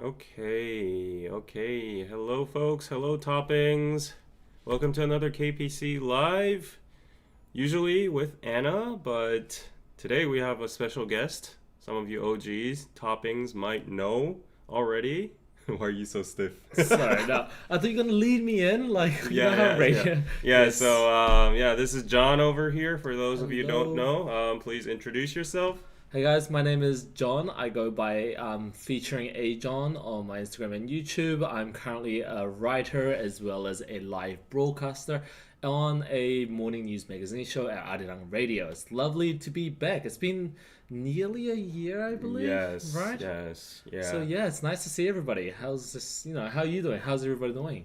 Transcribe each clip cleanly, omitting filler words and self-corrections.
Okay. Hello, folks. Hello, toppings. Welcome to another KPC Live. Usually with Anna, but today we have a special guest. Some of you OGs, toppings might know already. Why are you so stiff? Sorry, no. I thought you were gonna lead me in, radio. Yes. This is John over here. For those of you who don't Hello. know, please introduce yourself. Hey guys, my name is John. I go by featuring A John on my Instagram and YouTube. I'm currently a writer as well as a live broadcaster on a morning news magazine show at Arirang Radio. It's lovely to be back. It's been nearly a year, I believe. Yes. Right? Yes. Yeah. So yeah, it's nice to see everybody. How's this? How are you doing? How's everybody doing?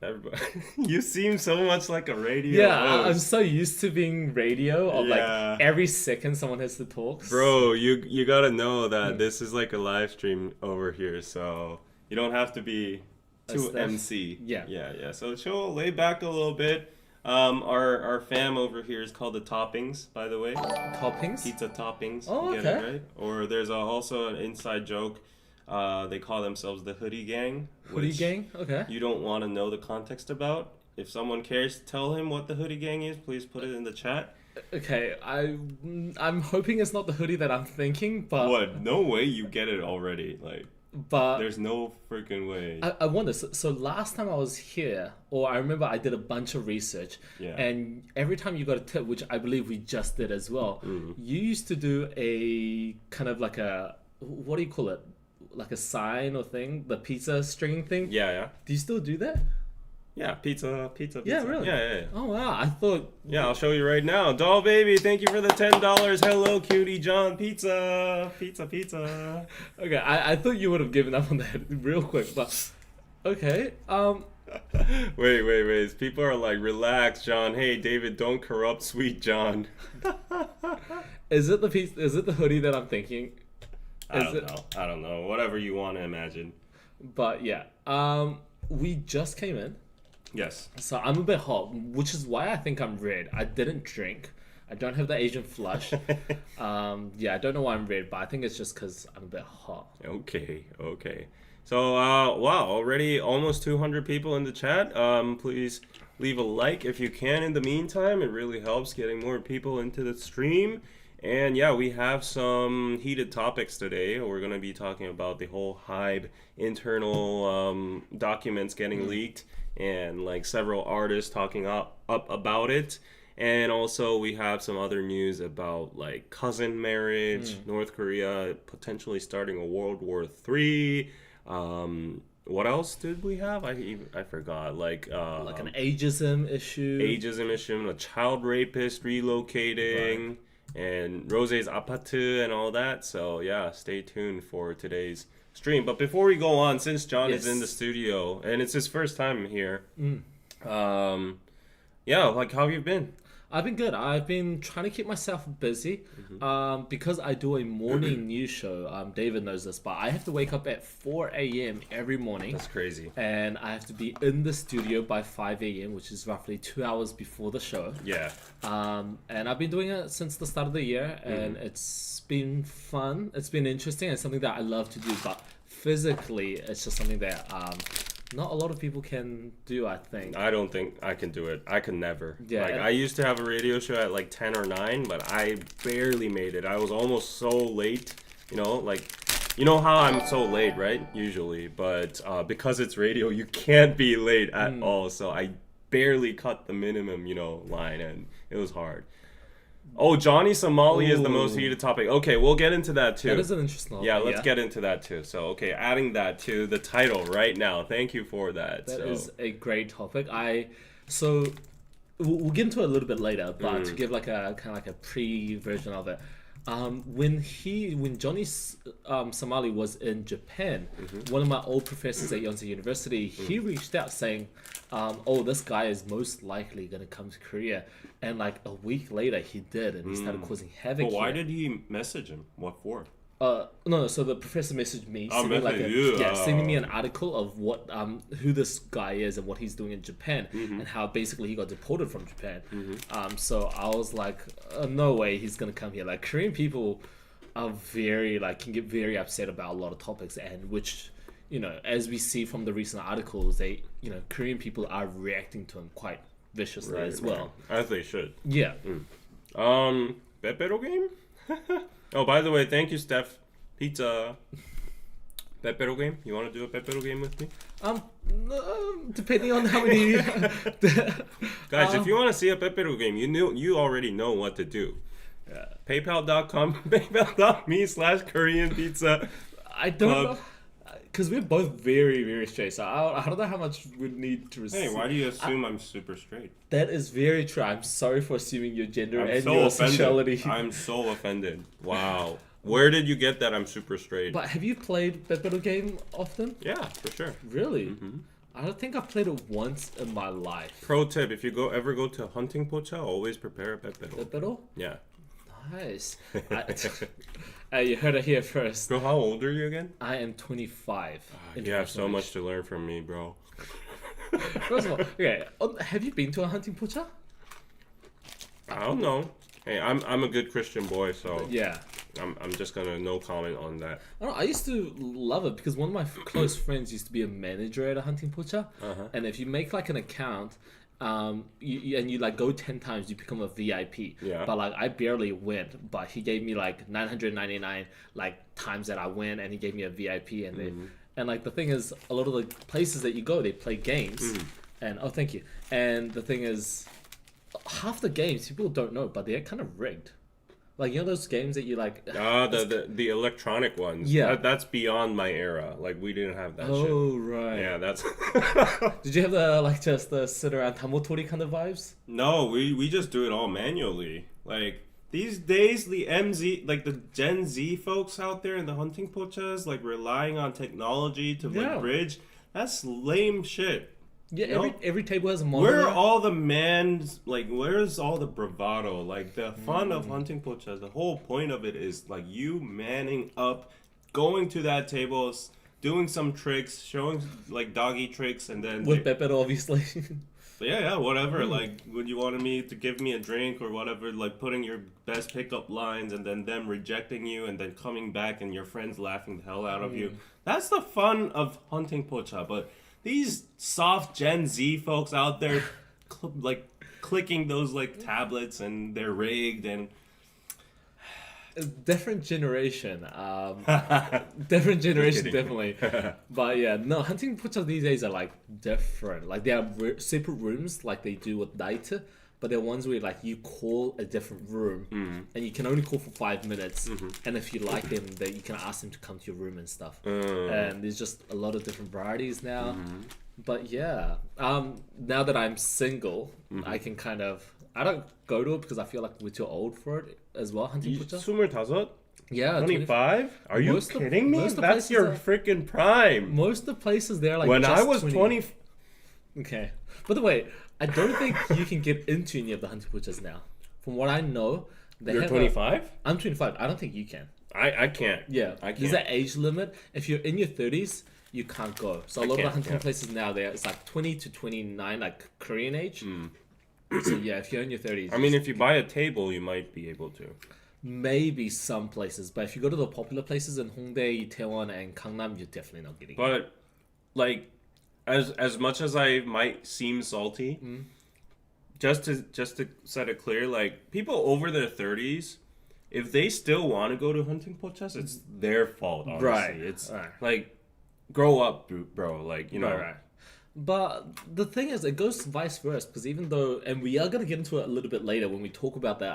Everybody, you seem so much like a radio Yeah, host. I'm so used to being radio. Of Yeah. like every second someone has to talk. Bro, you gotta know that this is like a live stream over here, so you don't have to be too MC. Yeah. Yeah. So chill, lay back a little bit. Our fam over here is called the Toppings, by the way. Toppings. Pizza Toppings. Oh, you get okay. it right? Or there's also an inside joke. They call themselves the Hoodie Gang. Hoodie which gang. Okay. You don't want to know the context about. If someone cares to tell him what the Hoodie Gang is, please put it in the chat. Okay. I'm hoping it's not the hoodie that I'm thinking, but What? No way you get it already. but There's no freaking way. I wonder. So last time I was here, or I remember I did a bunch of research, Yeah. and every time you got a tip, which I believe we just did as well, you used to do a kind of like a, what do you call it? Like a sign or thing, the pizza string thing. Yeah. Do you still do that? Yeah, pizza. Yeah, really? Yeah. Oh wow! I thought. Yeah, I'll show you right now. Doll baby, thank you for the $10. Hello, cutie John. Pizza. Okay, I thought you would have given up on that real quick, but okay. Wait. People are like, relax, John. Hey, David, don't corrupt sweet John. Is it the piece? Is it the hoodie that I'm thinking? I don't know. Whatever you want to imagine. But yeah, we just came in, Yes. so I'm a bit hot, which is why I think I'm red. I didn't drink. I don't have the Asian flush. Yeah, I don't know why I'm red, but I think it's just because I'm a bit hot. Okay. So, wow, already almost 200 people in the chat. Please leave a like if you can in the meantime. It really helps getting more people into the stream. And yeah, we have some heated topics today. We're going to be talking about the whole Hybe internal documents getting leaked and like several artists talking up about it. And also we have some other news about like cousin marriage, North Korea potentially starting a World War III. What else did we have? I forgot. Like Like an ageism issue. a child rapist relocating. Right. And Rosé's apatu and all that. So yeah, stay tuned for today's stream. But before we go on, since John is in the studio and it's his first time here, yeah, like how have you been? I've been good. I've been trying to keep myself busy because I do a morning news show. David knows this, but I have to wake up at 4 a.m. every morning. That's crazy. And I have to be in the studio by 5 a.m., which is roughly 2 hours before the show. Yeah. And I've been doing it since the start of the year, and it's been fun. It's been interesting. It's something that I love to do, but physically, it's just something that not a lot of people can do, I think. I don't think I can do it. I could never. Yeah, Like I used to have a radio show at like 10 or 9, but I barely made it. I was almost so late, like you know how I'm so late, right? Usually, but because it's radio, you can't be late at all. So I barely cut the minimum, line, and it was hard. Oh, Johnny Somali is the most Ooh. heated topic. Okay, we'll get into that too. That is an interesting Yeah, let's get into that too. So, okay, adding that to the title right now. Thank you for that. That is a great topic. So we'll get into it a little bit later, but to give like a kind of like a pre-version of it, when Johnny Somali was in Japan, one of my old professors at Yonsei University, he reached out saying, "Oh, this guy is most likely gonna come to Korea," and like a week later, he did, and he started causing havoc. But why here. did he message him? What for? No. So the professor messaged me, Oh, sending messaged you. sending me an article of what who this guy is and what he's doing in Japan, and how basically he got deported from Japan. So I was like, no way he's gonna come here. Like Korean people are very can get very upset about a lot of topics, and which you know, as we see from the recent articles, Korean people are reacting to him quite viciously as well. As they should. Yeah. Pepero game? Oh, by the way, thank you, Steph. Pizza. Pepero game? You want to do a Pepero game with me? Depending on how many... Guys, if you want to see a Pepero game, you already know what to do. Yeah. PayPal.com, PayPal.me/Korean Pizza. I don't know. Because we're both very, very straight, so I don't know how much we need to receive. Hey, why do you assume I'm super straight? That is very true. I'm sorry for assuming your gender and so your offended. sexuality. I'm so offended. Wow. Where did you get that I'm super straight? But have you played Pepero game often? Yeah, for sure. Really? Mm-hmm. I don't think I've played it once in my life. Pro tip, if you ever go to hunting pocha, always prepare a pepero. Pepero? Yeah. Nice. You heard it here first. Bro, how old are you again? I am 25. You have so much to learn from me, bro. First of all, okay, have you been to a hunting pocha? I don't know. Hey, I'm a good Christian boy, so yeah. I'm just gonna no comment on that. I used to love it because one of my close friends used to be a manager at a hunting pocha, and if you make like an account, you like go 10 times, you become a VIP. Yeah. But like I barely went, but he gave me like 999 like times that I went, and he gave me a VIP, and like the thing is, a lot of the places that you go, they play games, and oh thank you, and the thing is, half the games people don't know, but they're kind of rigged. Like, you know those games that you like... the electronic ones. Yeah. That's beyond my era. Like, we didn't have that shit. Oh, right. Yeah, that's... Did you have the sit around tamotori kind of vibes? No, we just do it all manually. Like, these days, the the Gen Z folks out there in the hunting pochas, like, relying on technology to, like, bridge, that's lame shit. Yeah, every table has a monitor. Where are all the where's all the bravado? Like, the fun of hunting pochas, the whole point of it is, like, you manning up, going to that table, doing some tricks, showing, like, doggy tricks, and then... With Pepero, obviously. Yeah, whatever. Like, would you want me to give me a drink or whatever, like, putting your best pickup lines and then them rejecting you and then coming back and your friends laughing the hell out of you. That's the fun of hunting pocha, but... These soft Gen Z folks out there, clicking those, like, tablets, and they're rigged, and... Different generation. Different generation, definitely. But, yeah, no, hunting pochas these days are, like, different. Like, they are separate rooms, like they do with Daita. But they're ones where, like, you call a different room, and you can only call for 5 minutes. And if you like them, then you can ask them to come to your room and stuff. And there's just a lot of different varieties now. But yeah, now that I'm single, I can kind of... I don't go to it because I feel like we're too old for it as well. Hunting pocha. 25? Yeah, 25? Are you kidding me? That's your freaking prime. Most of the places there, like, when just I was 20. Okay. By the way, I don't think you can get into any of the hunting pochas now. From what I know, You're 25? I'm 25. I don't think you can. I can't. Yeah, I can't. There's an age limit. If you're in your 30s, you can't go. So a lot of the hunting places now, it's like 20 to 29, like Korean age. So yeah, if you're in your 30s... I mean, if you buy a table, you might be able to. Maybe some places. But if you go to the popular places in Hongdae, Itaewon, and Gangnam, you're definitely not getting it. But, like... As much as I might seem salty, just to set it clear, like, people over their 30s, if they still want to go to hunting pochas, it's their fault, honestly. Right. It's like, grow up, bro. Like, you know. Right. But the thing is, it goes vice versa, because even though, and we are going to get into it a little bit later when we talk about the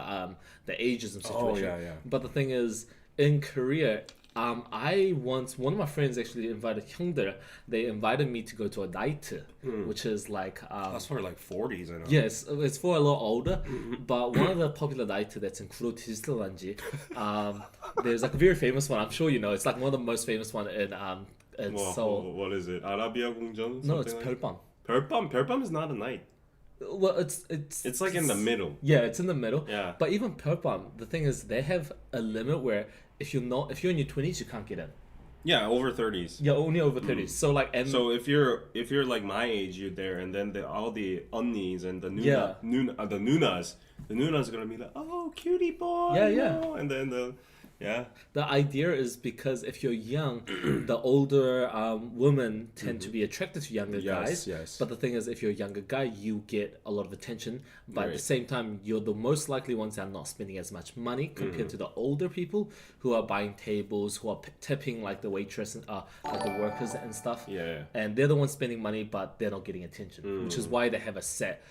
ageism situation. Oh, yeah. But the thing is, in Korea... one of my friends actually invited Hyungdae. They invited me to go to a daite, which is like that's for like 40s, I know. Yes, it's for a lot older. But one of the popular daite that's in Kuro Digital-lanji, there's like a very famous one. I'm sure you know. It's like one of the most famous one in Seoul. What is it? Arabia Gungjeon? No, it's Pyeolbam. Pyeolbam is not a night. Well, it's like in the middle. Yeah, it's in the middle. Yeah. But even Pyeolbam, the thing is, they have a limit where if you're in your 20s, you can't get in. Yeah, over 30s. Yeah, only over 30s. So like, so if you're like my age, you're there, and then all the unnies and the nunas are gonna be like, oh, cutie boy. Yeah. And then Yeah. The idea is because if you're young, the older women tend to be attracted to younger guys. Yes. But the thing is, if you're a younger guy, you get a lot of attention. But at the Right. same time, you're the most likely ones that are not spending as much money compared to the older people who are buying tables, who are tipping like the waitress and like the workers and stuff. Yeah. And they're the ones spending money, but they're not getting attention, which is why they have a set.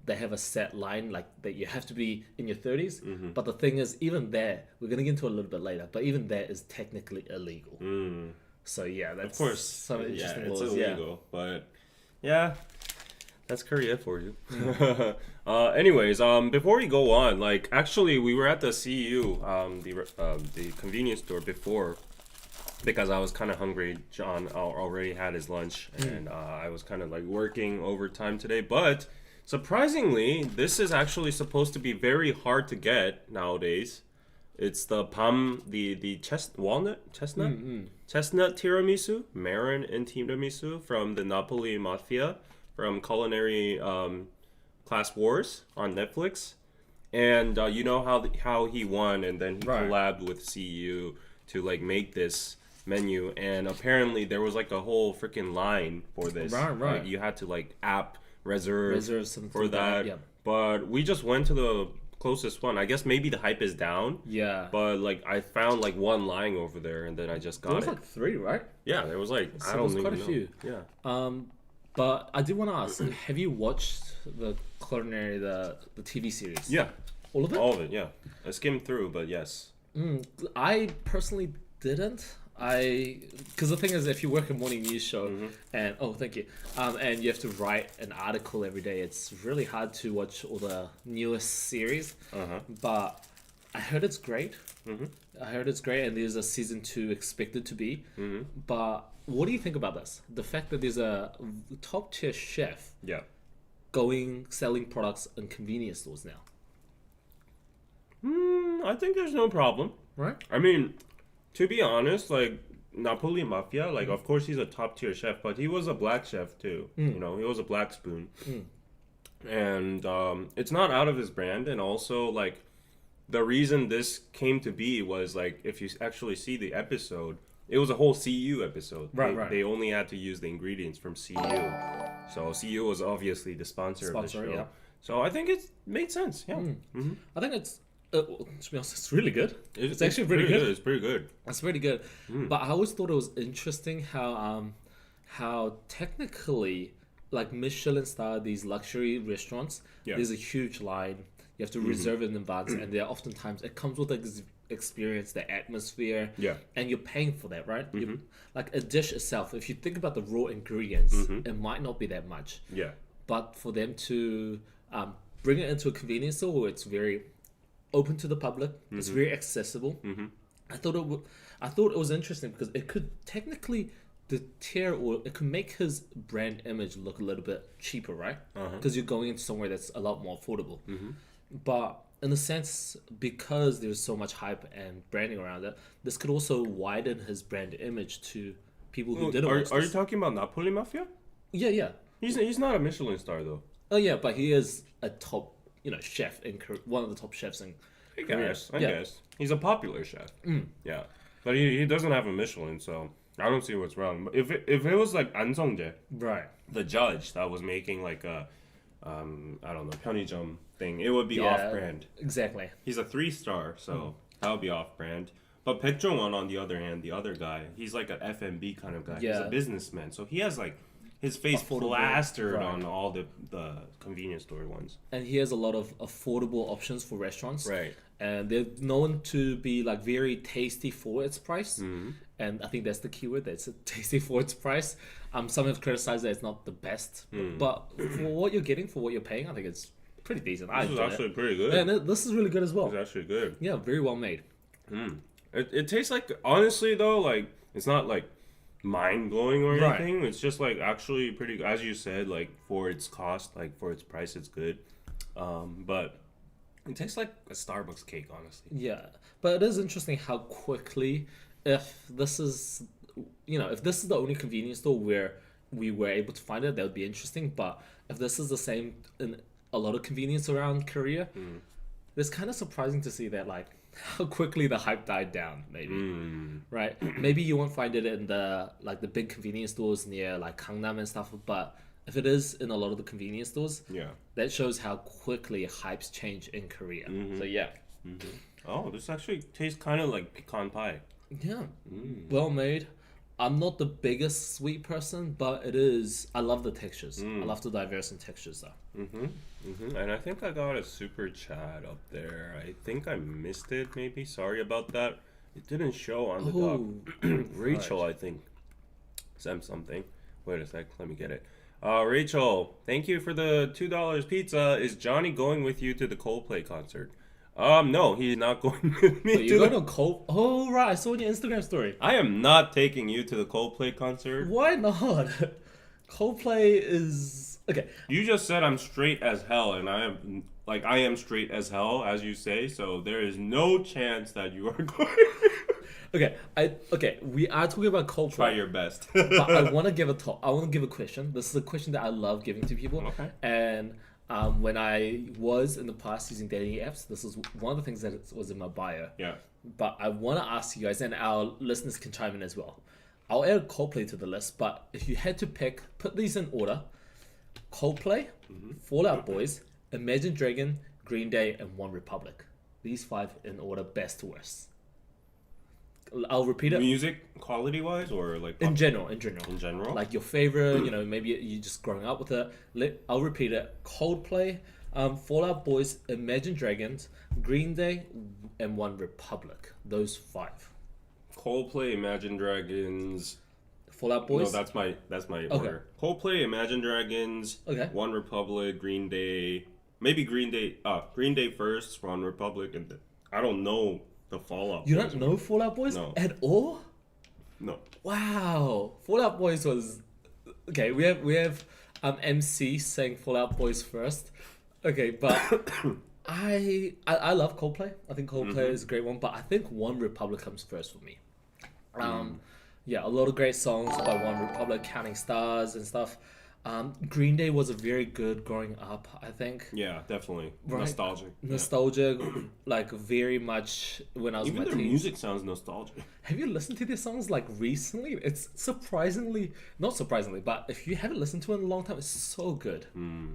They have a set line like that you have to be in your 30s. But the thing is, even there, we're gonna get into it a little bit later. But even there is technically illegal. So yeah, that's Of course. some interesting it's laws. illegal, but yeah, that's Korea for you. Anyways, before we go on, like actually, we were at the CU, the convenience store before, because I was kind of hungry. John already had his lunch, and I was kind of like working overtime today. But surprisingly, this is actually supposed to be very hard to get nowadays. It's the chestnut tiramisu, Marin and tiramisu from the Napoli Mafia from Culinary Class Wars on Netflix. And you know how he won, and then he collabed with CU to like make this menu, and apparently there was like a whole freaking line for this. Right. Like, you had to like app reserve something for that. yeah. But we just went to the closest one. I guess maybe the Hype is down. Yeah. But like I found like one lying over there, and then I just got There was it. like 3, right? Yeah, there was like So I there don't was even quite a know. few. Yeah. But I did want to ask, have you watched the Culinary, the TV series? Yeah. All of it? All of it. Yeah. I skimmed through, but yes. I personally didn't. Because the thing is, if you work a morning news show, and thank you, and you have to write an article every day, it's really hard to watch all the newest series. But I heard it's great. I heard it's great, and there's a season 2 expected to be. But what do you think about this? The fact that there's a top tier chef Yeah. selling products in convenience stores now, I think there's no problem. right? I mean, to be honest, like Napoli Mafia, like of course he's a top tier chef, but he was a black chef too. You know, he was a black spoon, and it's not out of his brand. And also, like the reason this came to be was like if you actually see the episode, it was a whole CU episode. Right. They only had to use the ingredients from CU, so CU was obviously the sponsor of the show. Yeah. So I think it made sense. Yeah. I think it's. To be honest, it's really good. It's actually pretty good. It's pretty good. It's pretty good. But I always thought it was interesting how technically, like Michelin star, these luxury restaurants, there's a huge line. You have to reserve it in advance, and there oftentimes it comes with the experience, the atmosphere, and you're paying for that, right? Like a dish itself, if you think about the raw ingredients, it might not be that much. Yeah. But for them to bring it into a convenience store where it's very open to the public, it's very accessible. I thought it was interesting because it could technically deter, or it could make his brand image look a little bit cheaper, right? Because you're going into somewhere that's a lot more affordable. But in a sense, because there's so much hype and branding around it, this could also widen his brand image to people who didn't watch Are you this. talking about Napoli Mafia? Yeah. He's not a Michelin star though. Oh yeah, but he is a top, chef in one of the top chefs in I Korea. guess. He's a popular chef. Yeah. But he doesn't have a Michelin, so I don't see what's wrong. But if it was like An Sung-jae, Right. the judge that was making like a I don't know, 편의점 thing, it would be off brand. Exactly. He's a 3-star, so that would be off brand. But Baek Jong-won, on the other hand, the other guy, he's like an F&B kind of guy. He's a businessman, so he has like his face plastered on all the convenience store ones. And he has a lot of affordable options for restaurants. Right. And they're known to be like very tasty for its price. And I think that's the key word, that's tasty for its price. Some have criticized that it's not the best. But for what you're getting, for what you're paying, I think it's pretty decent. This is actually pretty good. And this is really good as well. It's actually good. Yeah, very well made. It tastes like, honestly though, like it's not like mind-blowing or Right. anything. It's just like actually pretty, as you said, like for its cost, like for its price, it's good. But it tastes like a Starbucks cake, honestly. Yeah, but it is interesting how quickly, if this is the only convenience store where we were able to find it, that would be interesting. But if this is the same in a lot of convenience around Korea, it's kind of surprising to see that like how quickly the hype died down, maybe. Mm. Right? Maybe you won't find it in the big convenience stores near like Gangnam and stuff, but if it is in a lot of the convenience stores, Yeah. that shows how quickly hypes change in Korea. Mm-hmm. So yeah. Mm-hmm. Oh, this actually tastes kind of like pecan pie. Yeah. Well made. I'm not the biggest sweet person, but it is. I love the textures. I love the diverse in textures, though. And I think I got a super chat up there. I think I missed it. Maybe sorry about that. It didn't show on the doc. Rachel, I think, sent something. Wait a sec. Let me get it. Rachel, thank you for the $2 pizza. Is Johnny going with you to the Coldplay concert? No, he's not going with me. But you're going to Cold. Oh right, I saw in your Instagram story. I am not taking you to the Coldplay concert. Why not? Coldplay is okay. You just said I'm straight as hell, and I am straight as hell, as you say. So there is no chance that you are going. Okay. We are talking about Coldplay. Try your best. But I want to give a talk. I want to give a question. This is a question that I love giving to people. Okay. And when I was in the past using dating apps, this was one of the things that was in my bio. Yeah. But I want to ask you guys, and our listeners can chime in as well. I'll add Coldplay to the list, but if you had to put these in order: Coldplay, Fall Out Boys, Imagine Dragon, Green Day, and One Republic. These 5 in order, best to worst. I'll repeat it. Music quality wise, or like In general. In general. Like your favorite, maybe you just growing up with it. I'll repeat it. Coldplay, Fall Out Boys, Imagine Dragons, Green Day, and One Republic. Those 5. Coldplay, Imagine Dragons. Fall Out Boys. No, that's my order. Coldplay, Imagine Dragons. Okay. One Republic, Green Day. Maybe Green Day. Green Day first, One Republic, and I don't know the Fall Out Boys. You don't know Fall Out Boys? No. At all? No. Wow. Fall Out Boys was okay. We have MC saying Fall Out Boys first. Okay, but I love Coldplay. I think Coldplay is a great one, but I think One Republic comes first for me. Yeah, a lot of great songs by One Republic, Counting Stars and stuff. Green Day was a very good growing up, I think. Yeah, definitely. Right. Nostalgic. Nostalgic, like very much when I was Even in my their teens. music sounds nostalgic. Have you listened to their songs like recently? It's surprisingly, not surprisingly, but if you haven't listened to it in a long time, it's so good.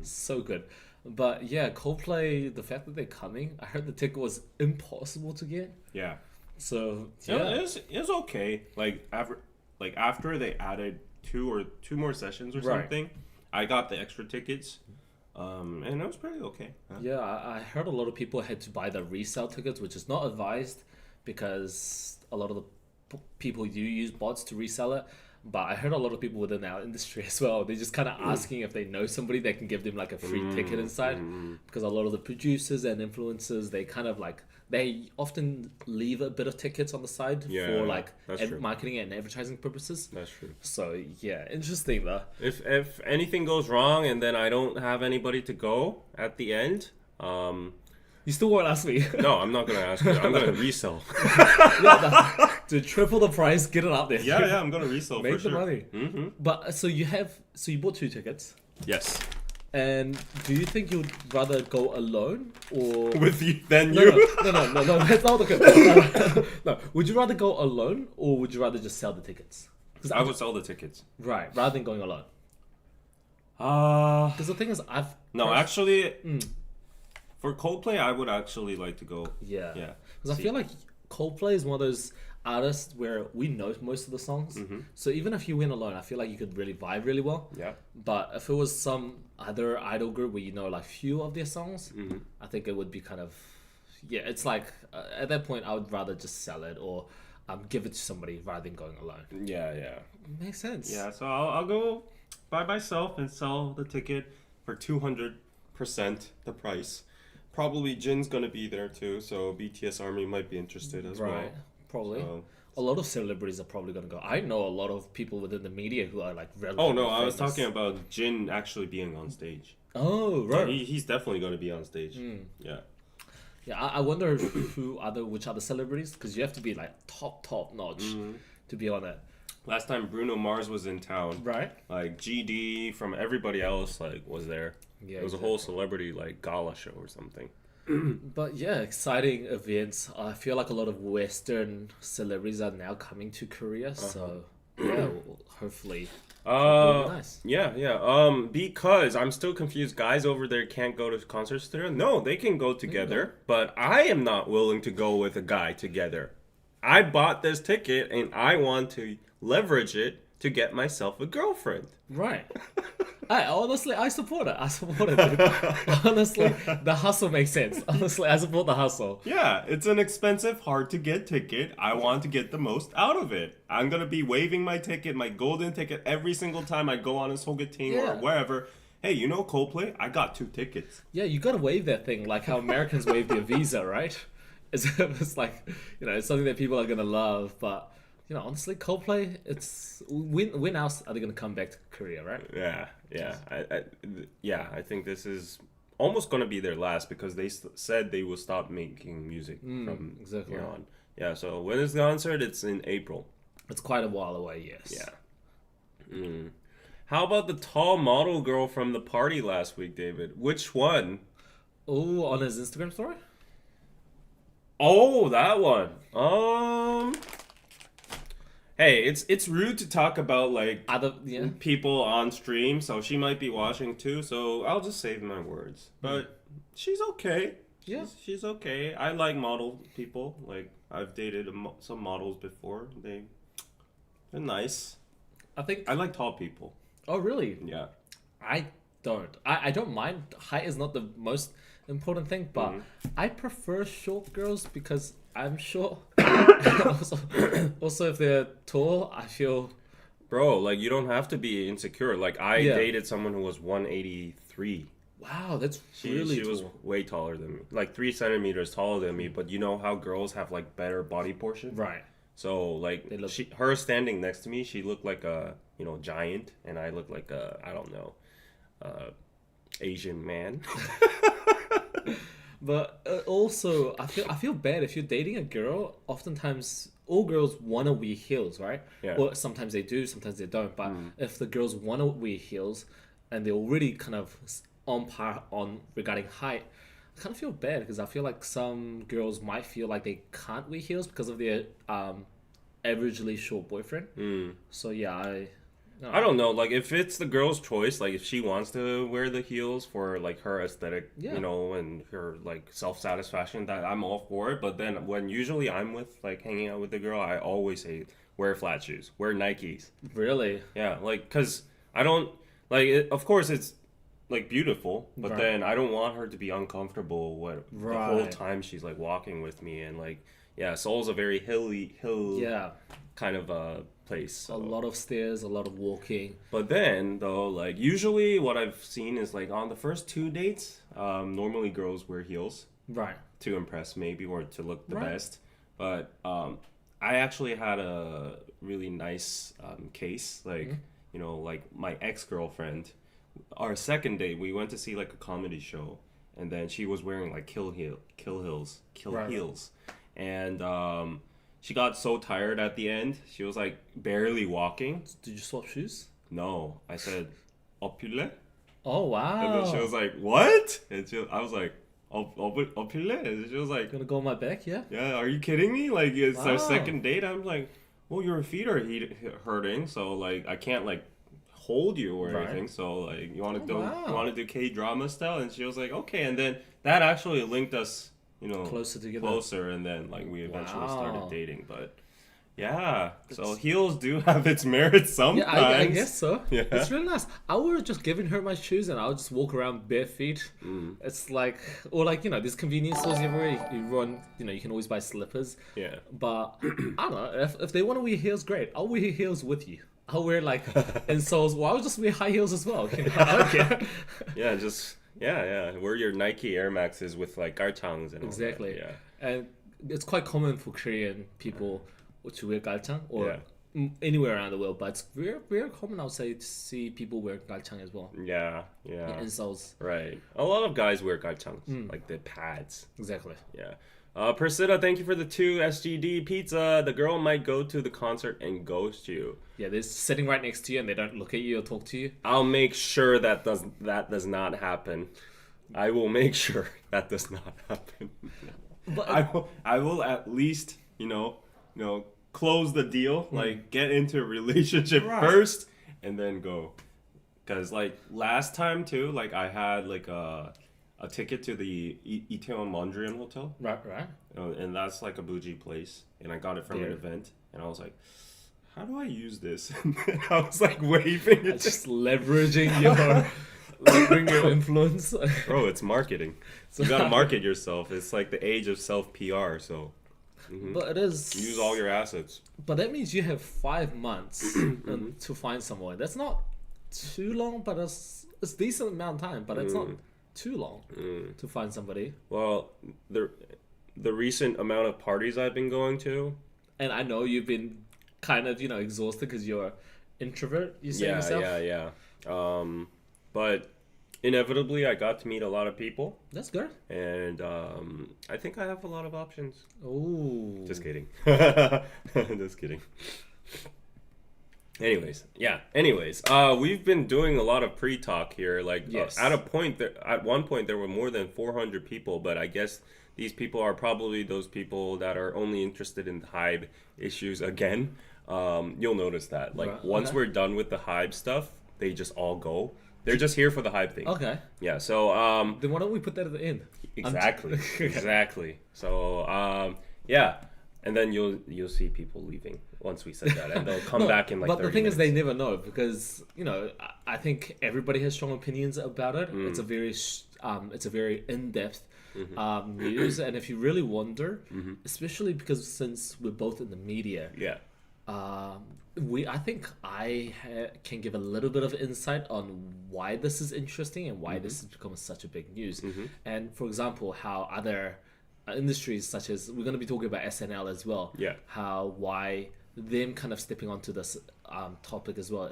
So good. But yeah, Coldplay, the fact that they're coming, I heard the ticket was impossible to get. Yeah. So Yeah, it's okay. Like after they added two more sessions or Right. something, I got the extra tickets, and it was pretty okay. Yeah, I heard a lot of people had to buy the resale tickets, which is not advised because a lot of the people do use bots to resell it. But I heard a lot of people within our industry as well. They're just kind of asking if they know somebody that can give them like a free ticket inside, because a lot of the producers and influencers, they kind of like they often leave a bit of tickets on the side for like marketing and advertising purposes. That's true. So yeah, interesting though. If anything goes wrong and then I don't have anybody to go at the end, You still won't ask me. no, I'm not gonna ask you. I'm gonna resell. To triple the price, get it out there. Yeah, I'm gonna resell. Make for the sure. money. But so you bought 2 tickets. Yes. And do you think you'd rather go alone or With you than no, you. no, that's not the question. No, would you rather go alone or would you rather just sell the tickets? I would sell the tickets. Right, rather than going alone. Uh Because the thing is, actually, for Coldplay, I would actually like to go. Yeah. Yeah. Because I feel like Coldplay is one of those artists where we know most of the songs. So even if you went alone, I feel like you could really vibe really well. Yeah. But if it was some other idol group where you know like few of their songs, I think it would be kind of it's like at that point I would rather just sell it or give it to somebody rather than going alone. Yeah. Makes sense. Yeah. So I'll go by myself and sell the ticket for 200% the price. Probably Jin's gonna be there too, so BTS Army might be interested as well. Right. Probably. So, a lot of celebrities are probably going to go. I know a lot of people within the media who are like relatively oh no, I was famous. talking about Jin actually being on stage. Oh, right. He's definitely going to be on stage. Yeah. Yeah, I wonder which other celebrities, because you have to be like top notch to be on it. Last time Bruno Mars was in town, Right. like GD from everybody else like was there. Yeah, it was a whole celebrity like gala show or something. But yeah, exciting events. I feel like a lot of Western celebrities are now coming to Korea, so yeah, hopefully it'll be nice. Yeah. Because I'm still confused. Guys over there can't go to concerts together. No, they can go together, but I am not willing to go with a guy together. I bought this ticket and I want to leverage it to get myself a girlfriend. Right. I support it. I support it, dude. Honestly, the hustle makes sense. Honestly, I support the hustle. Yeah, it's an expensive, hard to get ticket. I want to get the most out of it. I'm gonna be waving my ticket, my golden ticket, every single time I go on a Sogeting or wherever. Hey, you know Coldplay? I got 2 tickets. Yeah, you gotta wave that thing like how Americans wave their visa, right? It's like, it's something that people are gonna love, but honestly, Coldplay, it's when else are they gonna come back to Korea, right? I think this is almost gonna be their last because they said they will stop making music from here on. Yeah, so when is the concert? It's in April. It's quite a while away, yes. Yeah. How about the tall model girl from the party last week, David? Which one? Oh, on his Instagram story? Oh, that one. Hey, it's rude to talk about like other people on stream, so she might be watching too. So I'll just save my words. But she's okay. She's okay. I like model people. Like I've dated some models before. They're nice. I like tall people. Oh, really? Yeah. I don't. I don't mind. Height is not the most important thing, but I prefer short girls because I'm short. also, if they're tall, I feel... Bro, like, you don't have to be insecure. Like, I dated someone who was 183. Wow, that's She really was way taller than me. Like, 3 centimeters taller than me. But you know how girls have, like, better body portion? Right. So, like, her standing next to me, she looked like a, giant. And I looked like a, I don't know, Asian man. But also, I feel bad if you're dating a girl. Oftentimes, all girls want to wear heels, right? Yeah. Or sometimes they do, sometimes they don't. But if the girls want to wear heels, and they're already kind of on par regarding height, I kind of feel bad because I feel like some girls might feel like they can't wear heels because of their averagely short boyfriend. So yeah, I don't know, like, if it's the girl's choice, like, if she wants to wear the heels for, like, her aesthetic, and her, like, self-satisfaction, that I'm all for it, but then when usually I'm with, like, hanging out with the girl, I always say, wear flat shoes, wear Nikes. Really? Yeah, like, because I don't, like, of course it's, like, beautiful, but then I don't want her to be uncomfortable the whole time she's, like, walking with me, and, like, Seoul's a very hill kind of place. So. A lot of stairs, a lot of walking. But then, though, like, usually what I've seen is, like, on the first 2 dates, normally girls wear heels. Right. To impress, maybe, or to look the best. But I actually had a really nice case. Like, like, my ex-girlfriend, our second date, we went to see, like, a comedy show. And then she was wearing, like, heels. And she got so tired at the end. She was like barely walking. Did you swap shoes? No. I said, opule? Oh, wow. And then she was like, what? And I was like, opule? And she was like, gonna go on my back, yeah? Yeah, are you kidding me? Like, it's our second date. I'm like, well, your feet are hurting, so like I can't like hold you or anything. So like, you want to do K-drama style? And she was like, okay. And then that actually linked us, closer, and then like we eventually started dating. But so heels do have its merits sometimes. Yeah, I guess so. Yeah, it's really nice. I would have just given her my shoes and I would just walk around bare feet. It's like, or like, there's convenience stores everywhere. You run, you can always buy slippers. Yeah. But I don't know, if they want to wear heels, great. I'll wear heels with you. I'll wear like insoles. Well, I'll just wear high heels as well. Okay. Wear your Nike Air Maxes with like garchangs and exactly. All that. Yeah. And it's quite common for Korean people to wear garchang or anywhere around the world, but it's very, very common, I would say, to see people wear garchang as well. Yeah. Insoles. Right. A lot of guys wear garchangs, like the pads. Exactly. Yeah. Priscilla, thank you for the 2 SGD pizza. The girl might go to the concert and ghost you. Yeah, they're sitting right next to you and they don't look at you or talk to you. I'll make sure that does not happen. I will make sure that does not happen. But I will at least, close the deal, like get into a relationship first and then go. Cuz like last time too, like I had like a ticket to the Itaewon Mondrian Hotel. right. And that's like a bougie place, and I got it from an event, and I was like, how do I use this? And then I was like waving it. Just leveraging your influence. Bro, it's marketing. You gotta market yourself. It's like the age of self PR. So, But it is use all your assets. But that means you have 5 months to find someone. That's not too long, but it's decent amount of time. But it's not too long to find somebody. Well, the recent amount of parties I've been going to, and I know you've been kind of exhausted because you're an introvert. You say yourself. Yeah. But inevitably, I got to meet a lot of people. That's good. And I think I have a lot of options. Oh. Just kidding. Just kidding. Anyways, we've been doing a lot of pre-talk here. Like, yes. At one point, there were more than 400 people, but I guess these people are probably those people that are only interested in Hybe issues again. You'll notice that. Like, once we're done with the Hybe stuff, they just all go. They're just here for the Hybe thing. Okay. Yeah, so... then why don't we put that at the end? Exactly. Exactly. So, yeah. And then you'll see people leaving once we said that, and they'll come back in like 30 But the thing minutes. is, they never know because I think everybody has strong opinions about it. It's a very in-depth news, and if you really wonder, especially because since we're both in the media, I think I can give a little bit of insight on why this is interesting and why this has become such a big news. And for example, how other industries such as we're going to be talking about SNL as well. Yeah. Why them kind of stepping onto this topic as well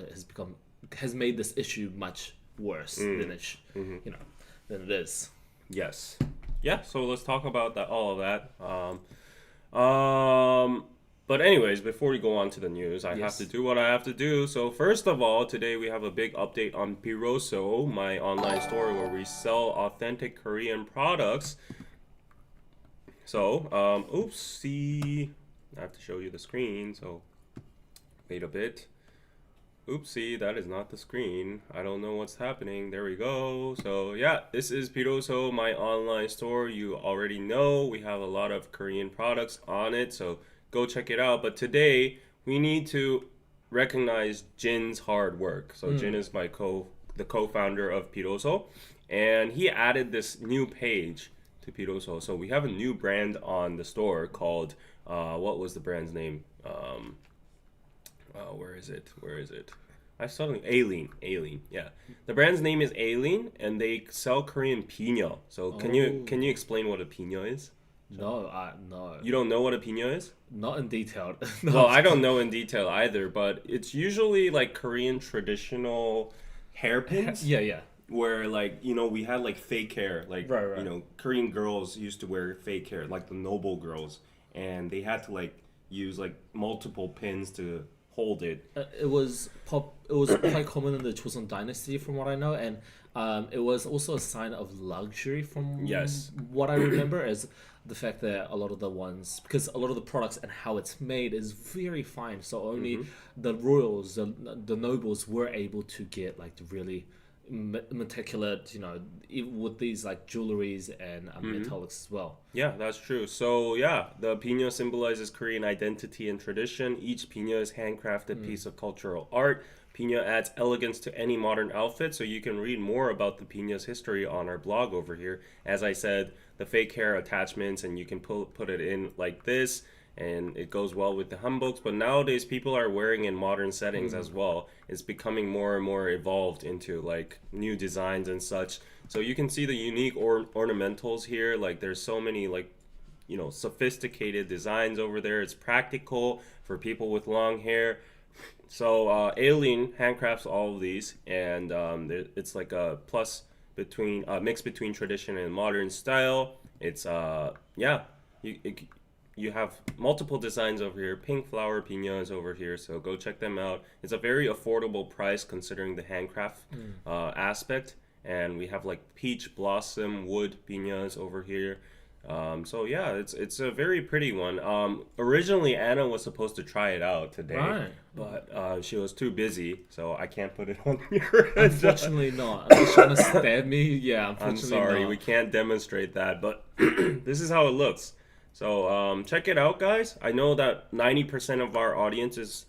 has made this issue much worse than it is. Yes. Yeah. So let's talk about all of that. But anyways, before we go on to the news, I have to do what I have to do. So first of all, today we have a big update on Biroso, my online store where we sell authentic Korean products. So, oopsie, I have to show you the screen, so wait a bit. Oopsie, that is not the screen. I don't know what's happening. There we go. So yeah, this is Biroso, my online store. You already know we have a lot of Korean products on it, so go check it out. But today, we need to recognize Jin's hard work. So Jin is the co-founder of Biroso, and he added this new page to Biroso. So we have a new brand on the store called what was the brand's name? Where is it? I suddenly Aileen. Yeah, the brand's name is Aileen, and they sell Korean piña. So can you explain what a piña is? No. You don't know what a piña is? Not in detail. Well, I don't know in detail either, but it's usually like Korean traditional hairpins. Yeah. Where we had like fake hair, like right. Korean girls used to wear fake hair, like the noble girls, and they had to like use like multiple pins to hold it. It was quite common in the Joseon dynasty, from what I know, and it was also a sign of luxury from what I remember, as the fact that a lot of the products and how it's made is very fine. So only the royals, the nobles were able to get like the really meticulous, with these like jewelries and metallics as well. Yeah, that's true. So yeah, the piña symbolizes Korean identity and tradition. Each piña is handcrafted piece of cultural art. Piña adds elegance to any modern outfit, so you can read more about the piña's history on our blog over here. As I said, the fake hair attachments, and you can put it in like this, and it goes well with the hanboks. But nowadays, people are wearing in modern settings as well. It's becoming more and more evolved into like new designs and such. So you can see the unique ornamentals here. Like there's so many like sophisticated designs over there. It's practical for people with long hair. So Aileen handcrafts all of these, and it's like a mix between tradition and modern style. It's you have multiple designs over here. Pink flower piñas over here, so go check them out. It's a very affordable price considering the handcraft aspect, and we have like peach blossom wood piñas over here. So yeah, it's a very pretty one. Originally Anna was supposed to try it out today, Right. but she was too busy, so I can't put it on here. Unfortunately not. Unless you want to stab me, yeah, I'm unfortunately sorry, not. we can't demonstrate that, but this is how it looks. So check it out, guys. I know that 90% of our audience is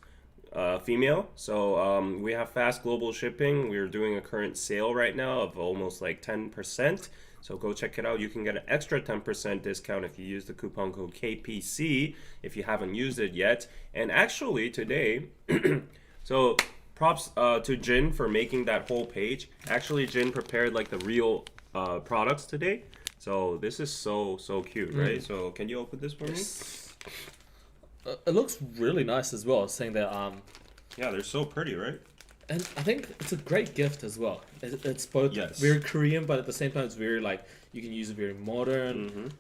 female, so we have fast global shipping. We're doing a current sale right now of almost like 10%. So go check it out. You can get an extra 10% discount if you use the coupon code KPC if you haven't used it yet. And actually today, so props to Jin for making that whole page. Actually, Jin prepared like the real products today. So this is so cute, right? So can you open this for me? It looks really nice as well, saying that Yeah, they're so pretty, right? and I think it's a great gift as well. It's both Yes. very Korean, but at the same time, it's very like you can use it very modern,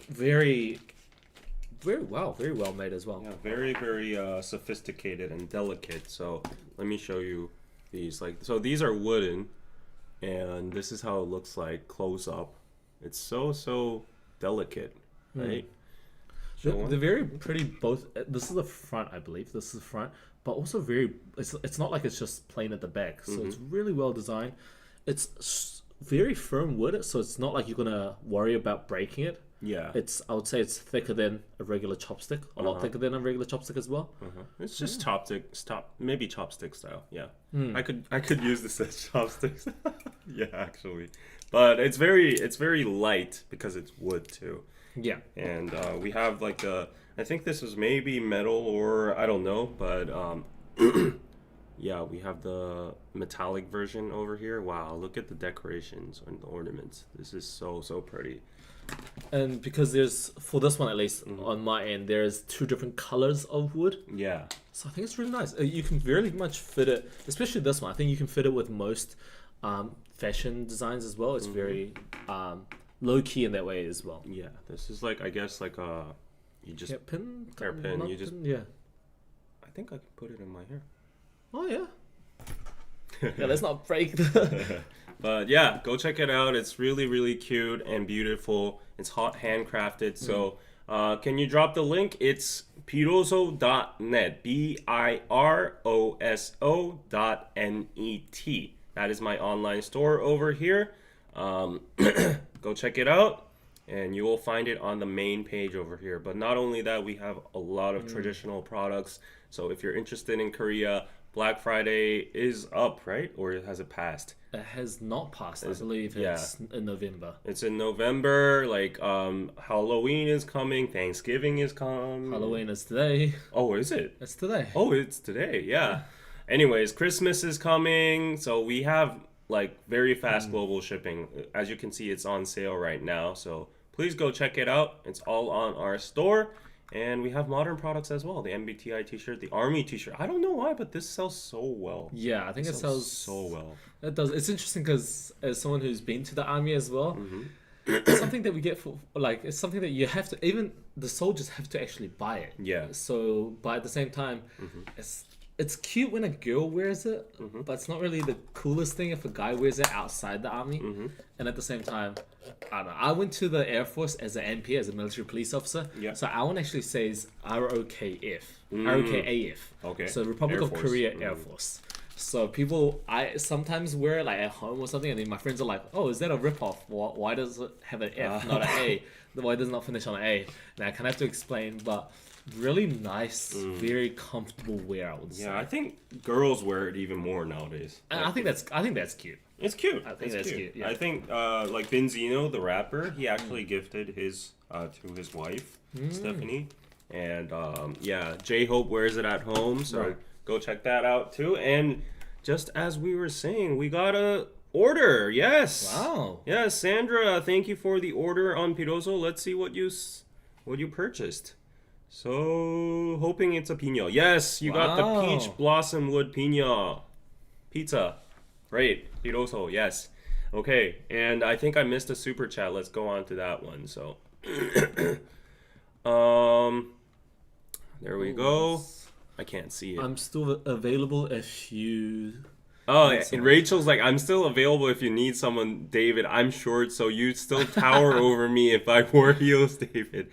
very very well made as well. Yeah, very sophisticated and delicate. So let me show you these. Like, so these are wooden, and this is how it looks like close up. It's so delicate, right? They're very pretty. Both. This is the front, I believe. This is the front, but also very. It's not like it's just plain at the back. So it's really well designed. It's very firm wood, so it's not like you're gonna worry about breaking it. Yeah. I would say it's thicker than a regular chopstick. A lot thicker than a regular chopstick as well. It's just maybe chopstick style. Yeah. I could use this as chopsticks. Yeah, actually. But it's very light because it's wood too. Yeah. And we have like I think this is maybe metal or I don't know, but yeah, we have the metallic version over here. Wow, look at the decorations and the ornaments. This is so pretty. And because there's, for this one at least, on my end, there's two different colors of wood. Yeah. So I think it's really nice. You can very much fit it, especially this one. I think you can fit it with most fashion designs as well. It's very low key in that way as well. Yeah, this is like, I guess like you just Hairpin? hairpin. You just, Yeah. I think I can put it in my hair. Oh, yeah. Yeah, let's not break But yeah, go check it out. It's really cute and beautiful. It's handcrafted. So can you drop the link? It's biroso.net. biroso.net. That is my online store over here. Go check it out, and you will find it on the main page over here. But not only that, we have a lot of traditional products. So if you're interested in Korea, Black Friday is up, right? Or has it passed? It has not passed. I believe it's in November. It's in November. Like Halloween is coming, Thanksgiving is coming. Halloween is today. Oh, is it? It's today. Oh, it's today. Yeah. Anyways, Christmas is coming, so we have like very fast global shipping. As you can see, it's on sale right now. So please go check it out. It's all on our store. And we have modern products as well. The MBTI t-shirt, the Army t-shirt. I don't know why, but this sells so well. Yeah, I think it sells so well. It does. It's interesting because as someone who's been to the army as well, it's something that we get for like it's something that you have to, even the soldiers have to actually buy it. Yeah. So, but at the same time, it's cute when a girl wears it, but it's not really the coolest thing if a guy wears it outside the army. And at the same time, I don't know. I went to the Air Force as an MP, as a military police officer. Yeah. So our one actually says ROKF. ROKAF. Okay. So Republic Air of Force. Korea Air Force. So people, I sometimes wear it like at home or something, and then my friends are like, "Oh, is that a ripoff? Why does it have an F, not an A? Why does it not finish on an A?" And I kind of have to explain, but really nice, very comfortable wear, I would say. Yeah, I think girls wear it even more nowadays. And I think that's cute. It's cute. I think that's cute, yeah. I think like Benzino, the rapper, he actually gifted his to his wife, Stephanie. And yeah, J-Hope wears it at home, so go check that out too. And just as we were saying, we got a order. Yes. Wow. Yes, Sandra, thank you for the order on Biroso. Let's see what you purchased. So, hoping it's a piña. Yes, you got the peach blossom wood piña pizza. Great. Biroso, yes. Okay, and I think I missed a super chat. Let's go on to that one. So, there we go. I can't see it. I'm still available if you Oh, Need and someone. Rachel's like, I'm still available if you need someone, David. I'm short, so you still tower over me if I wore heels, David.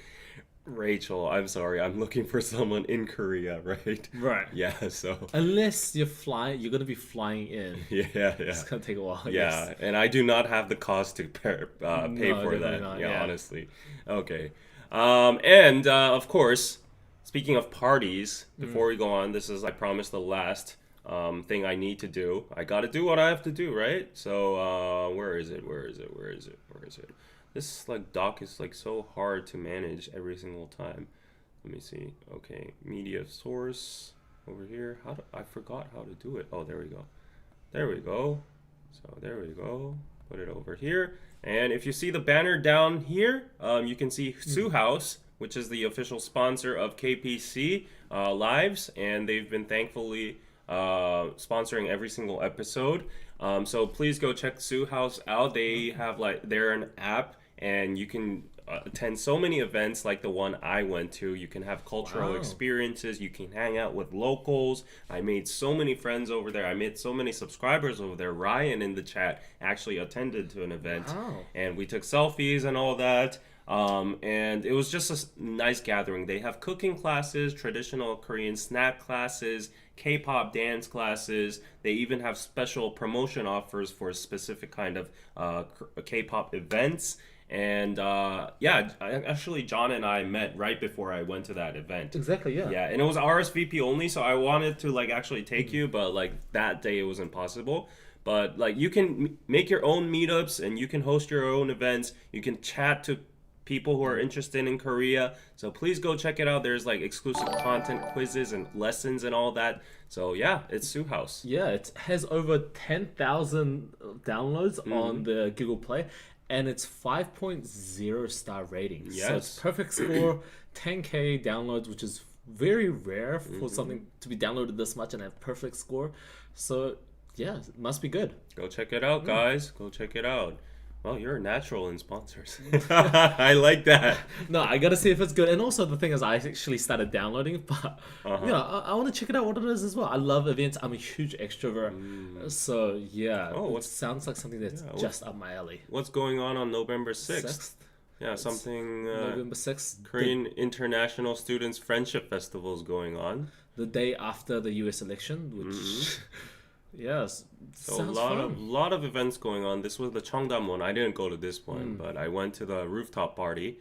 Rachel, I'm sorry. I'm looking for someone in Korea, right? Right. Yeah, so. Unless you're flying, you're gonna be flying in. Yeah. It's gonna take a while. I Yeah, guess. and I do not have the cost to pay No, for definitely that. not, Yeah, yeah. honestly. Okay. And of course, speaking of parties, before we go on, this is, I promise, the last thing I need to do. I got to do what I have to do, right? So where is it? This like doc is like so hard to manage every single time. Let me see. Okay, media source over here. I forgot how to do it. Oh, there we go. There we go. So there we go. Put it over here. And if you see the banner down here, you can see Soo House, which is the official sponsor of KPC Lives, and they've been thankfully sponsoring every single episode. So please go check Soo House out. They have they're an app, and you can attend so many events like the one I went to. You can have cultural experiences. You can hang out with locals. I made so many friends over there. I made so many subscribers over there. Ryan in the chat actually attended to an event, and we took selfies and all that. And it was just a nice gathering. They have cooking classes, traditional Korean snack classes, K-pop dance classes. They even have special promotion offers for specific kind of K-pop events. And actually John and I met right before I went to that event. Exactly. Yeah. Yeah, and it was RSVP only, so I wanted to like actually take you, but like that day it was impossible. But like you can make your own meetups and you can host your own events. You can chat to people who are interested in Korea. So please go check it out. There's like exclusive content, quizzes and lessons and all that. So yeah, it's Soo House. Yeah, it has over 10,000 downloads on the Google Play, and it's 5.0 star rating. Yes. So it's perfect score, 10K downloads, which is very rare for something to be downloaded this much and have perfect score. So yeah, it must be good. Go check it out, guys. Go check it out. Well, you're a natural in sponsors. I like that. No, I gotta see if it's good. And also the thing is, I actually started downloading it, but I want to check it out what it is as well. I love events. I'm a huge extrovert, so yeah. Oh, it sounds like something that's just up my alley. What's going on November 6th? Yeah, something November 6th, Korean International Students Friendship Festival is going on. the day after the U.S. election, which yes, So sounds a fun. lot of events going on. This was the Cheongdam one. I didn't go to this one, but I went to the rooftop party.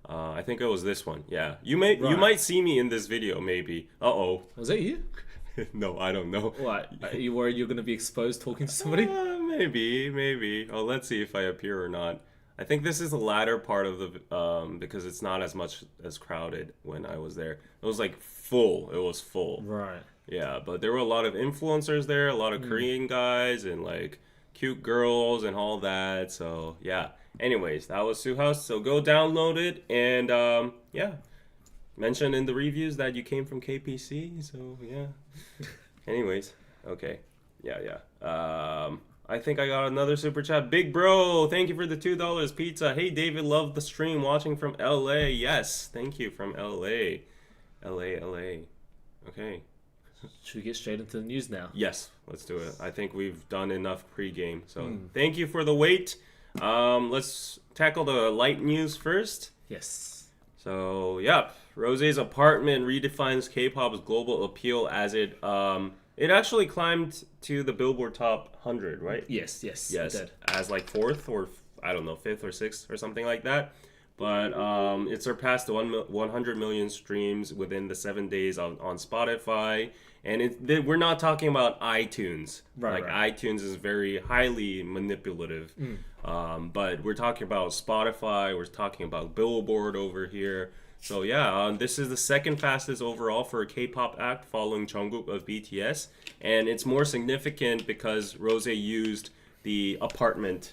I think it was this one. Yeah, you might see me in this video maybe. Was that you? No, I don't know. What? Are you worried you're gonna be exposed talking to somebody? Maybe. Oh, let's see if I appear or not. I think this is the latter part of the because it's not as much as crowded when I was there. It was like full. It was full. Right. Yeah, but there were a lot of influencers there, a lot of Korean guys and like cute girls and all that. So yeah. Anyways, that was Soo House. So go download it and mention in the reviews that you came from KPC. So yeah. Anyways, okay. Yeah. I think I got another super chat. Big bro, thank you for the $2 pizza. Hey David, love the stream watching from LA. Yes, thank you from LA. LA. Okay. Should we get straight into the news now? Yes, let's do it. I think we've done enough pregame. So thank you for the wait. Let's tackle the light news first. Yes. So yeah, Rosé's apartment redefines K-pop's global appeal as it actually climbed to the Billboard Top 100, right? Yes. It did. As like fourth or I don't know, fifth or sixth or something like that. But it surpassed 100 million streams within the 7 days on Spotify. And we're not talking about iTunes. Right. iTunes is very highly manipulative. But we're talking about Spotify. We're talking about Billboard over here. So yeah, this is the second fastest overall for a K-pop act following Jungkook of BTS. And it's more significant because Rosé used the apartment,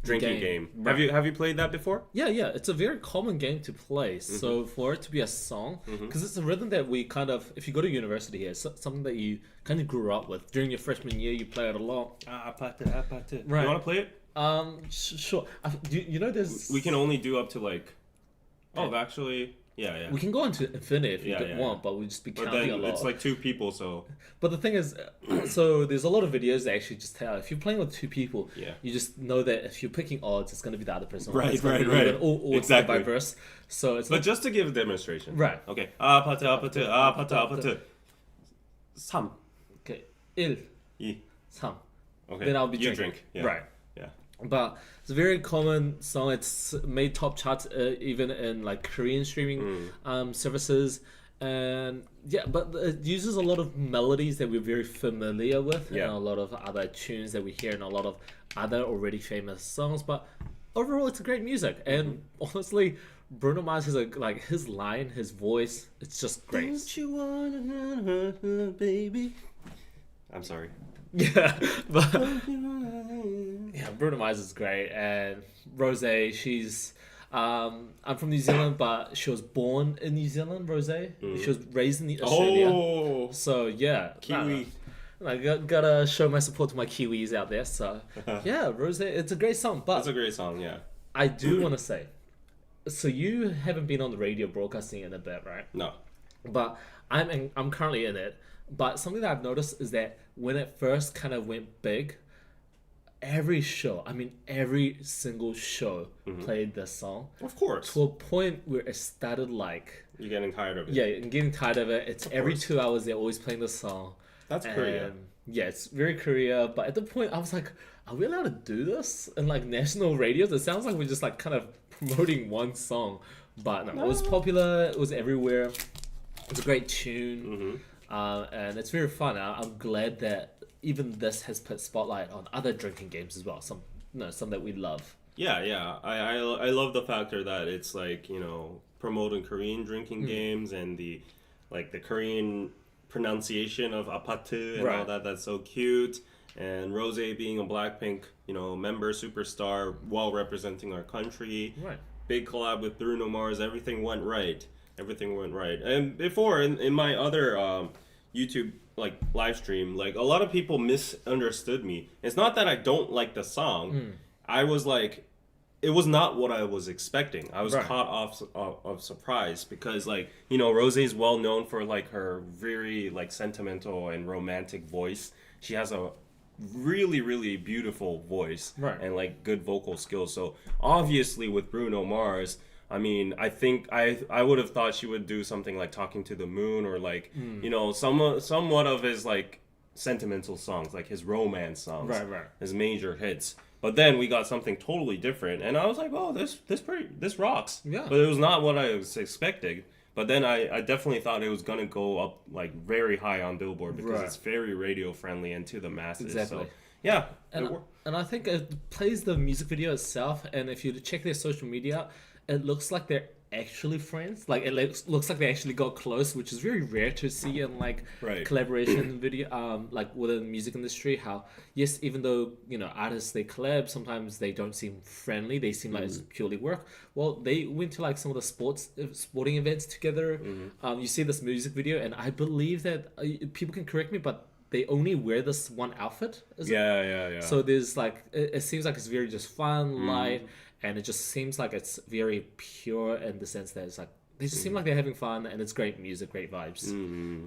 drinking game. Right. Have you played that before? Yeah. It's a very common game to play. So for it to be a song, because it's a rhythm that we kind of, if you go to university here, it's something that you kind of grew up with. During your freshman year, you play it a lot. Right. Right. You want to play it? Sure. There's... We can only do up to like... Oh, actually... Yeah. We can go into infinity if you want, but we'll just be But counting then a lot. it's like 2 people, so... But the thing is, so there's a lot of videos that actually just tell if you're playing with 2 people, you just know that if you're picking odds, it's going to be the other person. Right. Or Exactly. Vice versa. So it's But just to give a demonstration. Right. Okay. 아파트. 3. Okay. 1, 2. 3. Okay. Then I'll be you drinking. drink. Yeah. Right. Yeah. But it's a very common song. It's made top charts even in like Korean streaming services. And yeah, but it uses a lot of melodies that we're very familiar with, and a lot of other tunes that we hear in a lot of other already famous songs. But overall, it's a great music, and honestly, Bruno Mars has his line, his voice, it's just great. Don't you wanna, baby? I'm sorry. Yeah, but yeah, Bruno Mars is great, and Rosé, she's. I'm from New Zealand, but she was born in New Zealand, Rosé. She was raised in Australia. Oh! So, yeah. Kiwi. I gotta show my support to my Kiwis out there. So, yeah, Rosé, it's a great song. But it's a great song, yeah. I do want to say, so you haven't been on the radio broadcasting in a bit, right? No. But I'm currently in it. But something that I've noticed is that when it first kind of went big, every single show played this song. Of course. To a point where it started like... You're getting tired of it. Yeah, I'm getting tired of it. It's every 2 hours they're always playing this song. That's Korea. Yeah, it's very Korea. But at the point, I was like, are we allowed to do this in like national radios? It sounds like we're just like kind of promoting one song. But no, it was popular. It was everywhere. It's a great tune. And it's very fun. I'm glad that even this has put spotlight on other drinking games as well. Some that we love. Yeah. I love the factor that it's like, promoting Korean drinking games and the Korean pronunciation of 아파트 and all that. That's so cute. And Rosé being a Blackpink, member superstar while representing our country. Right. Big collab with Bruno Mars. Everything went right. And before in my other YouTube live stream, a lot of people misunderstood me. It's not that I don't like the song. I was like, it was not what I was expecting. I was caught off of surprise because Rosé is well known for her very sentimental and romantic voice. She has a really, really beautiful voice and good vocal skills. So obviously with Bruno Mars, I think I would have thought she would do something like Talking to the Moon or somewhat of his sentimental songs, like his romance songs, his major hits. But then we got something totally different, and I was like, oh, this rocks. Yeah. But it was not what I was expecting. But then I definitely thought it was gonna go up very high on Billboard because it's very radio friendly and to the masses. Exactly. So yeah. And I think it plays the music video itself, and if you check their social media, it looks like they're actually friends. It looks like they actually got close, which is very rare to see in collaboration video, within the music industry. How yes, even though artists they collab, sometimes they don't seem friendly. They seem like it's purely work. Well, they went to some of the sporting events together. You see this music video, and I believe that people can correct me, but they only wear this one outfit. Yeah. So there's it seems like it's very just fun, light. And it just seems like it's very pure in the sense that it's they just seem like they're having fun, and it's great music, great vibes.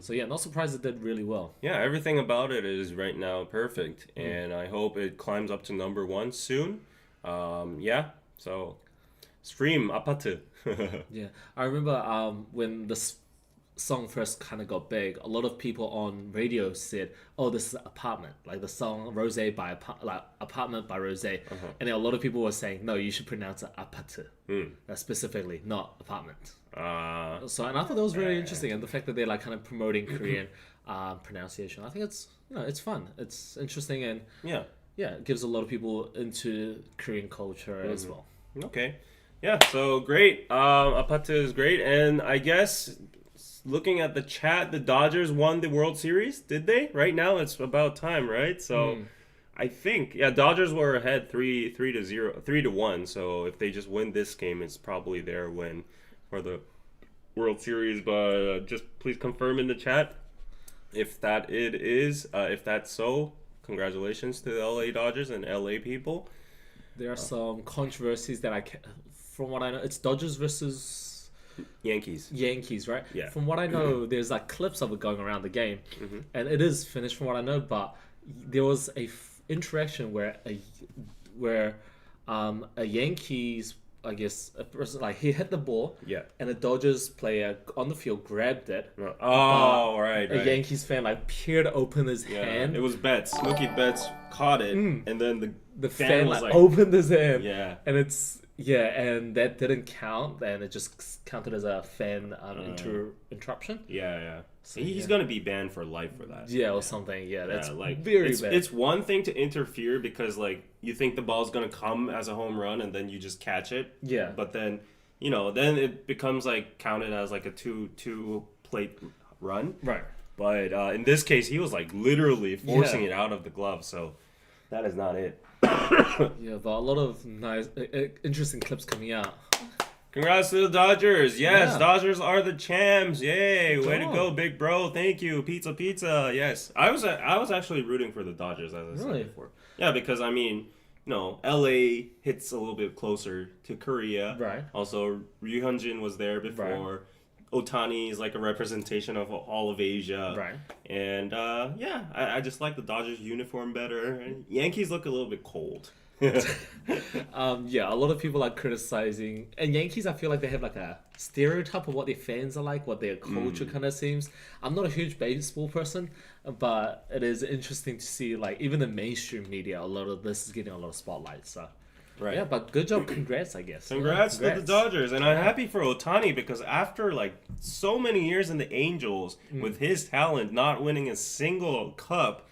So yeah, not surprised it did really well. Yeah, everything about it is right now perfect, and I hope it climbs up to #1 soon. So stream 아파트. Yeah, I remember when this song first kind of got big, a lot of people on radio said, oh, this is Apartment, the song Rosé by Apartment by Rosé. And then a lot of people were saying, no, you should pronounce it 아파트, specifically, not Apartment. So, and I thought that was very interesting, and the fact that they're kind of promoting Korean pronunciation. I think it's it's fun, it's interesting, and it gives a lot of people into Korean culture as well. Okay, yeah, so great. 아파트 is great, and I guess looking at the chat, the Dodgers won the World Series. Did they? Right now, it's about time, right? So, I think Dodgers were ahead 3-1. So if they just win this game, it's probably their win for the World Series. But just please confirm in the chat if that it is. If that's so, congratulations to the LA Dodgers and LA people. There are some controversies that from what I know, it's Dodgers versus Yankees, right? Yeah. From what I know, there's like clips of it going around the game, and it is finished from what I know. But there was a interaction where a Yankees, I guess, a person, like he hit the ball, and the Dodgers player on the field grabbed it. Oh, right. A Yankees fan like peered open his hand. It was Betts. Mookie Betts caught it, and then the fan was like opened his hand. Yeah. And and that didn't count, and it just counted as a fan interruption. Yeah. So he's gonna be banned for life for that. Yeah, or something. Yeah, that's very bad. It's one thing to interfere because like you think the ball's gonna come as a home run and then you just catch it. Yeah. But then then it becomes like counted as like a two plate run. Right. But in this case, he was like literally forcing it out of the glove. So that is not it. Yeah, but a lot of nice, interesting clips coming out. Congrats to the Dodgers. Yes, Dodgers are the champs. Yay. Way to go, big bro. Thank you. Pizza. Yes. I was actually rooting for the Dodgers, as I said before. Yeah, because I mean, LA hits a little bit closer to Korea. Right. Also, Ryu Hyunjin was there before. Right. Otani is like a representation of all of Asia. Right. And I just like the Dodgers uniform better. Yankees look a little bit cold. A lot of people are criticizing, and Yankees, I feel like they have like a stereotype of what their fans are like, what their culture kind of seems. I'm not a huge baseball person, but it is interesting to see like even the mainstream media, a lot of this is getting a lot of spotlight. So right. Yeah, but good job, congrats, I guess. Congrats to the Dodgers, and I'm happy for Otani because after like so many years in the Angels with his talent not winning a single cup.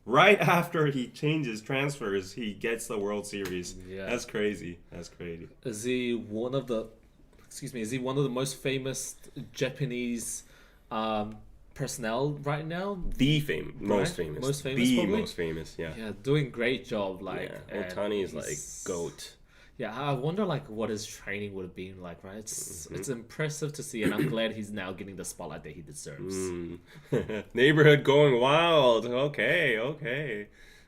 Right after he changes transfers, he gets the World Series. Yeah. That's crazy. Is he one of the most famous Japanese personnel right now? Most famous, yeah. Yeah, doing great job. Otani is like GOAT. Yeah, I wonder like what his training would have been like, right? It's impressive to see, and I'm glad he's now getting the spotlight that he deserves. Neighborhood going wild. Okay.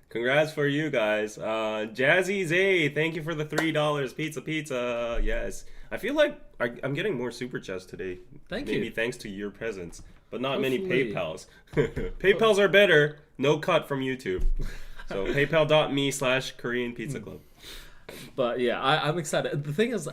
Congrats for you guys. Jazzy Zay, thank you for the $3 pizza. Yes, I feel like I'm getting more super chats today. Maybe thanks to your presence, but not many PayPals. PayPals are better. No cut from YouTube. So paypal.me/KoreanPizzaclub. But yeah, I'm excited. The thing is,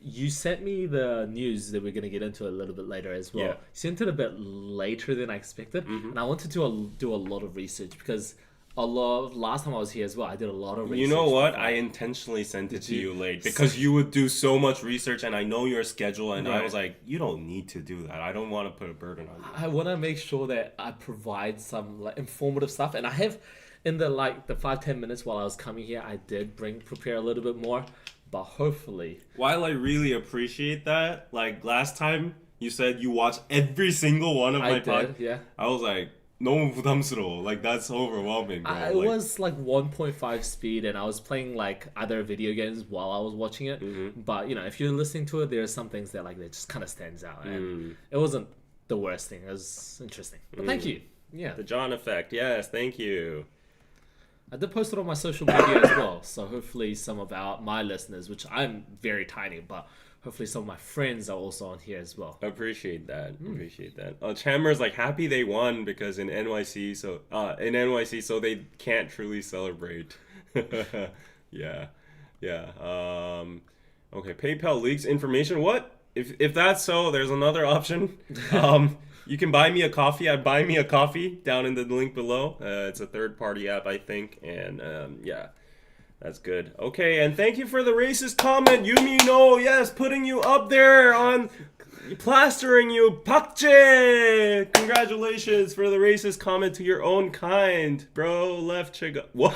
you sent me the news that we're gonna get into a little bit later as well. Yeah. You sent it a bit later than I expected, and I wanted to do a lot of research because last time I was here as well, I did a lot of research. You know what? I intentionally sent it to you late because you would do so much research, and I know your schedule, and I was like, you don't need to do that. I don't want to put a burden on you. I want to make sure that I provide some like informative stuff, and I have. In the 5-10 minutes while I was coming here, I did prepare a little bit more, but hopefully. While I really appreciate that, like last time you said you watched every single one of my podcasts. Yeah. I was like, 너무 부담스러워. Like that's overwhelming, bro. It was like 1.5 speed, and I was playing like other video games while I was watching it. But if you're listening to it, there are some things that just kind of stands out, and it wasn't the worst thing. It was interesting. But thank you. Yeah. The John effect. Yes, thank you. I did post it on my social media as well, so hopefully some of my listeners, which I'm very tiny, but hopefully some of my friends are also on here as well. Appreciate that. Chandler's like happy they won because in NYC, so they can't truly celebrate. Yeah. Okay, PayPal leaks information. What? If that's so, there's another option. You can buy me a coffee at Buy Me a Coffee down in the link below. It's a third-party app, I think. And, that's good. Okay, and thank you for the racist comment. Yumi no, yes, putting you up there on plastering you. Pakje! Congratulations for the racist comment to your own kind. Bro, left chiga. What?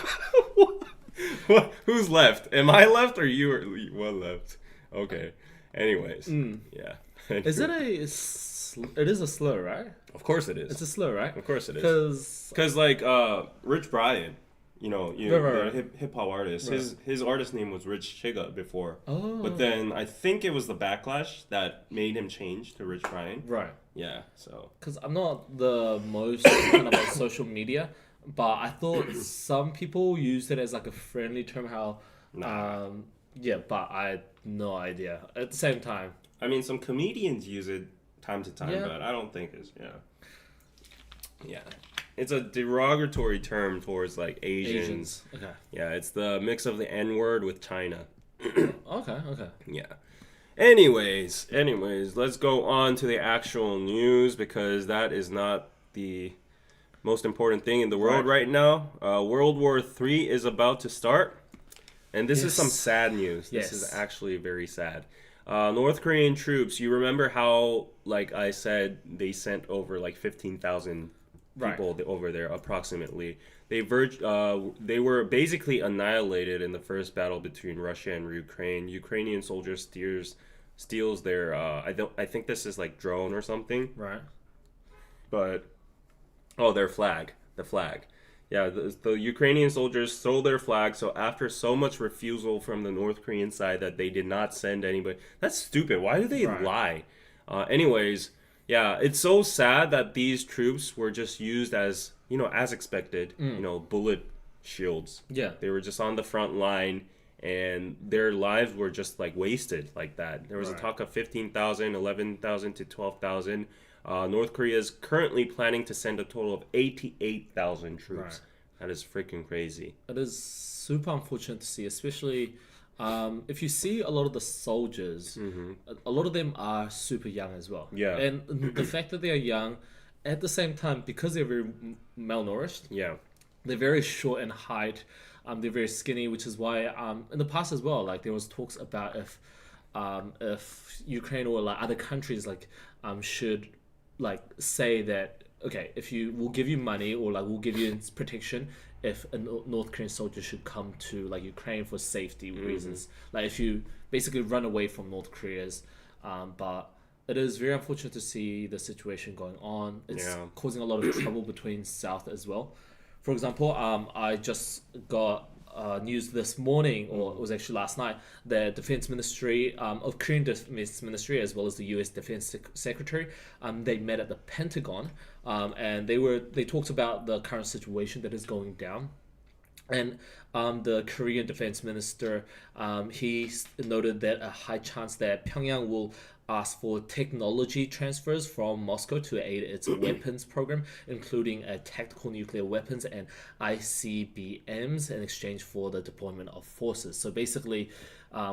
Who's left? Am I left or you are one left? Okay. Anyways, yeah. Is it It is a slur, right? Of course it is. It's a slur, right? Of course it is. Because like Rich Brian, hip hop artist. Right. His artist name was Rich Chiga before. Oh. But then I think it was the backlash that made him change to Rich Brian. Right. Yeah. So. Because I'm not the most kind of on social media, but I thought some people used it as like a friendly term. But I had no idea. At the same time. I mean, some comedians use it time to time, Yeah. but I don't think it's yeah. It's a derogatory term towards like Asians. Okay. Yeah, it's the mix of the N word with China. Okay. Yeah. Anyways, let's go on to the actual news because that is not the most important thing in the world right now. World War III is about to start, and this is some sad news. This is actually very sad. North Korean troops. You remember how, like I said, they sent over like 15,000 people over there approximately. They were basically annihilated in the first battle between Russia and Ukraine. Ukrainian soldiers steals their I think this is like drone or something. Right. But their flag, the flag. Yeah, the Ukrainian soldiers stole their flag. So after so much refusal from the North Korean side that they did not send anybody, that's stupid. Why do they lie? Anyways, yeah, it's so sad that these troops were just used as, as expected, bullet shields. Yeah. They were just on the front line and their lives were just like wasted like that. There was a talk of 15,000, 11,000 to 12,000. North Korea is currently planning to send a total of 88,000 troops. Right. That is freaking crazy. It is super unfortunate to see, especially if you see a lot of the soldiers, a lot of them are super young as well. Yeah. And the fact that they are young, at the same time, because they're very malnourished, they're very short in height, they're very skinny, which is why in the past as well, like there was talks about if Ukraine or like other countries should like say that, okay, if we'll give you money or like we'll give you protection if a North Korean soldier should come to like Ukraine for safety reasons, like if you basically run away from North Korea's, but it is very unfortunate to see the situation going on. It's causing a lot of trouble between South as well. For example, I just got news this morning, or it was actually last night, the Defense Ministry of Korean Defense Ministry as well as the U.S. Defense Secretary, they met at the Pentagon, and they talked about the current situation that is going down. And the Korean Defense Minister, he noted that a high chance that Pyongyang will ask for technology transfers from Moscow to aid its weapons program, including tactical nuclear weapons and ICBMs in exchange for the deployment of forces. So basically,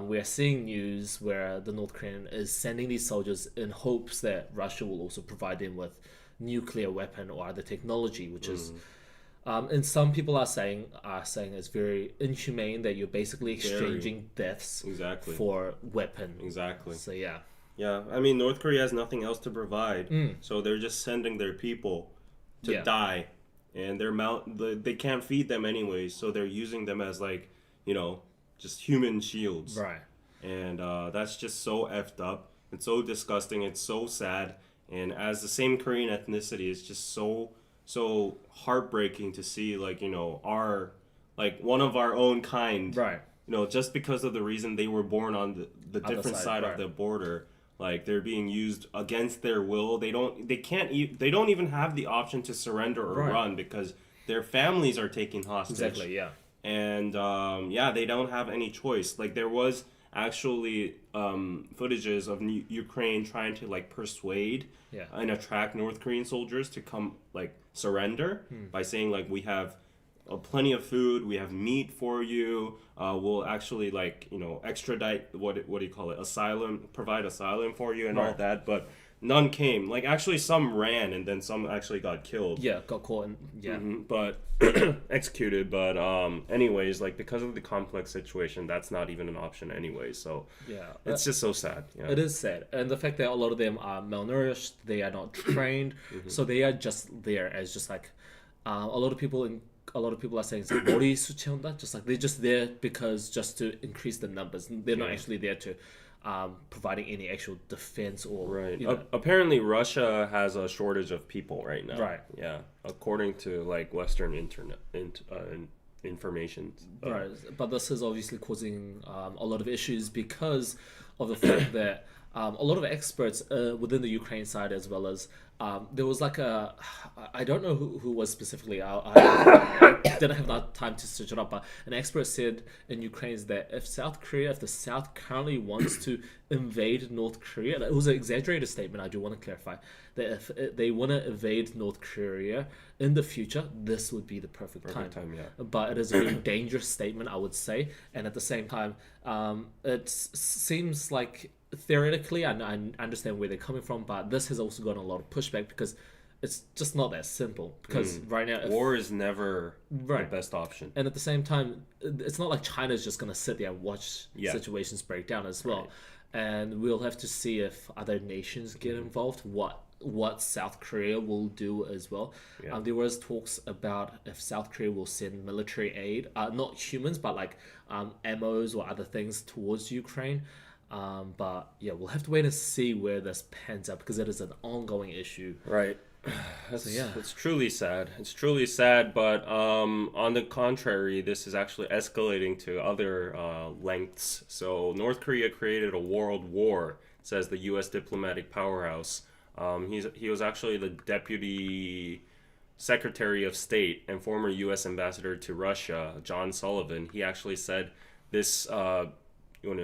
we are seeing news where the North Korean is sending these soldiers in hopes that Russia will also provide them with nuclear weapon or other technology, which is... and some people are saying it's very inhumane that you're basically exchanging deaths for weapon. Exactly. So yeah. Yeah, I mean, North Korea has nothing else to provide, so they're just sending their people to die, and they can't feed them anyways, so they're using them as like, just human shields. Right. And that's just so effed up. It's so disgusting. It's so sad. And as the same Korean ethnicity, it's just so heartbreaking to see our one of our own kind. Right. Just because of the reason they were born on the different side of the border. Like they're being used against their will. They don't even have the option to surrender or run because their families are taken hostage. Exactly, yeah. And they don't have any choice. Like there was actually footages of Ukraine trying to persuade and attract North Korean soldiers to come surrender by saying we have plenty of food, we have meat for you, we'll actually extradite, what do you call it, provide asylum for you and all that, but none came. Actually some ran and then some actually got killed. Yeah, got caught and but executed. But anyways, because of the complex situation, that's not even an option anyway. So it's just so sad. Yeah. It is sad, and the fact that a lot of them are malnourished, they are not trained, so they are just there as just a lot of people are saying it's 머리 수치한다, they're just there just to increase the numbers. They're not actually there to providing any actual defense or apparently Russia has a shortage of people right now. Right. Yeah. According to Western internet information. Right. But this is obviously causing a lot of issues because of the fact that a lot of experts within the Ukraine side, as well as there was like I don't know who was specifically. I didn't have that time to search it up, but an expert said in Ukraine that if the South currently wants to invade North Korea, it was an exaggerated statement. I do want to clarify that if they want to invade North Korea in the future, this would be the perfect time. Yeah. But it is a very dangerous statement, I would say, and at the same time, it seems like theoretically, I understand where they're coming from, but this has also gotten a lot of pushback because it's just not that simple. Because right now, war is never the best option. And at the same time, it's not like China's just going to sit there and watch situations break down as well. And we'll have to see if other nations get involved, what South Korea will do as well. There was talks about if South Korea will send military aid, not humans, but like ammos or other things towards Ukraine. But yeah, we'll have to wait and see where this pans out because it is an ongoing issue. Right. It's truly sad. It's truly sad, but on the contrary, this is actually escalating to other lengths. So North Korea created a world war, says the U.S. diplomatic powerhouse. He was actually the deputy Secretary of State and former U.S. ambassador to Russia, John Sullivan. He actually said this,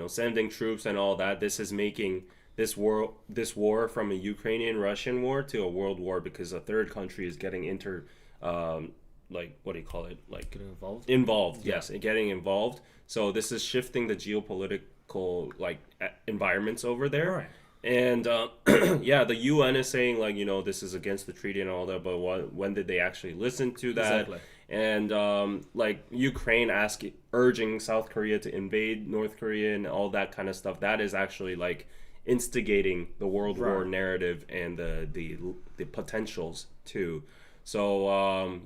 sending troops and all that, this is making this war from a Ukrainian-Russian war to a world war because a third country is getting what do you call it? Like getting involved? Involved, yes, getting involved. So this is shifting the geopolitical environments over there. Right. And the UN is saying this is against the treaty and all that, but when did they actually listen to that? Exactly. And Ukraine urging South Korea to invade North Korea and all that kind of stuff, that is actually instigating the world war narrative and the potentials too. So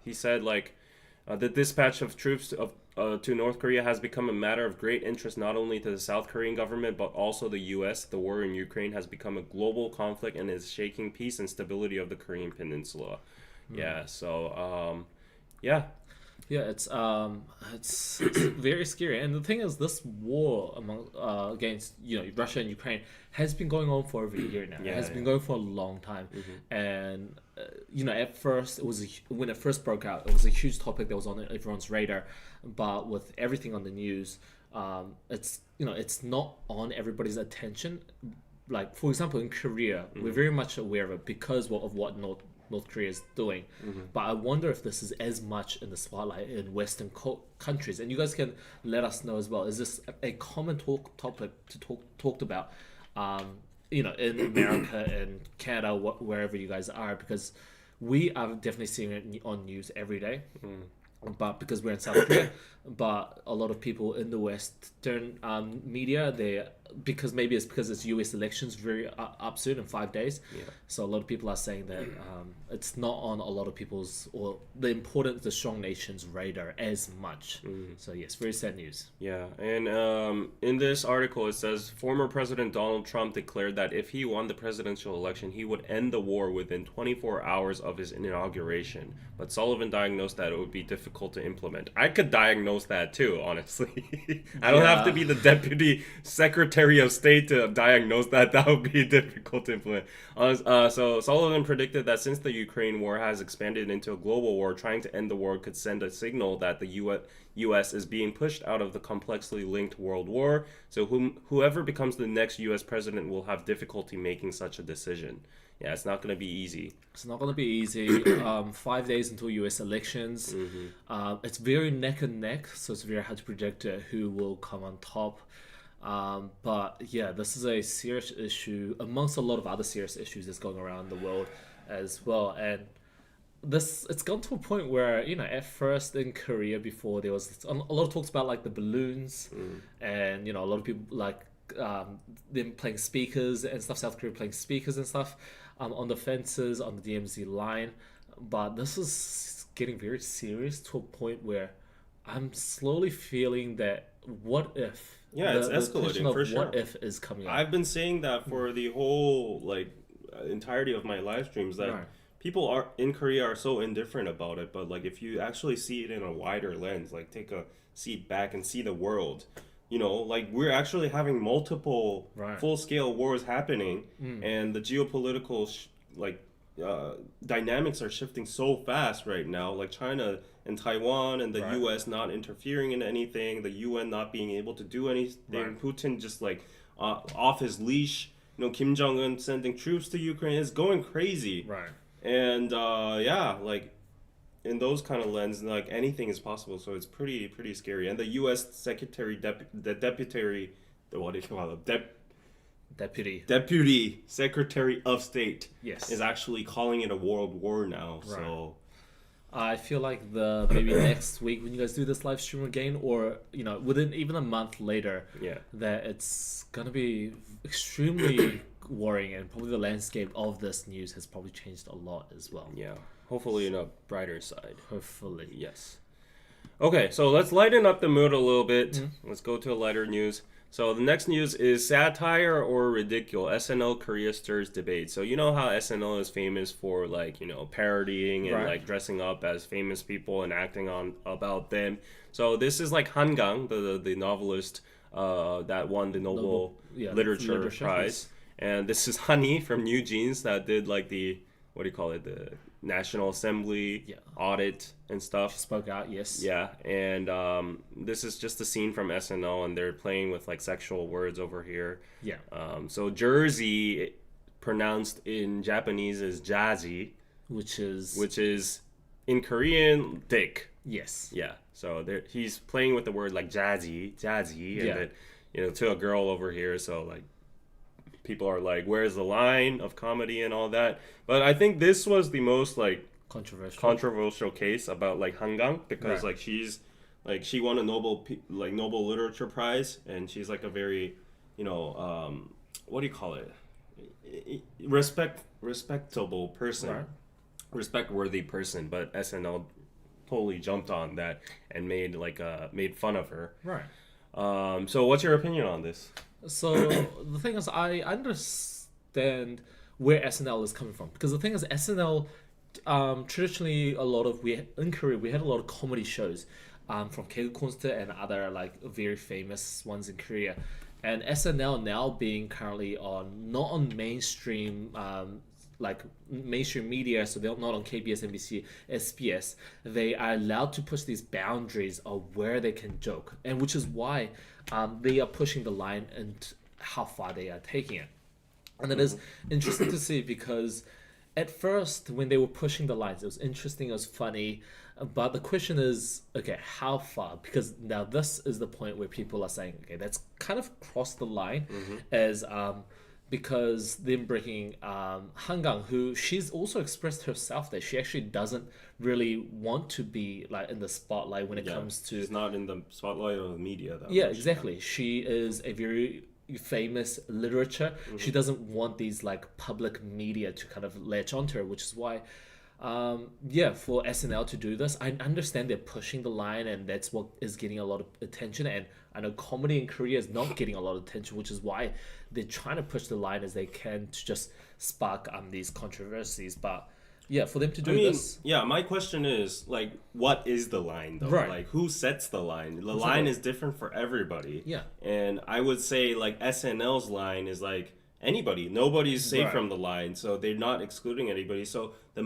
he said the dispatch of troops to North Korea has become a matter of great interest not only to the South Korean government but also the U.S. The war in Ukraine has become a global conflict and is shaking peace and stability of the Korean Peninsula. It's very scary, and the thing is, this war against Russia and Ukraine has been going on for over a year now. It has been going for a long time, and at first when it first broke out, it was a huge topic that was on everyone's radar, but with everything on the news, it's not on everybody's attention. Like for example, in Korea, we're very much aware of it because of what North Korea is doing, but I wonder if this is as much in the spotlight in Western countries. And you guys can let us know as well. Is this a common topic to talked about, in America and Canada, wherever you guys are? Because we are definitely seeing it on news every day. But because we're in South Korea, but a lot of people in the Western media, because it's U.S. elections very up soon in 5 days. So a lot of people are saying that it's not on a lot of people's or the strong nations radar as much. So yes, very sad news. Yeah, and in this article it says former President Donald Trump declared that if he won the presidential election, he would end the war within 24 hours of his inauguration. But Sullivan diagnosed that it would be difficult to implement. I could diagnose that too, honestly. I don't have to be the deputy secretary of state to diagnose that. That would be difficult to implement. So Sullivan predicted that since the Ukraine war has expanded into a global war, trying to end the war could send a signal that the U.S. is being pushed out of the complexly linked world war. So whoever becomes the next U.S. president will have difficulty making such a decision. Yeah, it's not going to be easy. It's not going to be easy. 5 days until U.S. elections. It's very neck and neck, so it's very hard to predict who will come on top. But yeah, this is a serious issue amongst a lot of other serious issues that's going around the world as well. And it's gone to a point where, at first in Korea before, there was a lot of talks about the balloons and, a lot of people them playing speakers and stuff, South Korea playing speakers and stuff on the fences, on the DMZ line. But this is getting very serious to a point where I'm slowly feeling that what if... Yeah, it's escalating for sure. What if is coming up. I've been saying that for the whole entirety of my live streams that people in Korea are so indifferent about it, but if you actually see it in a wider lens, take a seat back and see the world, like we're actually having multiple Right. full-scale wars happening, and the geopolitical dynamics are shifting so fast right now. Like China and Taiwan and the Right. U.S. not interfering in anything, the UN not being able to do anything, Right. Putin just like off his leash. Kim Jong Un sending troops to Ukraine is going crazy, Right. and yeah, like in those kind of lens, like anything is possible. So it's pretty scary. And the U.S. What do you call it? Deputy Secretary of State Yes. is actually calling it a world war now. Right. So I feel like maybe next week when you guys do this live stream again, or within even a month later, yeah, that it's gonna be extremely worrying, and probably the landscape of this news has probably changed a lot as well. yeah. Hopefully, in a brighter side. Hopefully. Yes. Okay, so let's lighten up the mood a little bit. Let's go to lighter news. So the next news is satire or ridicule. SNL Korea stirs debate. So you know how SNL is famous for parodying and Right. like dressing up as famous people and acting on about them. So this is like Hangang, the novelist that won the Nobel Literature Prize. And this is Honey from New Jeans that did like the the National Assembly audit and stuff. Spoke out, yes. Yeah, and this is just a scene from SNL, and they're playing with like sexual words over here. Yeah. So Jersey, pronounced in Japanese is jazzy, Which is in Korean dick. yes. Yeah. So he's playing with the word like jazzy, and Yeah. then to a girl over here. So like people are like, where's the line of comedy and all that? But I think this was the most like controversial case about like Hangang, because Right. like she's like she won a Nobel Literature Prize, and she's like a very what do you call it, respectable person, Right. respect-worthy person. But SNL totally jumped on that and made fun of her. Right. So what's your opinion on this? So the thing is, I understand where SNL is coming from, because the thing is, SNL traditionally in Korea we had a lot of comedy shows from K-Kunst and other like very famous ones in Korea, and SNL now being currently not on mainstream mainstream media, so they're not on KBS, NBC, SBS. They are allowed to push these boundaries of where they can joke, and which is why they are pushing the line and how far they are taking it. And it is interesting to see, because at first when they were pushing the lines, it was interesting, it was funny, but the question is, okay, how far? Because now this is the point where people are saying, okay, that's kind of crossed the line, as because them breaking Hangang, who she's also expressed herself that she actually doesn't really want to be like in the spotlight when it comes to. She's not in the spotlight of the media. Exactly. She is a very famous literature. She doesn't want these like public media to kind of latch onto her, which is why for SNL to do this, I understand they're pushing the line, and that's what is getting a lot of attention. And I know comedy in Korea is not getting a lot of attention, which is why they're trying to push the line as they can to just spark these controversies. But for them to do this, my question is like, what is the line though? Right. Like, who sets the line? The line is different for everybody. Yeah. And I would say like SNL's line is like anybody. Nobody's safe Right. from the line, so they're not excluding anybody. So the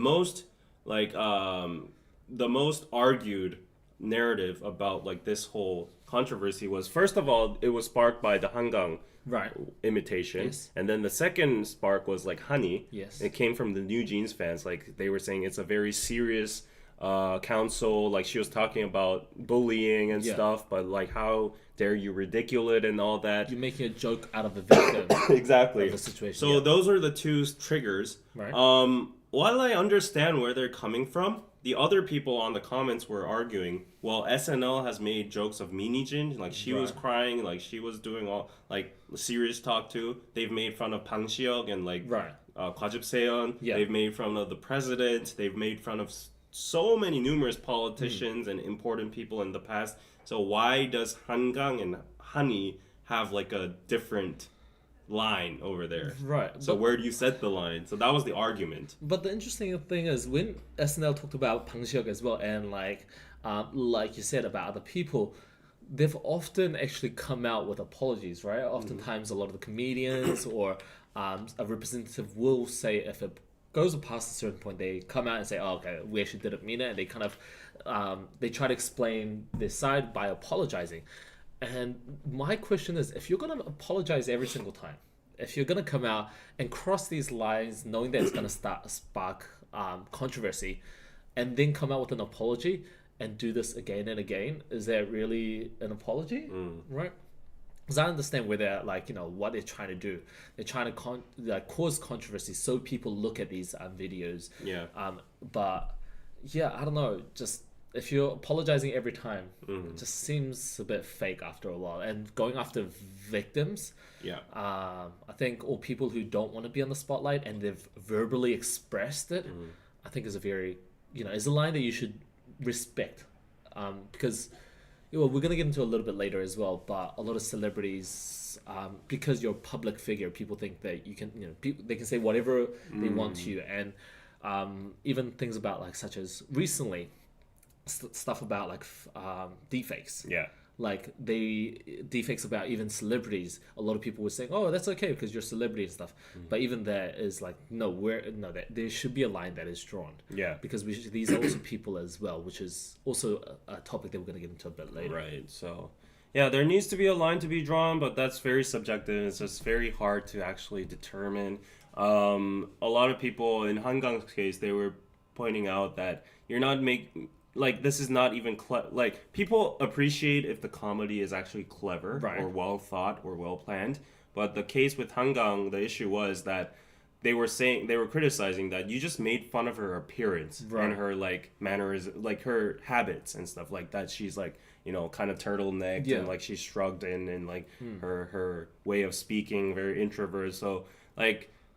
most argued narrative about like this whole controversy was, first of all, it was sparked by the Hangang right. imitation, Yes. and then the second spark was like Honey. Yes. It came from the New Jeans fans. Like they were saying it's a very serious council. Like she was talking about bullying and stuff, but like how dare you ridicule it and all that. You're making a joke out of the victim. Exactly. Of the situation. So those are the two triggers. Right. While I understand where they're coming from, the other people on the comments were arguing, well, SNL has made jokes of Minijin, like she was crying, like she was doing all like serious talk too. They've made fun of Bang Si-hyuk and like Kwajip Seon. Yeah. They've made fun of the president. They've made fun of so many numerous politicians and important people in the past. So why does Hangang and Honey have like a different line over there? Right. So where do you set the line? So that was the argument. But the interesting thing is, when SNL talked about Bang Si-hyuk as well, and like you said about other people, they've often actually come out with apologies, right? Oftentimes, a lot of the comedians or a representative will say if it goes past a certain point, they come out and say, "Oh, okay, we actually didn't mean it," and they kind of they try to explain their side by apologizing. And my question is, if you're gonna apologize every single time, if you're gonna come out and cross these lines, knowing that it's gonna spark controversy, and then come out with an apology and do this again and again, is that really an apology, right? Because I understand where they're like, what they're trying to do. They're trying to cause controversy so people look at these videos. Yeah. But yeah, I don't know. Just if you're apologizing every time, it just seems a bit fake after a while. And going after victims, Yeah. I think, or people who don't want to be on the spotlight and they've verbally expressed it, I think is a very, is a line that you should respect. Because we're going to get into a little bit later as well, but a lot of celebrities, because you're a public figure, people think that you can, they can say whatever they want to you. And even things about such as recently, stuff about deepfakes. Yeah. Deepfakes about even celebrities. A lot of people were saying, "Oh, that's okay because you're a celebrity and stuff." But even that is that there should be a line that is drawn. Yeah. Because these are also people as well, which is also a topic that we're going to get into a bit later. Right. So, yeah, there needs to be a line to be drawn, but that's very subjective. It's just very hard to actually determine. A lot of people in Hangang's case, they were pointing out that you're not making. This is not even people appreciate if the comedy is actually clever, right, or well thought or well planned. But the case with Hangang, the issue was that they were criticizing that you just made fun of her appearance, right, and her manners, her habits and stuff like that. She's kind of turtlenecked, and she's shrugged in, and her way of speaking, very introvert. So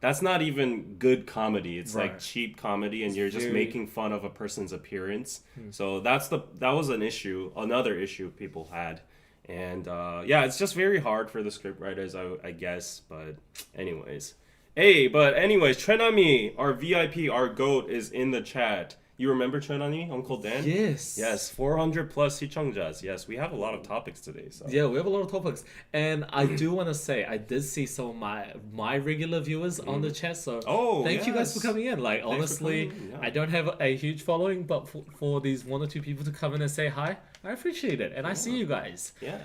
that's not even good comedy. It's right, cheap comedy, and you're just making fun of a person's appearance. So that was an issue, another issue people had. And it's just very hard for the script writers, I guess. But anyways, Trenami, our VIP, our GOAT, is in the chat. You remember Trenani, Uncle Dan? Yes, 400 plus 시청자s. Yes, we have a lot of topics today. So yeah, we have a lot of topics, and I do want to say I did see some of my regular viewers on the chat. So thank you guys for coming in. Honestly, I don't have a huge following, but for these one or two people to come in and say hi, I appreciate it, and I see you guys. Yeah.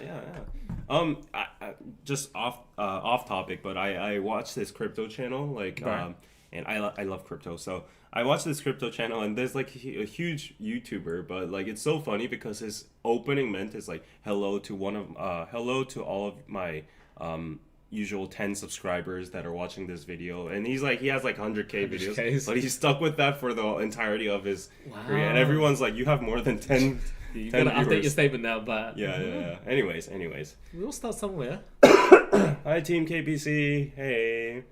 I just off topic, but I watched this crypto channel, and I love crypto, so I watched this crypto channel, and there's a huge YouTuber, but it's so funny because his opening meant is hello to all of my usual 10 subscribers that are watching this video, and he has 100k videos, but he's stuck with that for the entirety of his career, and everyone's you have more than 10. You gotta update your statement now, but yeah. Anyways, we'll start somewhere. Hi, Team KPC. Hey.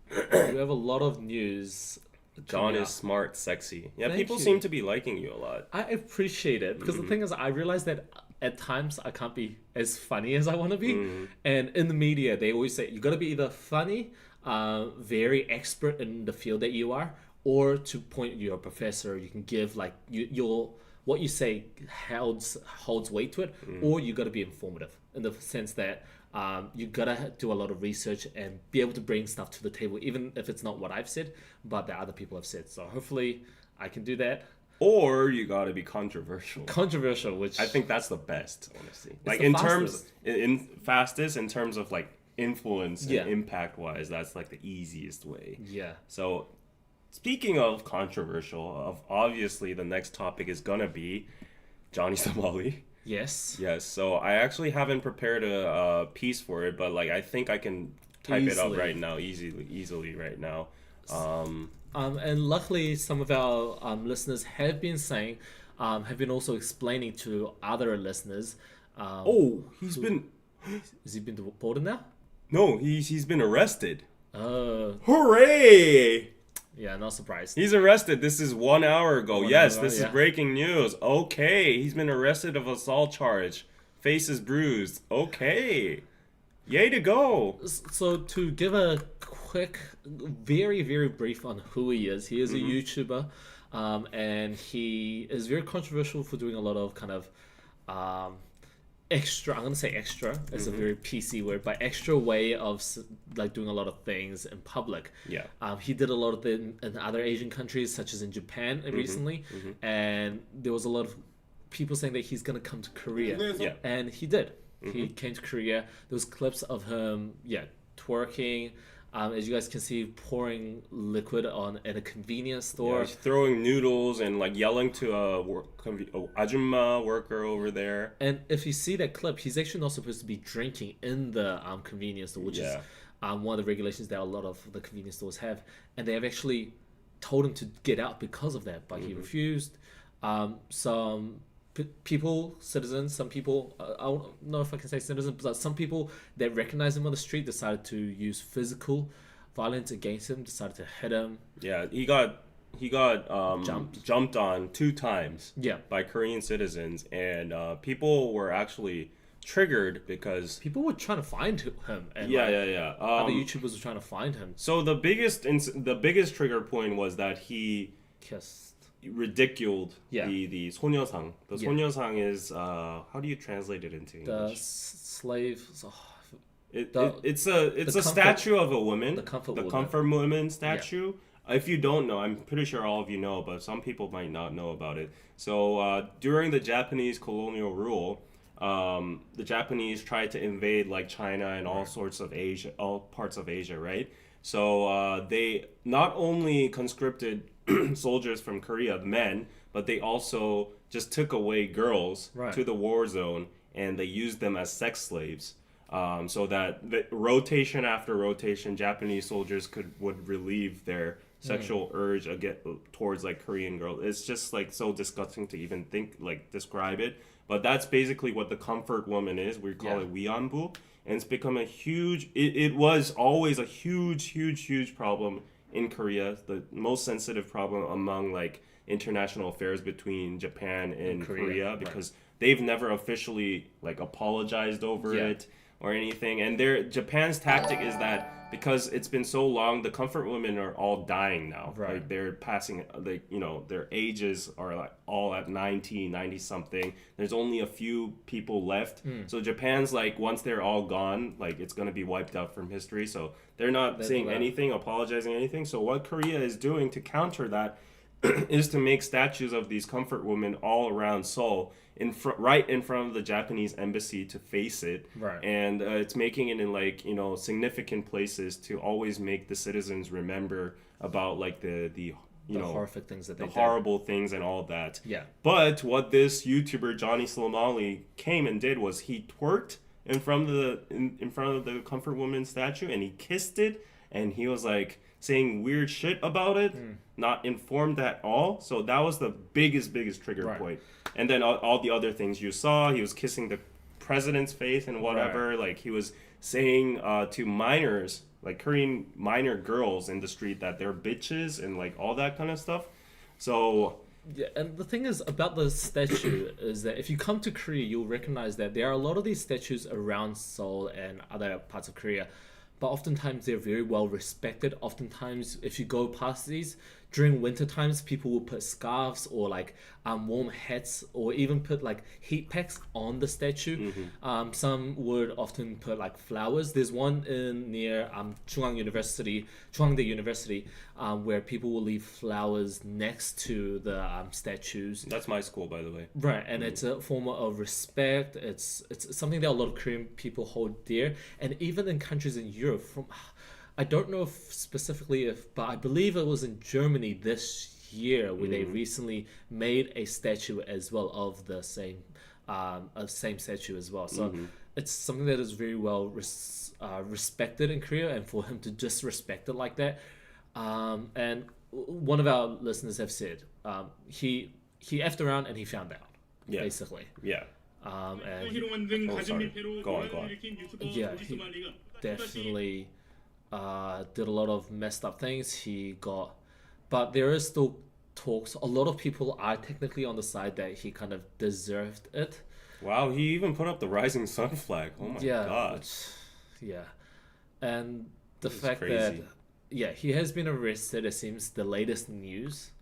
We have a lot of news. John is smart, sexy. Yeah, people seem to be liking you a lot. I appreciate it because the thing is, I realize that at times I can't be as funny as I want to be. And in the media, they always say you got to be either funny, very expert in the field that you are, or to point you're a professor. You can give what you say holds weight to it, or you got to be informative in the sense that you gotta do a lot of research and be able to bring stuff to the table, even if it's not what I've said, but that other people have said. So hopefully I can do that. Or you gotta be controversial. Which I think that's the best, honestly. Fastest in terms of influence and impact wise, that's the easiest way. Yeah. So speaking of controversial, obviously the next topic is gonna be Johnny Somali. Yes. So I actually haven't prepared a piece for it, but I think I can type it up right now, easily right now. And luckily, some of our listeners have been saying, have been also explaining to other listeners. He's been. Has he been deported now? No, he's been arrested. Hooray! Yeah, not surprised. He's arrested. This is 1 hour ago. This is breaking news. Okay, he's been arrested of assault charge. Face is bruised. Okay. Yay to go. So to give a quick, very, very brief on who he is a YouTuber, and he is very controversial for doing a lot of kind of extra. I'm gonna say extra. It's a very PC word, but extra way of like doing a lot of things in public. Yeah. He did a lot of it in other Asian countries, such as in Japan recently, and there was a lot of people saying that he's gonna come to Korea. Yeah. And he did. He came to Korea. There was clips of him, twerking. As you guys can see, pouring liquid on at a convenience store. Yeah, he's throwing noodles and like yelling to a Agism worker over there. And if you see that clip, he's actually not supposed to be drinking in the convenience store, which is one of the regulations that a lot of the convenience stores have. And they have actually told him to get out because of that, but he refused. Some people, citizens, some people, I don't know if I can say citizens, but some people that recognized him on the street decided to use physical violence against him, decided to hit him. Yeah, he got jumped on 2 times by Korean citizens, and people were actually triggered because people were trying to find him, and other YouTubers were trying to find him. So the biggest trigger point was that he ridiculed the 소녀상. The 소녀상 is how do you translate it into English? The slave. It's a statue of a woman. The comfort woman statue. If you don't know, I'm pretty sure all of you know, but some people might not know about it. So during the Japanese colonial rule, the Japanese tried to invade like China and all sorts of Asia, all parts of Asia, right? So they not only conscripted soldiers from Korea, men, but they also just took away girls to the war zone, and they used them as sex slaves. So that the rotation after rotation, Japanese soldiers would relieve their sexual urge towards like Korean girls. It's just like so disgusting to even describe it. But that's basically what the comfort woman is. We call it 위안부, and it's become a huge. It was always a huge problem in Korea. The most sensitive problem among like international affairs between Japan and Korea because they've never officially like apologized over it or anything. And Japan's tactic is that because it's been so long, the comfort women are all dying now. Like they're passing, their ages are like all at 90 something. There's only a few people left. So Japan's like, once they're all gone, like it's going to be wiped out from history. So they're not saying anything, apologizing anything. So what Korea is doing to counter that is to make statues of these comfort women all around Seoul, right in front of the Japanese embassy to face it, and it's making it in significant places to always make the citizens remember about like the horrific things that they horrible things and all that. Yeah. But what this YouTuber Johnny Somali came and did was he twerked in front of the comfort woman statue, and he kissed it, and he was like saying weird shit about it, not informed at all. So that was the biggest trigger point. And then all the other things you saw, he was kissing the president's face and whatever. Like he was saying to minors, like Korean minor girls in the street, that they're bitches and like all that kind of stuff. So yeah, and the thing is about the statue is that if you come to Korea, you'll recognize that there are a lot of these statues around Seoul and other parts of Korea, but oftentimes they're very well respected. Oftentimes, if you go past these, during winter times, people will put scarves or like warm hats, or even put like heat packs on the statue. Some would often put like flowers. There's one near Chungangde University, where people will leave flowers next to the statues. That's my school, by the way. Right, and it's a form of respect. It's something that a lot of Korean people hold dear, and even in countries in Europe, I don't know but I believe it was in Germany this year where they recently made a statue as well of the same statue as well. So it's something that is very well respected in Korea, and for him to disrespect it like that. And one of our listeners have said he effed around and he found out, basically. Yeah. And Go on. Yeah, he definitely did a lot of messed up things. But there is still talks. A lot of people are technically on the side that he kind of deserved it. Wow, he even put up the rising sun flag. Oh my god. And the fact that he has been arrested. It seems the latest news.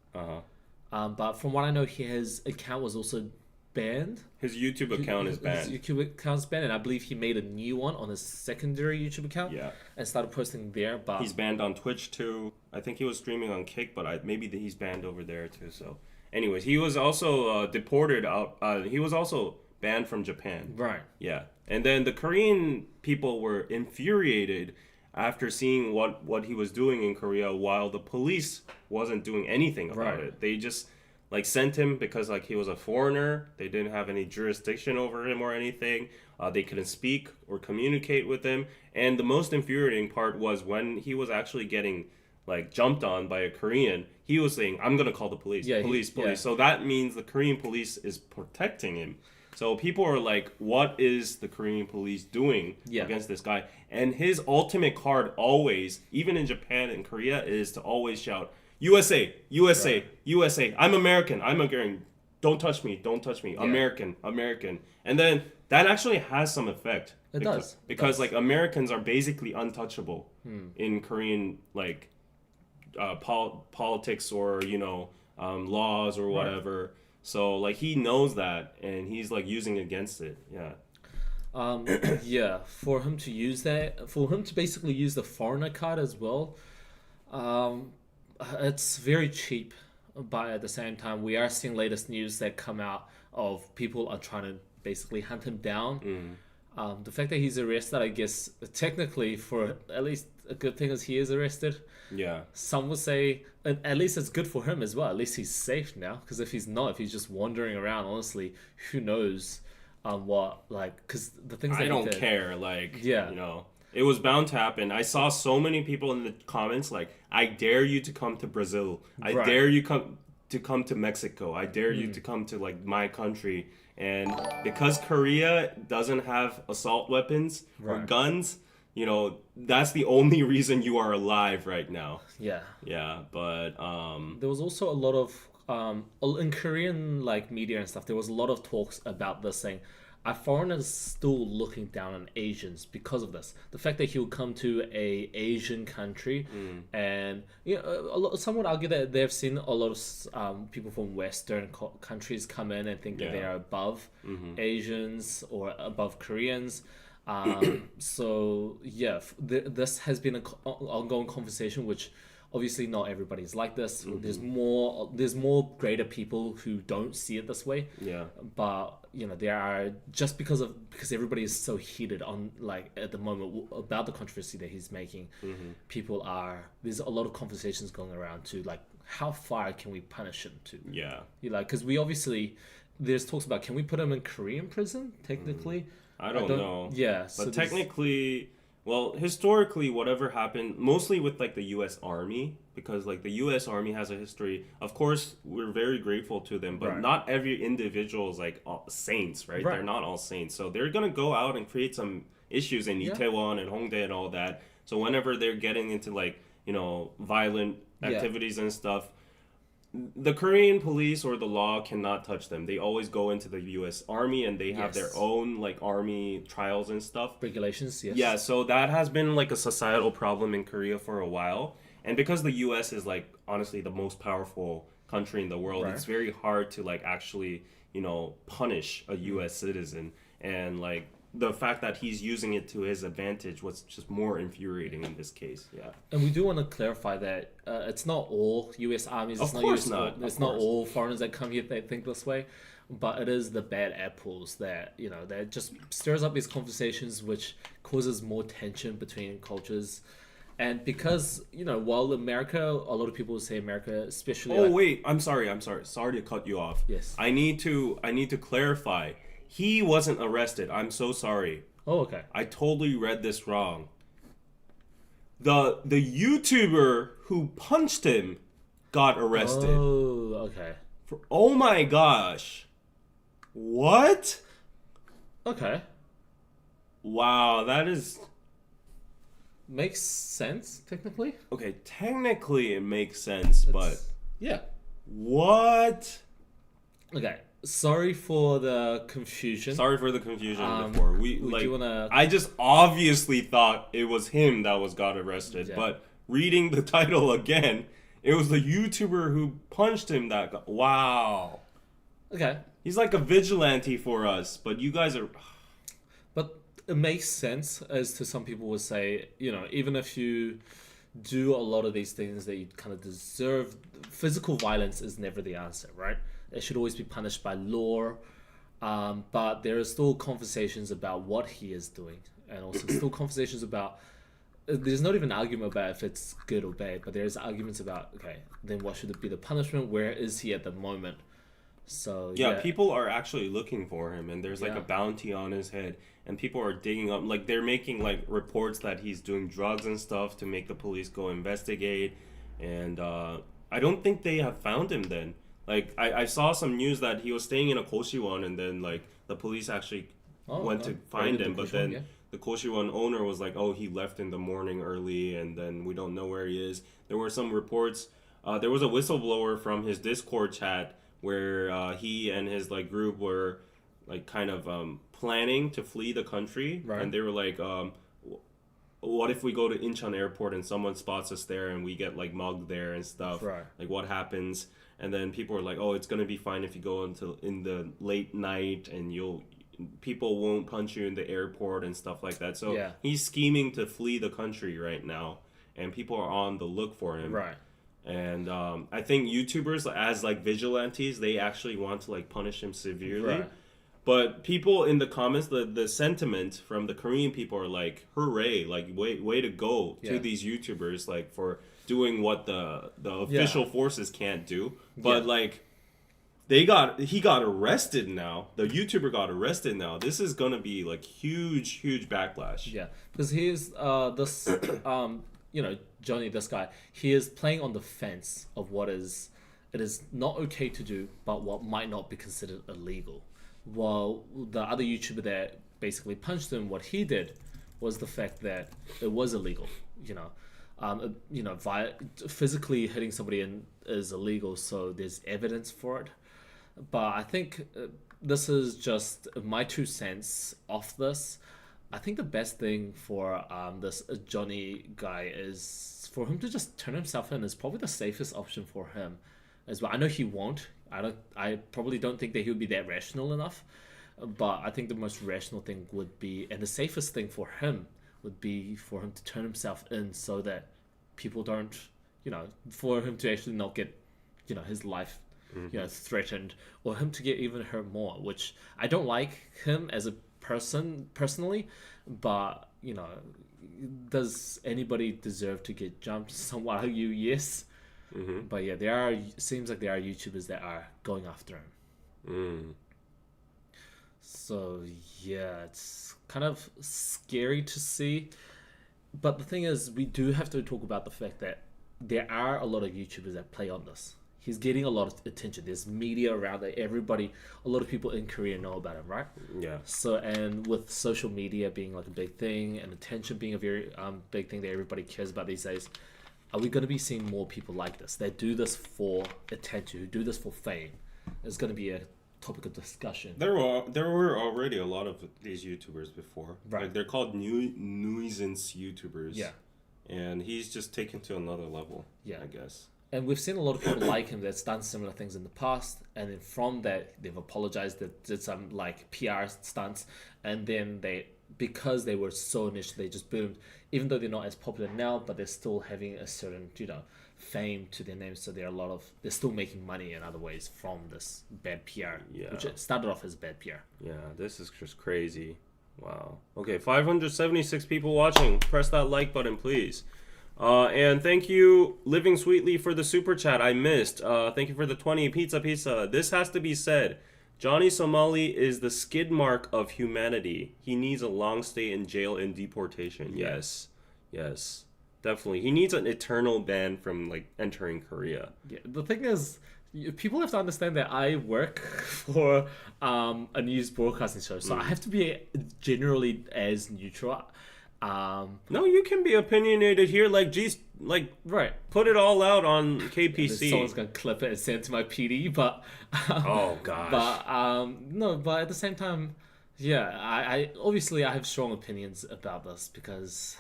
But from what I know, his account was also banned. His YouTube account is banned. His YouTube account's banned, and I believe he made a new one on his secondary YouTube account. Yeah. And started posting there. But he's banned on Twitch too. I think he was streaming on Kick, but maybe he's banned over there too. So, anyways, he was also deported out. He was also banned from Japan. Right. Yeah. And then the Korean people were infuriated after seeing what he was doing in Korea, while the police wasn't doing anything about it. They just like sent him because like he was a foreigner. They didn't have any jurisdiction over him or anything. They couldn't speak or communicate with him. And the most infuriating part was when he was actually getting like jumped on by a Korean, he was saying, "I'm gonna call the police, police." Yeah. So that means the Korean police is protecting him. So people are like, what is the Korean police doing against this guy? And his ultimate card always, even in Japan and Korea, is to always shout, USA, USA, USA. I'm American. Don't touch me. Don't touch me. American, American. And then that actually has some effect. Because like Americans are basically untouchable in Korean like politics or, laws or whatever. Right. So like he knows that and he's like using against it. Yeah. For him to use that, for him to basically use the foreigner card as well, it's very cheap. But at the same time, we are seeing latest news that come out of people are trying to basically hunt him down. The fact that he's arrested, I guess, technically for at least a good thing is he is arrested. Yeah. Some would say at least it's good for him as well. At least he's safe now. Because if he's not, if he's just wandering around, honestly, who knows what, like, because the things that I don't care. Like, it was bound to happen. I saw so many people in the comments like, I dare you to come to Brazil. I dare you to come to Mexico. I dare you to come to like my country. And because Korea doesn't have assault weapons or guns, that's the only reason you are alive right now. Yeah, but there was also a lot of in Korean like media and stuff, there was a lot of talks about this saying, are foreigners still looking down on Asians because of this? The fact that he'll come to a Asian country and some would argue that they've seen a lot of people from Western countries come in and think that they are above Asians or above Koreans. So this has been an ongoing conversation, which obviously not everybody's like this. There's more greater people who don't see it this way. But there are, just because everybody is so heated on like at the moment about the controversy that he's making, there's a lot of conversations going around to like how far can we punish him to? Because we obviously, there's talks about, can we put him in Korean prison technically? I don't know. But so technically, historically, whatever happened, mostly with like the U.S. Army, because like the U.S. Army has a history. Of course, we're very grateful to them, but not every individual is like saints, right? They're not all saints, so they're gonna go out and create some issues in Itaewon and Hongdae and all that. So whenever they're getting into like violent activities and stuff, the Korean police or the law cannot touch them. They always go into the U.S. Army and they have their own like army trials and stuff. Regulations, yes. Yeah, so that has been like a societal problem in Korea for a while. And because the U.S. is like honestly the most powerful country in the world, it's very hard to like actually, punish a U.S. citizen. And like the fact that he's using it to his advantage was just more infuriating in this case. And we do want to clarify that it's not all U.S. armies. Of course not. It's not all foreigners that come here that think this way, but it is the bad apples that that just stirs up these conversations, which causes more tension between cultures. And because while America, a lot of people say America, especially. Oh wait, I'm sorry to cut you off. Yes. I need to clarify. He wasn't arrested. I'm so sorry. Oh, okay. I totally read this wrong. The YouTuber who punched him got arrested. Oh, okay. Oh my gosh. What? Okay. Wow, that is... Makes sense, technically. Okay, technically it makes sense, but... Yeah. What? Okay. Sorry for the confusion. Before. I just obviously thought it was him that got arrested, but reading the title again, it was the YouTuber who punched him that got... Wow. Okay. He's like a vigilante for us, but you guys are. But it makes sense, as to some people would say, even if you do a lot of these things that you kind of deserve, physical violence is never the answer, right? It should always be punished by law. But there are still conversations about what he is doing, and also still conversations about. There's not even an argument about if it's good or bad, but there's arguments about, okay, then what should be the punishment? Where is he at the moment? So yeah, people are actually looking for him, and there's like Yeah. a bounty on his head, and people are digging up, like they're making like reports that he's doing drugs and stuff to make the police go investigate, and I don't think they have found him then. Like I saw some news that he was staying in a Koshiwon, and then like the police actually went to find him, but then the Koshiwon owner was like, oh, he left in the morning early, and then we don't know where he is. There were some reports. There was a whistleblower from his Discord chat where he and his like group were like kind of planning to flee the country, Right. and they were like, what if we go to Incheon airport and someone spots us there and we get like mugged there and stuff? Right. Like what happens? And then people were like, oh, it's gonna be fine if you go in the late night, and people won't punch you in the airport and stuff like that. So Yeah. he's scheming to flee the country right now, and people are on the look for him. Right. And I think YouTubers, as like vigilantes, they actually want to like punish him severely. Right. But people in the comments, the sentiment from the Korean people are like, hooray, like way to go to Yeah. these YouTubers, like for doing what the official forces can't do. But Yeah. like he got arrested now. The YouTuber got arrested now. This is gonna be like huge backlash. Yeah, because he's this Johnny, this guy, he is playing on the fence of it is not okay to do, but what might not be considered illegal. While the other YouTuber that basically punched him, what he did was the fact that it was illegal. Physically hitting somebody is illegal, so there's evidence for it. But I think this is just my 2 cents off this. I think the best thing for this Johnny guy is for him to just turn himself in. Is probably the safest option for him as well. I know he won't. I probably don't think that he would be that rational enough. But I think the most rational thing would be, and the safest thing for him would be for him to turn himself in, so that people don't, for him to actually not get, his life, threatened, or him to get even hurt more. Which I don't like him as a person personally, but does anybody deserve to get jumped? Some would argue yes. But yeah, seems like there are YouTubers that are going after him. So yeah, it's kind of scary to see. But the thing is, we do have to talk about the fact that there are a lot of YouTubers that play on this. He's getting a lot of attention. There's media around it. A lot of people in Korea know about him, right? Yeah. So, and with social media being like a big thing, and attention being a very big thing that everybody cares about these days, are we going to be seeing more people like this? That do this for attention, who do this for fame? It's going to be a topic of discussion. There were already a lot of these YouTubers before. Right. Like they're called nuisance YouTubers. Yeah. And he's just taken to another level. Yeah. I guess. And we've seen a lot of people like him that's done similar things in the past, and then from that they've apologized, that did some like PR stunts, and then because they were so niche, they just boomed. Even though they're not as popular now, but they're still having a certain fame to their name, so they're still making money in other ways from this bad PR. Yeah. Which it started off as bad PR. Yeah, this is just crazy. Wow. Okay, 576 people watching. Press that like button, please. And thank you, Living Sweetly, for the super chat I missed. Thank you for the 20. Pizza. This has to be said. Johnny Somali is the skid mark of humanity. He needs a long stay in jail and deportation. Yes. Definitely. He needs an eternal ban from like entering Korea. Yeah. The thing is, people have to understand that I work for a news broadcasting show, so I have to be generally as neutral. No, you can be opinionated here. Like, geez, like, right. Put it all out on KPC. Someone's gonna clip it and send it to my PD, but oh gosh. But no, but at the same time, yeah, I obviously I have strong opinions about this because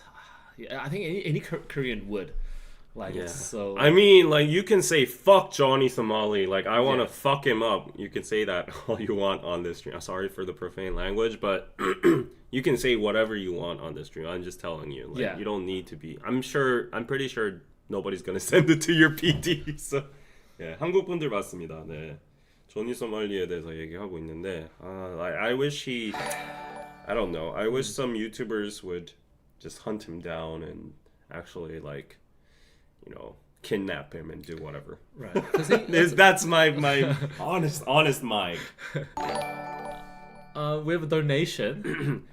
I think any Korean would. Like, Yeah. it's so... I mean, like, you can say, fuck Johnny Somali. Like, I want to Yeah. fuck him up. You can say that all you want on this stream. I'm sorry for the profane language, but you can say whatever you want on this stream. I'm just telling you. Like, Yeah. you don't need to be. I'm pretty sure nobody's going to send it to your PD. So, 예, 한국 분들 맞습니다. 네. 조니 소말리에 대해서 얘기하고 있는데, I wish I don't know. I wish some YouTubers would just hunt him down and actually, like, you know, kidnap him and do whatever. Right. 'Cause That's my honest mind. we have a donation.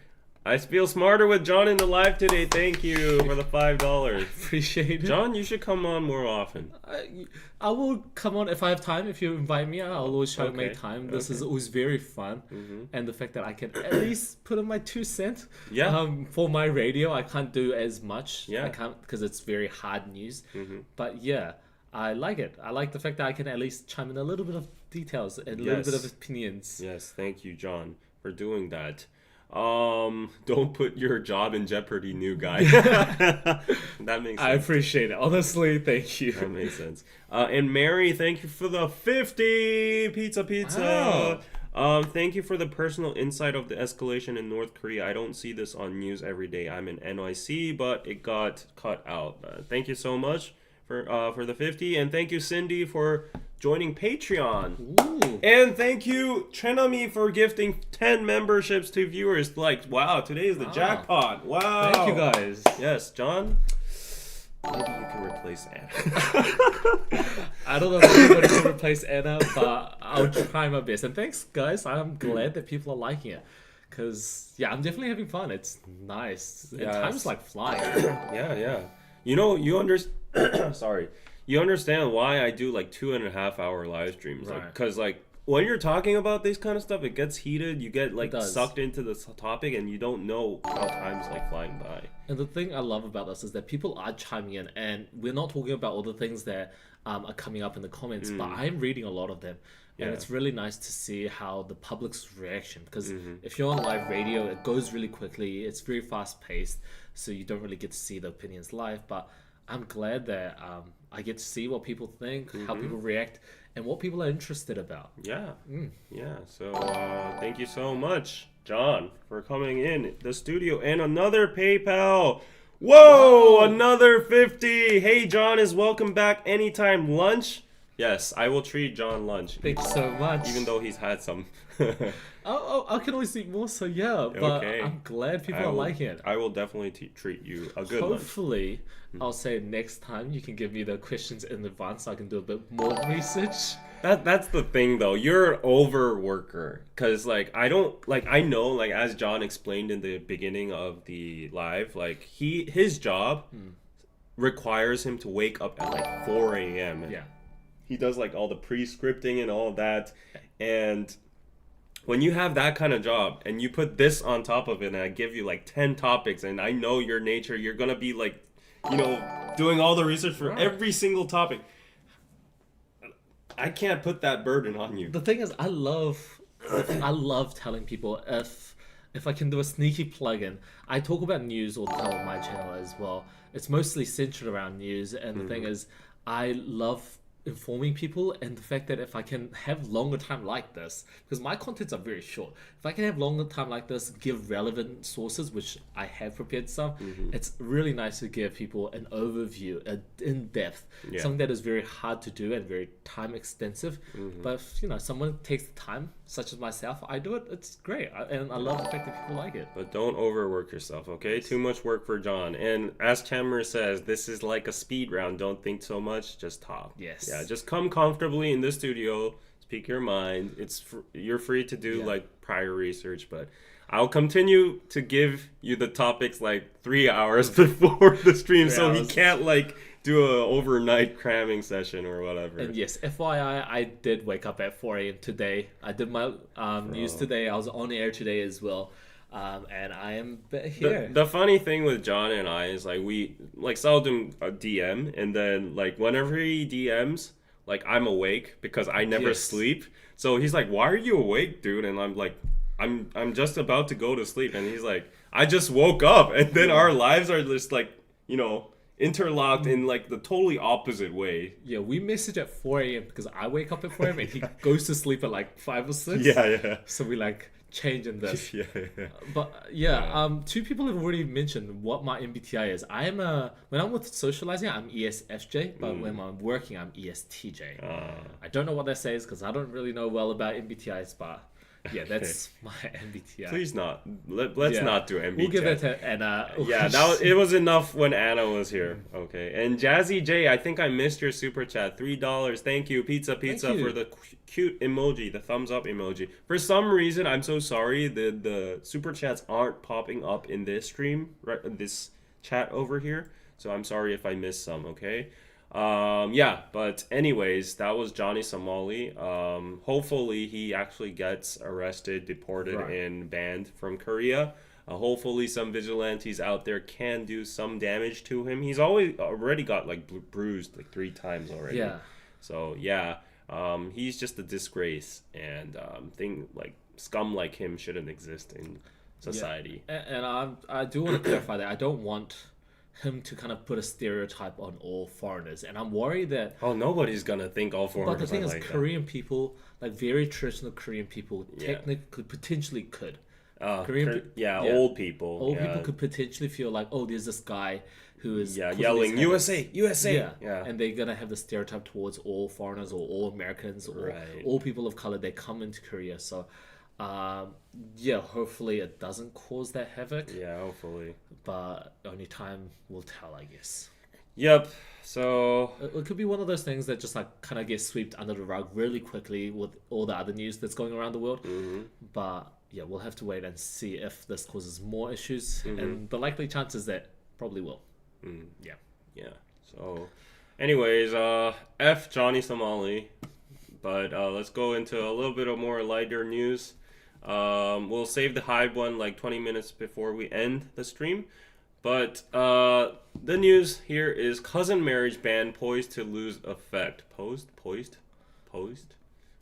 I feel smarter with John in the live today. Thank you for the $5. Appreciate it. John, you should come on more often. I will come on if I have time. If you invite me, I'll always try to make Okay, time. This is always very fun, and the fact that I can at least put in my 2 cents. Yeah. For my radio, I can't do as much. Yeah. I can't because it's very hard news. But yeah, I like it. I like the fact that I can at least chime in a little bit of details and a little bit of opinions. Yes, thank you, John, for doing that. Don't put your job in jeopardy, new guy. That makes sense. I appreciate it. Honestly, thank you. That makes sense. And Mary, thank you for the 50 pizza. Wow. Thank you for the personal insight of the escalation in North Korea. I don't see this on news every day. I'm in NYC, but it got cut out. Thank you so much for the 50, and thank you, Cindy, for joining Patreon. Ooh. And thank you, Chenami, for gifting 10 memberships to viewers. Like, wow, today is the jackpot. Wow. Thank you guys. Yes, John. Maybe you can replace Anna. I don't know if anybody can replace Anna, but I'll try my best. And thanks, guys. I'm glad that people are liking it. Because, yeah, I'm definitely having fun. It's nice. And Yes. time's like flying. Yeah. You know, sorry. You understand why I do like 2.5 hour live streams. Right. Like, because, like, when you're talking about this kind of stuff, it gets heated. You get, like, does. sucked into the topic, and you don't know how time's, like, flying by. And the thing I love about this is that people are chiming in, and we're not talking about all the things that are coming up in the comments, but I'm reading a lot of them. And Yeah. it's really nice to see how the public's reaction, because if you're on live radio, it goes really quickly. It's very fast paced, so you don't really get to see the opinions live. But I'm glad that I get to see what people think, how people react, and what people are interested about. Yeah. So thank you so much, John, for coming in the studio. And another PayPal. Whoa, Wow. another 50. Hey, John is welcome back anytime. Lunch? Yes, I will treat John lunch. Thank you so much. Even though he's had some. I can always eat more, so yeah. But Okay. I'm glad people are liking it. I will definitely treat you a good lunch. Hopefully, I'll say next time you can give me the questions in advance so I can do a bit more research. That's the thing though. You're an overworker, cause like I know like as John explained in the beginning of the live, like his job requires him to wake up at like 4 a.m. Yeah. He does like all the pre-scripting and all that, and when you have that kind of job and you put this on top of it, and I give you like 10 topics, and I know your nature, you're gonna be like, you know, doing all the research for every single topic. I can't put that burden on you. The thing is, I love telling people if I can do a sneaky plug-in. I talk about news all the time on my channel as well. It's mostly centered around news, and the thing is, I love informing people, and the fact that if I can have longer time like this, because my contents are very short, if I can have longer time like this, give relevant sources, which I have prepared some, it's really nice to give people an overview, in depth, something that is very hard to do and very time extensive. But if, you know, someone takes the time, such as myself, I do it, it's great. And I love the fact that people like it. But don't overwork yourself, okay? Too much work for John. And as Chammer says, this is like a speed round. Don't think so much, just talk. Yes. Yeah, just come comfortably in the studio, speak your mind. You're free to do like prior research, but I'll continue to give you the topics like 3 hours before the stream, so he can't like do a overnight cramming session or whatever. And yes, FYI, I did wake up at 4 a.m. today. I did my news today. I was on air today as well. And I am here. The funny thing with John and I is like we like seldom DM, and then like whenever he DMs, like I'm awake because I never sleep. So he's like, "Why are you awake, dude?" And I'm like, "I'm just about to go to sleep." And he's like, "I just woke up." And then our lives are just like, you know, interlocked in like the totally opposite way. Yeah, we message at 4 a.m. because I wake up at 4 a.m. and he goes to sleep at like 5 or 6. Yeah. So we like changing this. Yeah. But two people have already mentioned what my MBTI is. When I'm with socializing, I'm ESFJ, but when I'm working, I'm ESTJ. I don't know what that says because I don't really know well about MBTIs, but yeah, that's my MBTI. Please not. Let's not do MBTI. We'll give it to Anna. Yeah, it was enough when Anna was here. Okay. And Jazzy J, I think I missed your super chat. $3. Thank you. Pizza for the cute emoji, the thumbs up emoji. For some reason, I'm so sorry. The super chats aren't popping up in this stream, right? This chat over here. So I'm sorry if I missed some, okay? But anyways, that was Johnny Somali. Hopefully he actually gets arrested, deported, and banned from Korea. Hopefully some vigilantes out there can do some damage to him. He's already got like bruised like 3 times already. Yeah. So he's just a disgrace, and scum like him shouldn't exist in society. Yeah. And I do want to clarify that I don't want him to kind of put a stereotype on all foreigners, and I'm worried that nobody's gonna think all foreigners. But the thing is, like Korean people, like very traditional Korean people, technically potentially could. Old people could potentially feel like, oh, there's this guy who is yelling USA. And they're gonna have the stereotype towards all foreigners or all Americans or all people of color that come into Korea. So hopefully it doesn't cause that havoc. Yeah, hopefully. But only time will tell, I guess. Yep. So it could be one of those things that just like kind of gets swept under the rug really quickly with all the other news that's going around the world. Mm-hmm. But yeah, we'll have to wait and see if this causes more issues. Mm-hmm. And the likely chances that probably will. Yeah. So anyways, F Johnny Somali. But let's go into a little bit of more lighter news. We'll save the Hybe one like 20 minutes before we end the stream. But the news here is cousin marriage ban poised to lose effect. Poised?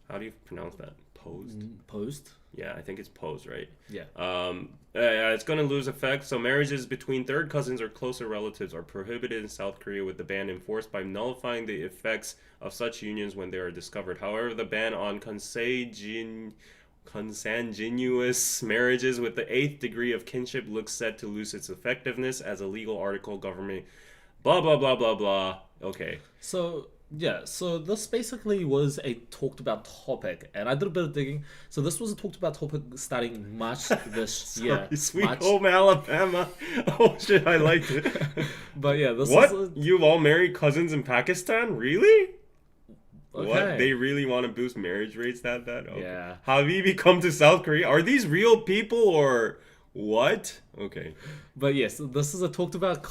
How do you pronounce that? Posed? Yeah, I think it's posed, right? Yeah. It's going to lose effect. So marriages between third cousins or closer relatives are prohibited in South Korea, with the ban enforced by nullifying the effects of such unions when they are discovered. However, the ban on consanguineous marriages with the 8th degree of kinship looks set to lose its effectiveness as a legal article. Government blah blah blah blah blah. Okay. So this basically was a talked about topic, and I did a bit of digging. So this was a talked about topic starting March this year. Sweet home Alabama. Oh shit, I liked it. But yeah, You've all married cousins in Pakistan? Really? Okay. What? They really want to boost marriage rates that bad? Okay. Yeah. Hybe come to South Korea? Are these real people or what? Okay. But yes, this is a talked about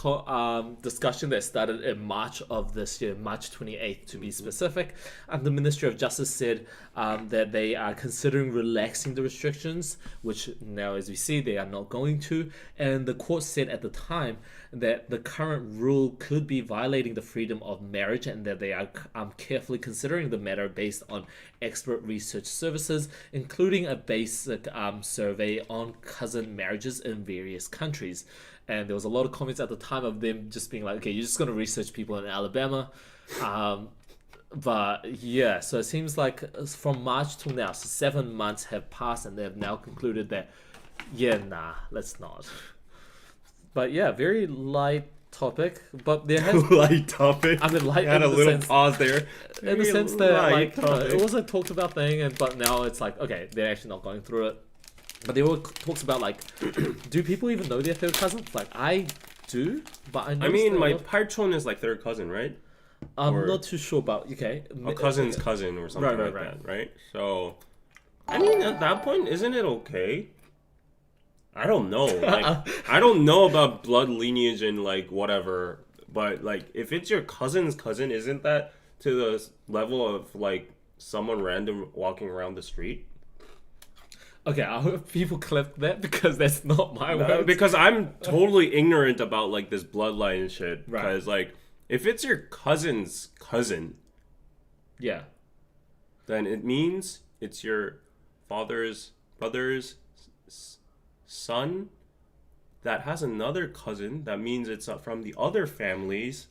discussion that started in March of this year, March 28th to be specific. The Ministry of Justice said that they are considering relaxing the restrictions, which now, as we see, they are not going to. And the court said at the time that the current rule could be violating the freedom of marriage, and that they are carefully considering the matter based on expert research services, including a basic survey on cousin marriages in various countries. And there was a lot of comments at the time of them just being like, okay, you're just going to research people in Alabama. But yeah, so it seems like from March till now, so 7 months have passed, and they have now concluded that let's not. But yeah, very light topic, but there has light topic. I mean, light. Had a little pause there. In the sense that it was a talked about thing, but now it's like, okay, they're actually not going through it. But there were talks about like, do people even know their third cousins? Like I do, but I mean, my parchon is like third cousin, right? I'm not too sure about a cousin's cousin or something that, right? So, I mean, at that point, isn't it okay? I don't know. Like, I don't know about blood lineage and like whatever, but like if it's your cousin's cousin, isn't that to the level of like someone random walking around the street? Okay, I hope people clip that because that's not my word. Because I'm totally ignorant about like this bloodline and shit. Right. Because like if it's your cousin's cousin, yeah, then it means it's your father's brother's son that has another cousin, that means it's from the other families.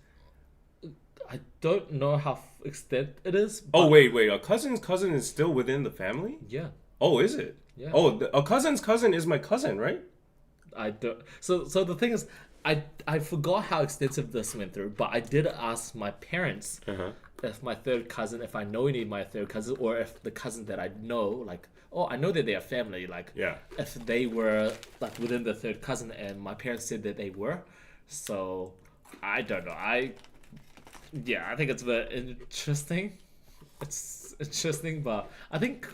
I don't know how extent it is. Oh, wait. A cousin's cousin is still within the family? Yeah. Oh, is it? Yeah. Oh, a cousin's cousin is my cousin, right? I don't. So the thing is, I forgot how extensive this went through, but I did ask my parents if my third cousin, if I know any of my third cousins, or if the cousins that I know, like, I know that they are family, like, if they were like within the third cousin, and my parents said that they were. So I don't know. I think it's a bit interesting. It's interesting, but I think.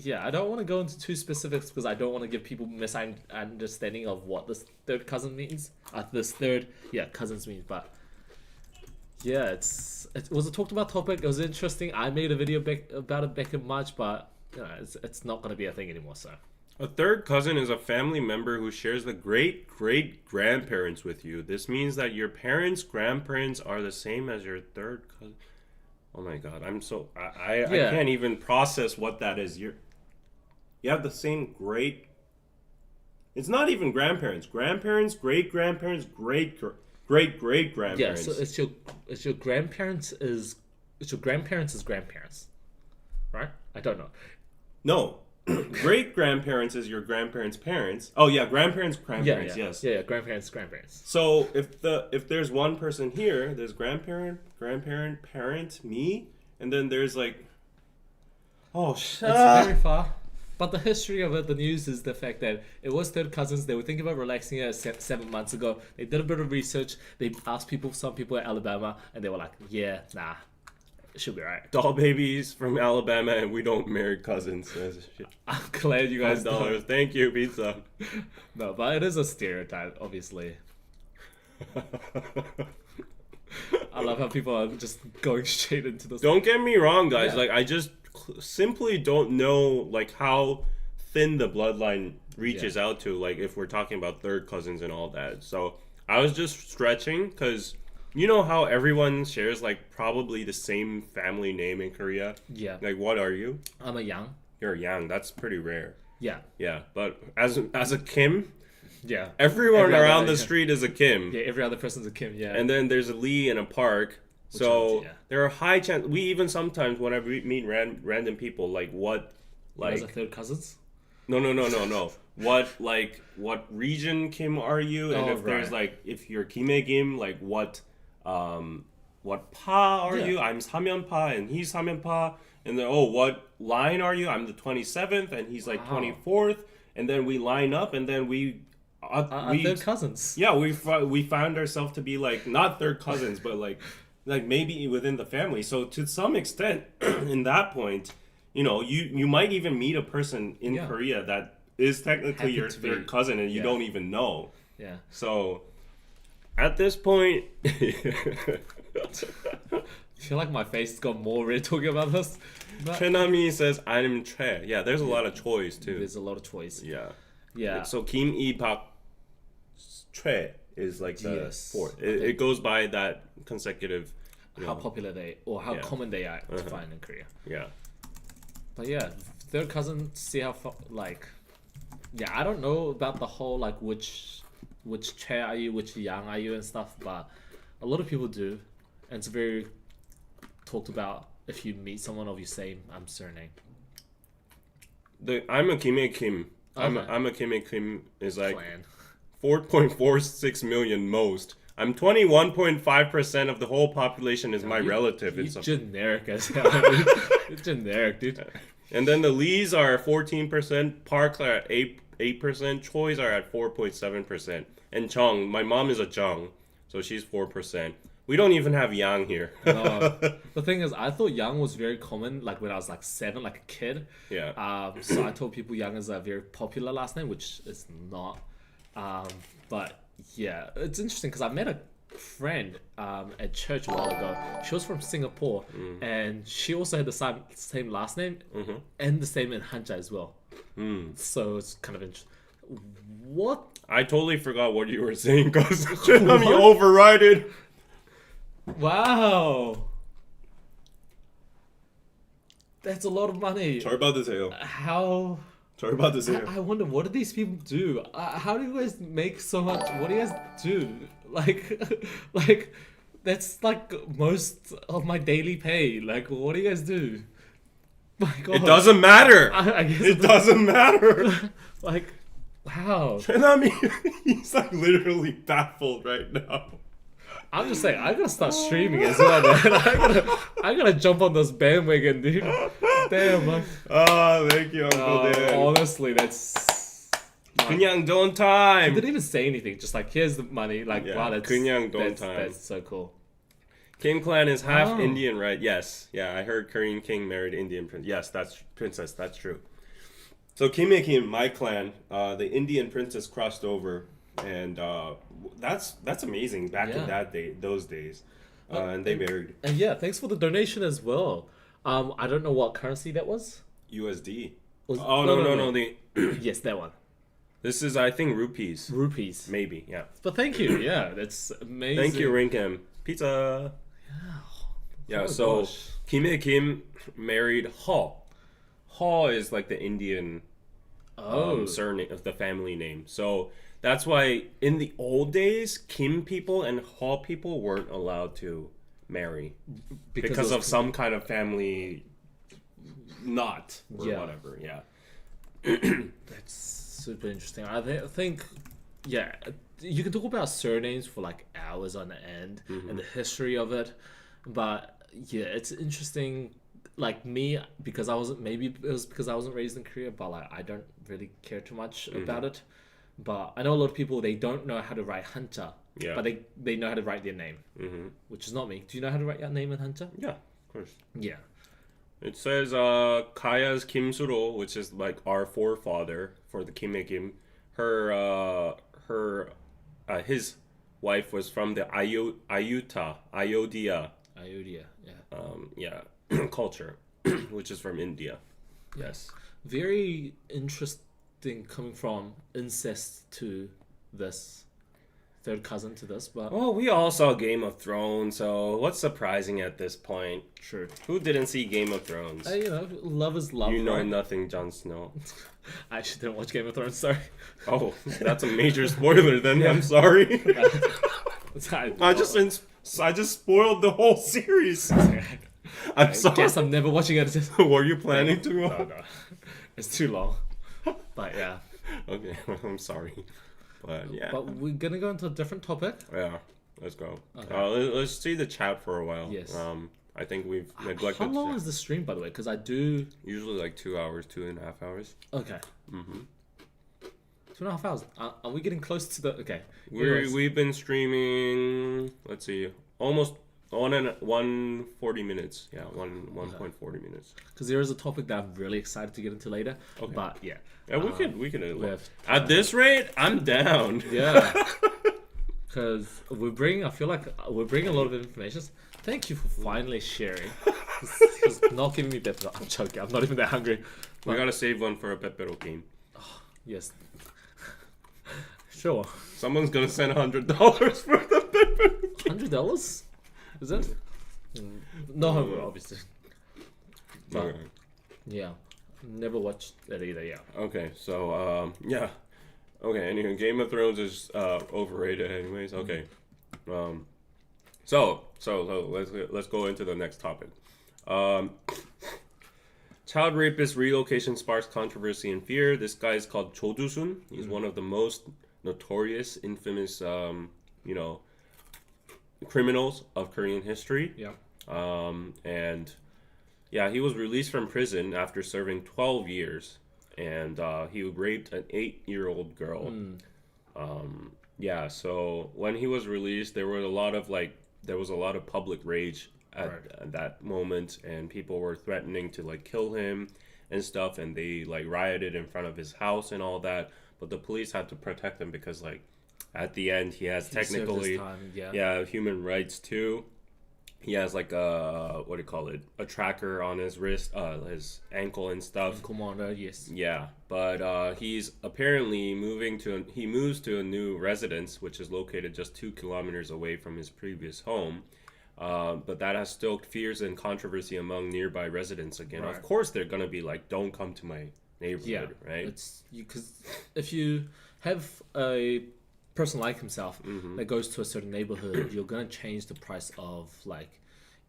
Yeah, I don't want to go into too specifics because I don't want to give people misunderstanding of what this third cousin means. Cousins means. But yeah, it was a talked about topic. It was interesting. I made a video about it back in March, but it's not going to be a thing anymore. So a third cousin is a family member who shares the great-great-grandparents with you. This means that your parents' grandparents are the same as your third cousin. Oh my god, I can't even process what that is. You have the same great. It's not even grandparents. Grandparents, great-grandparents, great-great-great-grandparents. Yeah, so it's your grandparents' grandparents, right? I don't know. No. Great-grandparents is your grandparents' parents. Oh yeah, grandparents, yes. Yeah, grandparents. So if there's one person here, there's grandparent, parent, me, and then there's like, it's very far. But the history of it, the news is the fact that it was third cousins. They were thinking about relaxing it 7 months ago. They did a bit of research. They asked some people at Alabama, and they were like, yeah, nah, it should be right. Doll babies from Alabama, and we don't marry cousins. I'm glad you guys $5. Thank you, pizza. No, but it is a stereotype, obviously. I love how people are just going straight into this. Don't get me wrong, guys. Like, I just simply don't know like how thin the bloodline reaches out to, like if we're talking about third cousins and all that. So I was just stretching because you know how everyone shares like probably the same family name in Korea. Like, what are you? I'm a Yang. You're a Yang. That's pretty rare. Yeah, but as a Kim, every everyone around the street is a Kim. Every other person's a Kim. And then there's a Lee and a Park. So there are high chances. We even sometimes when I meet random people, like what, like as a third cousins. No. What region Kim are you? And if there's like if you're Kim Kim, like what Pa are you? I'm Samyeon Pa and he's Samyeon Pa. And then what line are you? I'm the 27th and he's like 24th. And then we line up and then we third cousins. Yeah, we found ourselves to be like not third cousins, but like maybe within the family. So to some extent, in that point, you might even meet a person in Korea that is technically your third cousin and you don't even know. Yeah. So at this point, I feel like my face got more red talking about this. Chenami says I'm Che. Yeah, there's a lot of choice too. There's a lot of choice. Yeah. So Kim E Pak Che is like the fourth. It goes by that consecutive. How popular or how common they are to find in Korea. Yeah. But third cousin. See how I don't know about the whole like which Che are you, which Yang are you and stuff, but a lot of people do, and it's very talked about if you meet someone of your same surname. I'm a Kim A Kim. I'm a Kim A Kim is like 4.46 million most. I'm 21.5% of the whole population is my relative. It's generic as hell. It's generic, dude. And then the Lees are 14%, Park are at 8%, Choi's are at 4.7%, and Chung, my mom is a Chung, so she's 4%. We don't even have Yang here. The thing is, I thought Yang was very common, like when I was like 7, like a kid. Yeah. So I told people Yang is a very popular last name, which is not. But yeah, it's interesting because I met a friend at church a while ago. She was from Singapore, and she also had the same last name and the same in Hanja as well. So it's kind of interesting. What? I totally forgot what you were saying because I'm overrided. Wow. That's a lot of money. Sorry about this, Hale. How Sorry about this. I wonder, what do these people do? How do you guys make so much? What do you guys do? Like, that's like most of my daily pay. Like, what do you guys do? My God. It doesn't matter. I guess it doesn't matter. Like, wow. I mean, he's like literally baffled right now. I'm just saying, I gotta start streaming as well, man. I gotta jump on this bandwagon, dude. Damn, man. Oh, thank you, Uncle Dan. Honestly, that's. 그냥 don't He time. didn't even say anything. Just like, here's the money. Like, Yeah, wow, that's 그냥 don't time. That's so cool. Kim clan is half Oh. Indian, right? Yes. Yeah, I heard Korean king married Indian prince. Yes, that's princess. That's true. So Kim and Kim, my clan, the Indian princess crossed over, and that's amazing. Back in those days, and they married. And yeah, thanks for the donation as well. I don't know what currency that was. USD. No. No. Yes, that one. This is, I think, rupees. Rupees. Maybe, yeah. But thank you. Yeah, that's amazing. Thank you, Rinkem. Pizza. Yeah, Oh, so gosh. Kim and Kim married Ho. Ho is like the Indian surname of the family name. So that's why in the old days, Kim people and Ho people weren't allowed to marry because of some kind of family knot or whatever. Yeah. That's super interesting. I think, yeah, you can talk about surnames for like hours on end and the history of it, but yeah, it's interesting. Like me, because I wasn't, maybe it was because I wasn't raised in Korea, but like I don't really care too much about it. But I know a lot of people, they don't know how to write Hanja, but they know how to write their name, which is not me. Do you know how to write your name in Hanja? Yeah, of course. Yeah. It says Kaya's Kim Suro, which is like our forefather for the Kim Kim. His wife was from the Ayodhya, Yeah. culture, which is from India. Yes. Very interesting coming from incest to this third cousin to this, but Well, we all saw Game of Thrones, so what's surprising at this point? true. Who didn't see Game of Thrones? Love is love. You know right? nothing, Jon Snow. I actually didn't watch Game of Thrones. Sorry. Oh, that's a major spoiler then. I'm sorry. I just spoiled the whole series. I'm sorry. Guess I'm never watching it. Were you planning to? No. It's too long. But yeah. Okay, I'm sorry. But yeah. But we're gonna go into a different topic. Yeah, let's go. Okay. Let's see the chat for a while. Yes. I think we've neglected. How long is the stream, by the way? Because I do. Usually like 2 hours, 2.5 hours. Okay. 2.5 hours. Are we getting close to the? Okay. We've been streaming. Let's see, almost 140 minutes. Yeah, 1.40 minutes. Because there is a topic that I'm really excited to get into later. Okay. But yeah. Yeah, we can. have At this rate, I'm down. Yeah. Because I feel like we're bringing a lot of information. Thank you for finally sharing. It's not giving me pepper. I'm joking. I'm not even that hungry. We gotta save one for a pepero game. Yes. Sure. Someone's gonna send $100 for the pepero game. $100? Is it? No, obviously. But, Okay. yeah. Never watched that either, yeah. Okay, so yeah. Okay, anyway, Game of Thrones is overrated anyways. Okay. So let's go into the next topic. Child rapist relocation sparks controversy and fear. This guy is called Cho Do-sun. He's one of the most notorious, infamous criminals of Korean history. Yeah. And yeah, he was released from prison after serving 12 years, and he raped an 8-year-old girl. Yeah, so when he was released, there was a lot of public rage at that moment, and people were threatening to like kill him and stuff, and they like rioted in front of his house and all that. But the police had to protect him because like at the end he has technically human rights too. He has like a a tracker on his wrist, his ankle and stuff. Commander, yes. Yeah, but he's apparently moves to a new residence, which is located just 2 kilometers away from his previous home. But that has stoked fears and controversy among nearby residents again. Right. Of course, they're gonna be like, "Don't come to my neighborhood, right? It's because if you have a person like himself that goes to a certain neighborhood, you're gonna change the price of like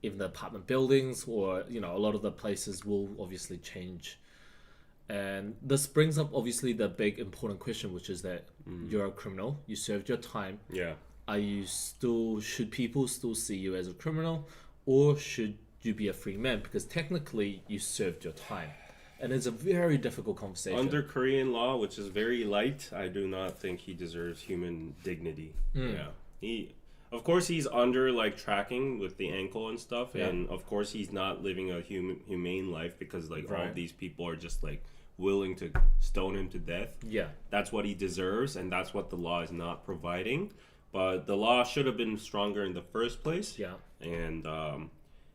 even the apartment buildings, or you know, a lot of the places will obviously change. And this brings up obviously the big important question, which is that you're a criminal, you served your time. Yeah. Should people still see you as a criminal, or should you be a free man? Because technically you served your time. And it's a very difficult conversation. Under Korean law, which is very light, I do not think he deserves human dignity. Yeah. Of course, he's under like tracking with the ankle and stuff, and of course, he's not living a humane life because like all of these people are just like willing to stone him to death. Yeah, that's what he deserves, and that's what the law is not providing. But the law should have been stronger in the first place. Yeah, and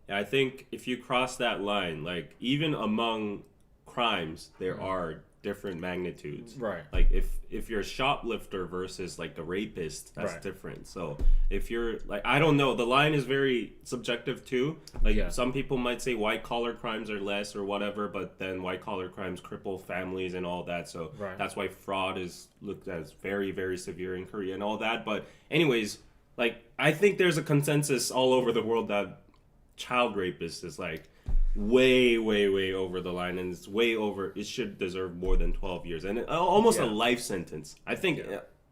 I think if you cross that line, like even among crimes, there are different magnitudes. Right. Like if you're a shoplifter versus like a rapist, that's different. So if you're like, I don't know, the line is very subjective too. Like some people might say white collar crimes are less or whatever, but then white collar crimes cripple families and all that. So that's why fraud is looked at as very, very severe in Korea and all that. But anyways, like I think there's a consensus all over the world that child rapist is like way over the line, and it's way over. It should deserve more than 12 years and almost a life sentence. I think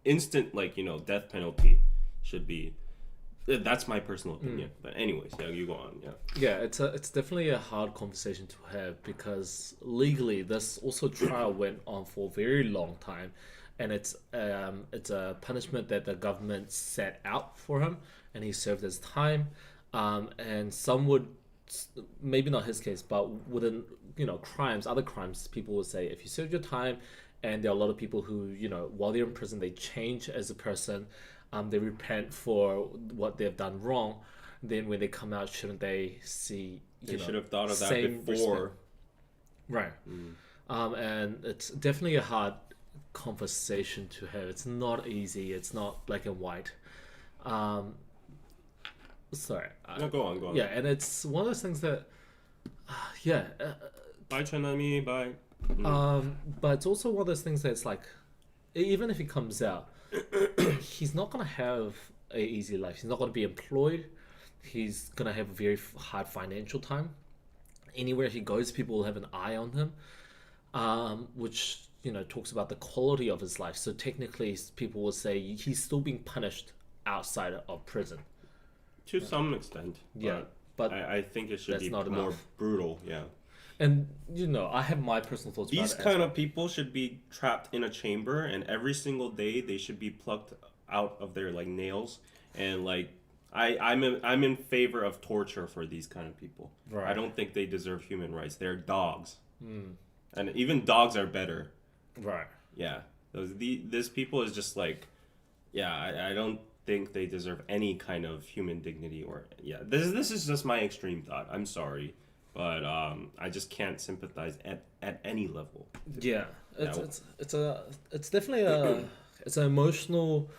instant, like, you know, death penalty should be. That's my personal opinion. But anyways, you go on. It's definitely a hard conversation to have, because legally this also trial went on for a very long time, and it's a punishment that the government set out for him, and he served his time. And some would, maybe not his case, but within, you know, other crimes, people would say if you serve your time, and there are a lot of people who, you know, while they're in prison, they change as a person, they repent for what they've done wrong, then when they come out, shouldn't they see, they should have thought of that before. Right. And it's definitely a hard conversation to have. It's not easy. It's not black and white. Sorry. No, go on. Yeah, and it's one of those things that, Bye, Chanami, bye. But it's also one of those things that's like, even if he comes out, he's not going to have an easy life. He's not going to be employed. He's going to have a very hard financial time. Anywhere he goes, people will have an eye on him, which, you know, talks about the quality of his life. So technically, people will say he's still being punished outside of prison. To some extent. But I think it should be more brutal, And, you know, I have my personal thoughts about it. These kind of people should be trapped in a chamber, and every single day they should be plucked out of their, like, nails. And, like, I'm in favor of torture for these kind of people. Right. I don't think they deserve human rights. They're dogs. And even dogs are better. Right. Yeah. This people is just, like, I don't think they deserve any kind of human dignity or this is just my extreme thought. I'm sorry, but I just can't sympathize at any level. It's definitely it's an emotional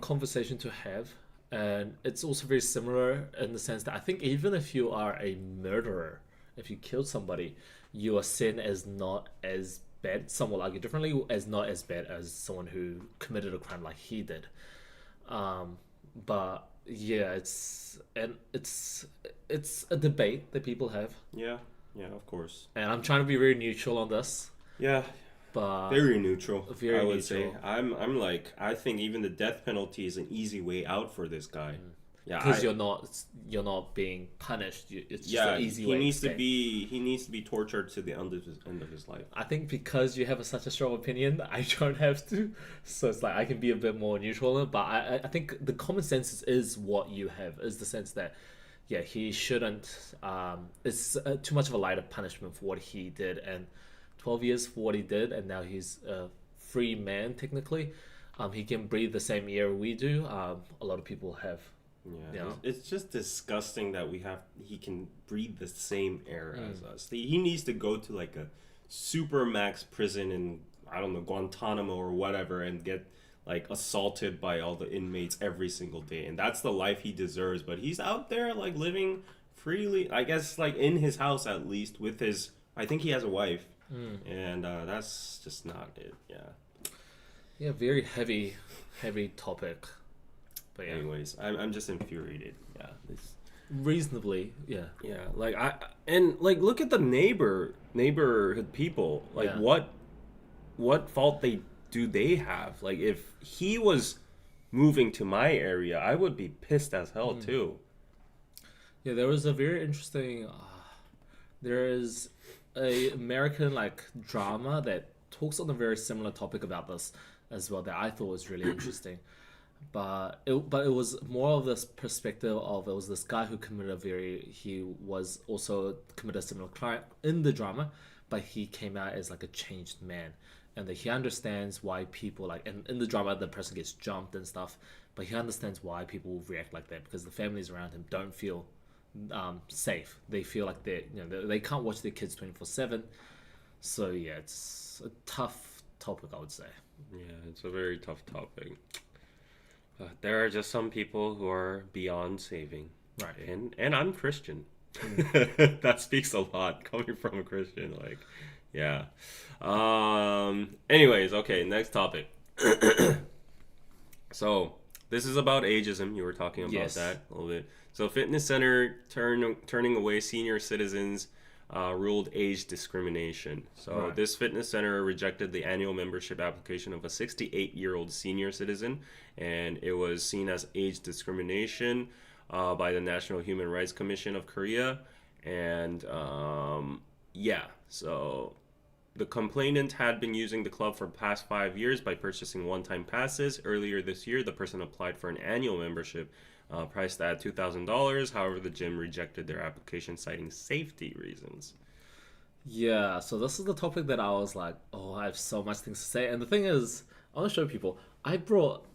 conversation to have, and it's also very similar in the sense that I think even if you are a murderer, if you killed somebody, your sin is not as bad. Some will argue differently, as not as bad as someone who committed a crime like he did. But it's a debate that people have. Yeah, of course. And I'm trying to be very neutral on this. Yeah, but very neutral. I would say I'm like, I think even the death penalty is an easy way out for this guy. Yeah, because you're not being punished. It's just an easy way. He needs to be tortured to the end of his life. I think because you have such a strong opinion, I don't have to. So it's like I can be a bit more neutral. But I think the common sense is what you have, is the sense that he shouldn't. It's too much of a lighter punishment for what he did, and 12 years for what he did, and now he's a free man technically. He can breathe the same air we do. A lot of people have. Yeah, it's just disgusting that he can breathe the same air as us. He needs to go to like a super max prison in, I don't know, Guantanamo or whatever, and get like assaulted by all the inmates every single day, and that's the life he deserves. But he's out there like living freely, I guess, like in his house at least with his, I think he has a wife, and that's just not it. Yeah. Yeah, very heavy topic. But yeah, Anyways, I'm just infuriated. Yeah. reasonably, yeah. Yeah, like look at the neighborhood people. Like Yeah. what fault they have? Like if he was moving to my area, I would be pissed as hell too. Yeah, there was a very interesting. There is a American like drama that talks on a very similar topic about this as well that I thought was really interesting. But it was more of this perspective of it was this guy who he was also committed a similar crime in the drama, but he came out as like a changed man, and that he understands why people like and in the drama the person gets jumped and stuff, but he understands why people react like that because the families around him don't feel safe. They feel like they can't watch their kids 24/7. So yeah, it's a tough topic, I would say. Yeah, it's a very tough topic. There are just some people who are beyond saving. Right. And I'm Christian. That speaks a lot coming from a Christian. Like, yeah. Anyways, okay, next topic. So, this is about ageism. You were talking about that a little bit. So, fitness center turning away senior citizens ruled age discrimination. So this fitness center rejected the annual membership application of a 68-year-old senior citizen, and it was seen as age discrimination by the National Human Rights Commission of Korea. And so the complainant had been using the club for the past 5 years by purchasing one-time passes. Earlier this year, the person applied for an annual membership priced at $2,000. However, the gym rejected their application, citing safety reasons. Yeah, so this is the topic that I was like, oh, I have so much things to say. And the thing is, I want to show people. I brought,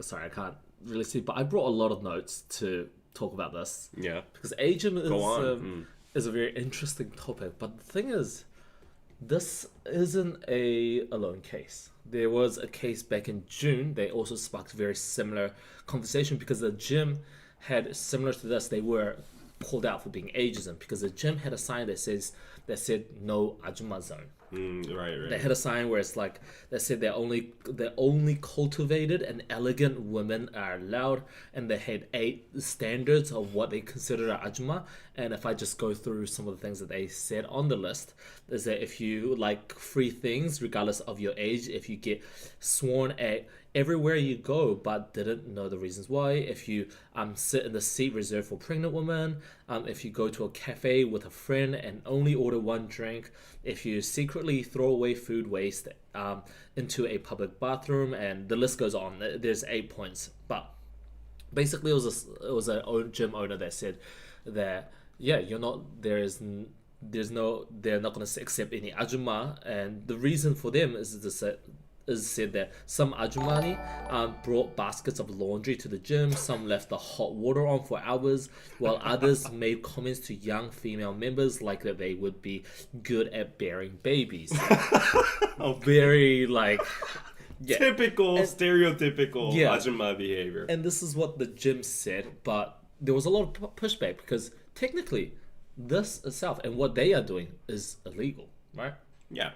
sorry, I can't really see, but I brought a lot of notes to talk about this. Yeah. Because ageism is a very interesting topic. But the thing is, this isn't a alone case. There was a case back in June. They also sparked a very similar conversation because the gym had, similar to this, they were called out for being ageism because the gym had a sign that said no ajumma zone. Right. They had a sign where it's like they said they're only cultivated and elegant women are allowed, and they had 8 standards of what they consider an ajumma. And if I just go through some of the things that they said on the list, is that if you like free things regardless of your age, if you get sworn at everywhere you go but didn't know the reasons why, if you sit in the seat reserved for pregnant women, if you go to a cafe with a friend and only order one drink, if you secretly throw away food waste into a public bathroom, and the list goes on. There's 8 points, but basically it was a gym owner that said that they're not going to accept any ajumma, and the reason for them is said that some ajumani brought baskets of laundry to the gym, some left the hot water on for hours, while others made comments to young female members like that they would be good at bearing babies. Very typical, stereotypical ajumma behavior. And this is what the gym said, but there was a lot of pushback because technically this itself and what they are doing is illegal, right? Yeah.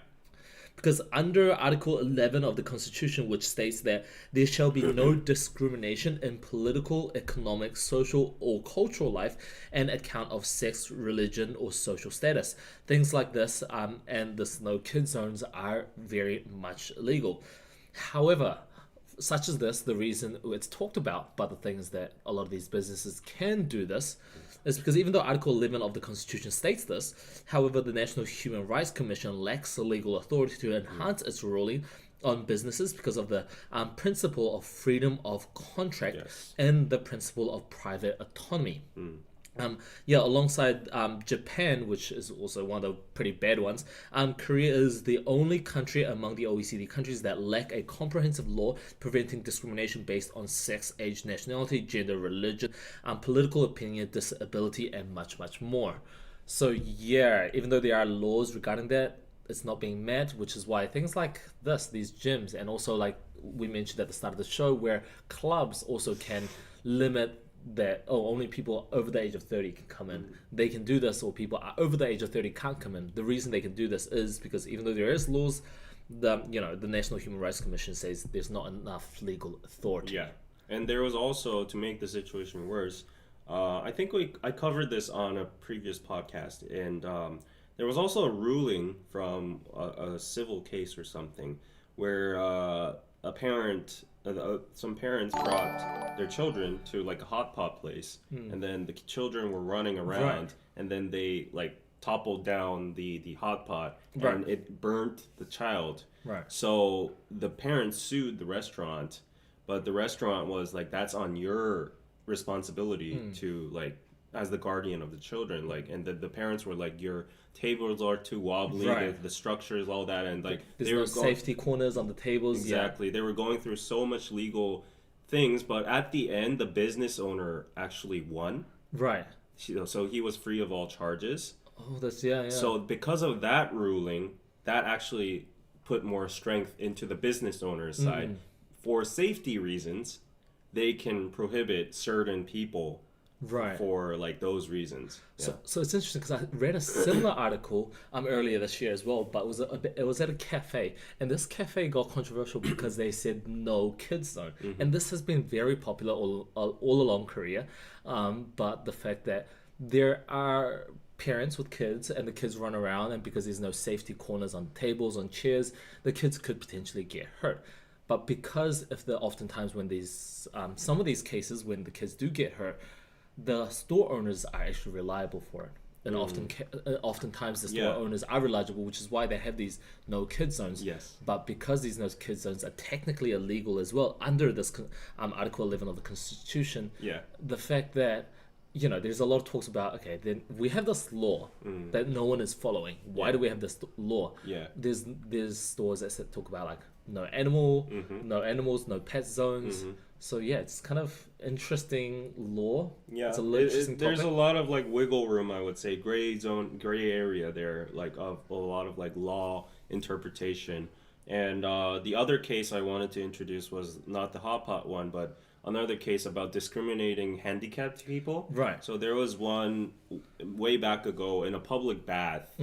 Because under Article 11 of the Constitution, which states that there shall be no discrimination in political, economic, social, or cultural life on account of sex, religion, or social status. Things like this and this no kid zones are very much illegal. However, such as this, the reason it's talked about, but the thing is that a lot of these businesses can do this, is because even though Article 11 of the Constitution states this, however, the National Human Rights Commission lacks the legal authority to enhance its ruling on businesses because of the principle of freedom of contract and the principle of private autonomy. Alongside Japan, which is also one of the pretty bad ones, Korea is the only country among the OECD countries that lack a comprehensive law preventing discrimination based on sex, age, nationality, gender, religion, political opinion, disability, and much, much more. So yeah, even though there are laws regarding that, it's not being met, which is why things like these gyms, and also like we mentioned at the start of the show, where clubs also can limit that only people over the age of 30 can come in. They can do this, or people are over the age of 30 can't come in. The reason they can do this is because even though there is laws, the National Human Rights Commission says there's not enough legal authority. Yeah, and there was also, to make the situation worse, I think I covered this on a previous podcast, and there was also a ruling from a civil case or something where some parents brought their children to like a hot pot place, and then the children were running around, and then they like toppled down the hot pot, and it burnt the child. Right. So the parents sued the restaurant, but the restaurant was like, that's on your responsibility to like, as the guardian of the children, like, and the parents were like, your tables are too wobbly, the structures, all that, and like there's safety corners on the tables. Exactly. They were going through so much legal things, but at the end the business owner actually won. Right. So he was free of all charges. Oh, that's yeah. So because of that ruling, that actually put more strength into the business owner's side. For safety reasons, they can prohibit certain people for like those reasons. So it's interesting because I read a similar article earlier this year as well, but it was at a cafe, and this cafe got controversial because they said no kids zone, and this has been very popular all along Korea, but the fact that there are parents with kids and the kids run around, and because there's no safety corners on tables, on chairs, the kids could potentially get hurt. But because oftentimes when these some of these cases when the kids do get hurt, the store owners are actually reliable for it, and oftentimes the store owners are reliable, which is why they have these no kid zones. Yes. But because these no kid zones are technically illegal as well under this Article 11 of the Constitution, the fact that there's a lot of talks about, okay, then we have this law that no one is following. Why do we have this law? There's stores that talk about like no animals, no pet zones. So it's kind of interesting law. It's a interesting there's topic. a lot of like wiggle room, I would say, gray area there, like of a lot of like law interpretation. And the other case I wanted to introduce was not the hot pot one, but another case about discriminating handicapped people. Right. So there was one way back ago in a public bath.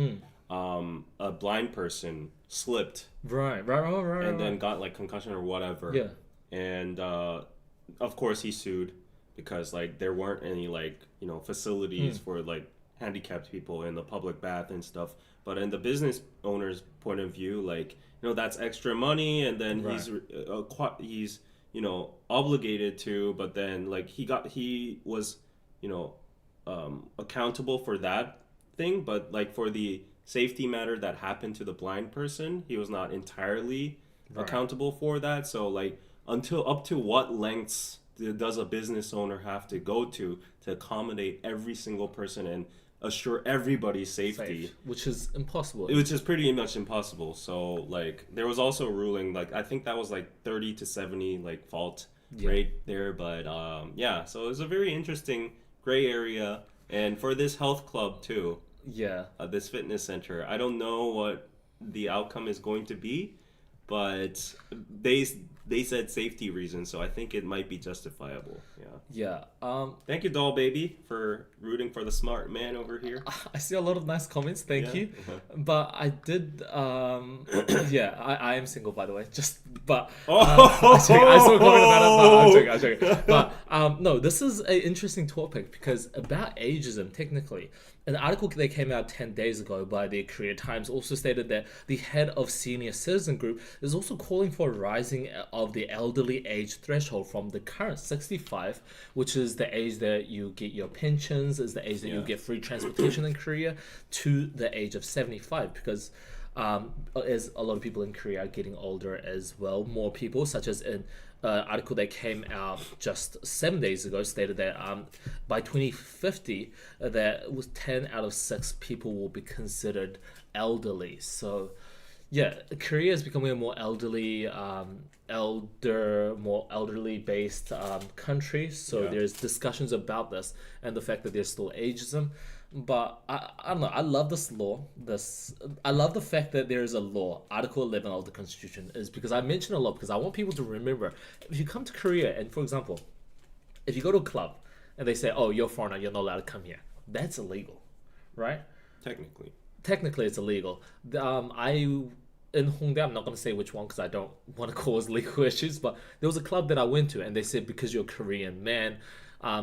A blind person slipped. Right. And then got like concussion or whatever. Yeah. And of course he sued because like there weren't any like facilities for like handicapped people in the public bath and stuff. But in the business owner's point of view, like that's extra money, and then he's obligated to, but then like he was accountable for that thing, but like for the safety matter that happened to the blind person, he was not entirely accountable for that. So like up to what lengths does a business owner have to go to accommodate every single person and assure everybody's safety? Which is impossible. Which is pretty much impossible. So like there was also a ruling, like I think that was like 30 to 70 like fault rate there, but so it was a very interesting gray area. And for this health club too, this fitness center, I don't know what the outcome is going to be, but they said safety reasons, so I think it might be justifiable. Thank you, doll baby, for rooting for the smart man over here. I see a lot of nice comments. Thank you. But I did I am single, by the way, I saw a comment about it, but I'm joking. But no, this is an interesting topic because about ageism, technically, an article that came out 10 days ago by the Korea Times also stated that the head of senior citizen group is also calling for a rising of the elderly age threshold from the current 65, which is the age that you get your pensions, is the age that you get free transportation in Korea, to the age of 75, because as a lot of people in Korea are getting older as well. More people, such as an article that came out just 7 days ago, stated that by 2050, that was 10 out of 6 people will be considered elderly. So Korea is becoming a more elderly, more elderly based country. So there's discussions about this and the fact that there's still ageism. But I don't know. I love this law. I love the fact that there is a law, Article 11 of the Constitution, is because I mention a lot because I want people to remember. If you come to Korea and, for example, if you go to a club and they say, "Oh, you're a foreigner, you're not allowed to come here." That's illegal, right? Technically, it's illegal. In Hongdae, I'm not going to say which one because I don't want to cause legal issues, but there was a club that I went to, and they said because you're a Korean man,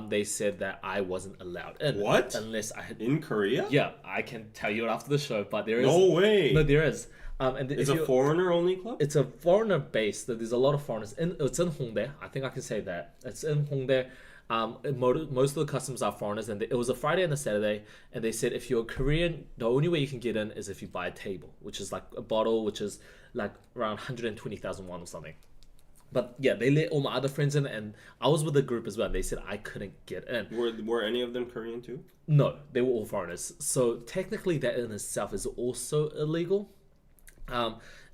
they said that I wasn't allowed in. What? Unless I had... In Korea? Yeah, I can tell you it after the show, but there is... No way! No, there is. And it's a foreigner-only club? It's a foreigner-based. There's a lot of foreigners. It's in Hongdae. I think I can say that. It's in Hongdae. Most of the customers are foreigners, and it was a Friday and a Saturday, and they said if you're Korean, the only way you can get in is if you buy a table, which is like a bottle, which is like around 120,000 won or something. But yeah, they let all my other friends in, and I was with a group as well. They said I couldn't get in. Were any of them Korean too? No, they were all foreigners. So technically, that in itself is also illegal.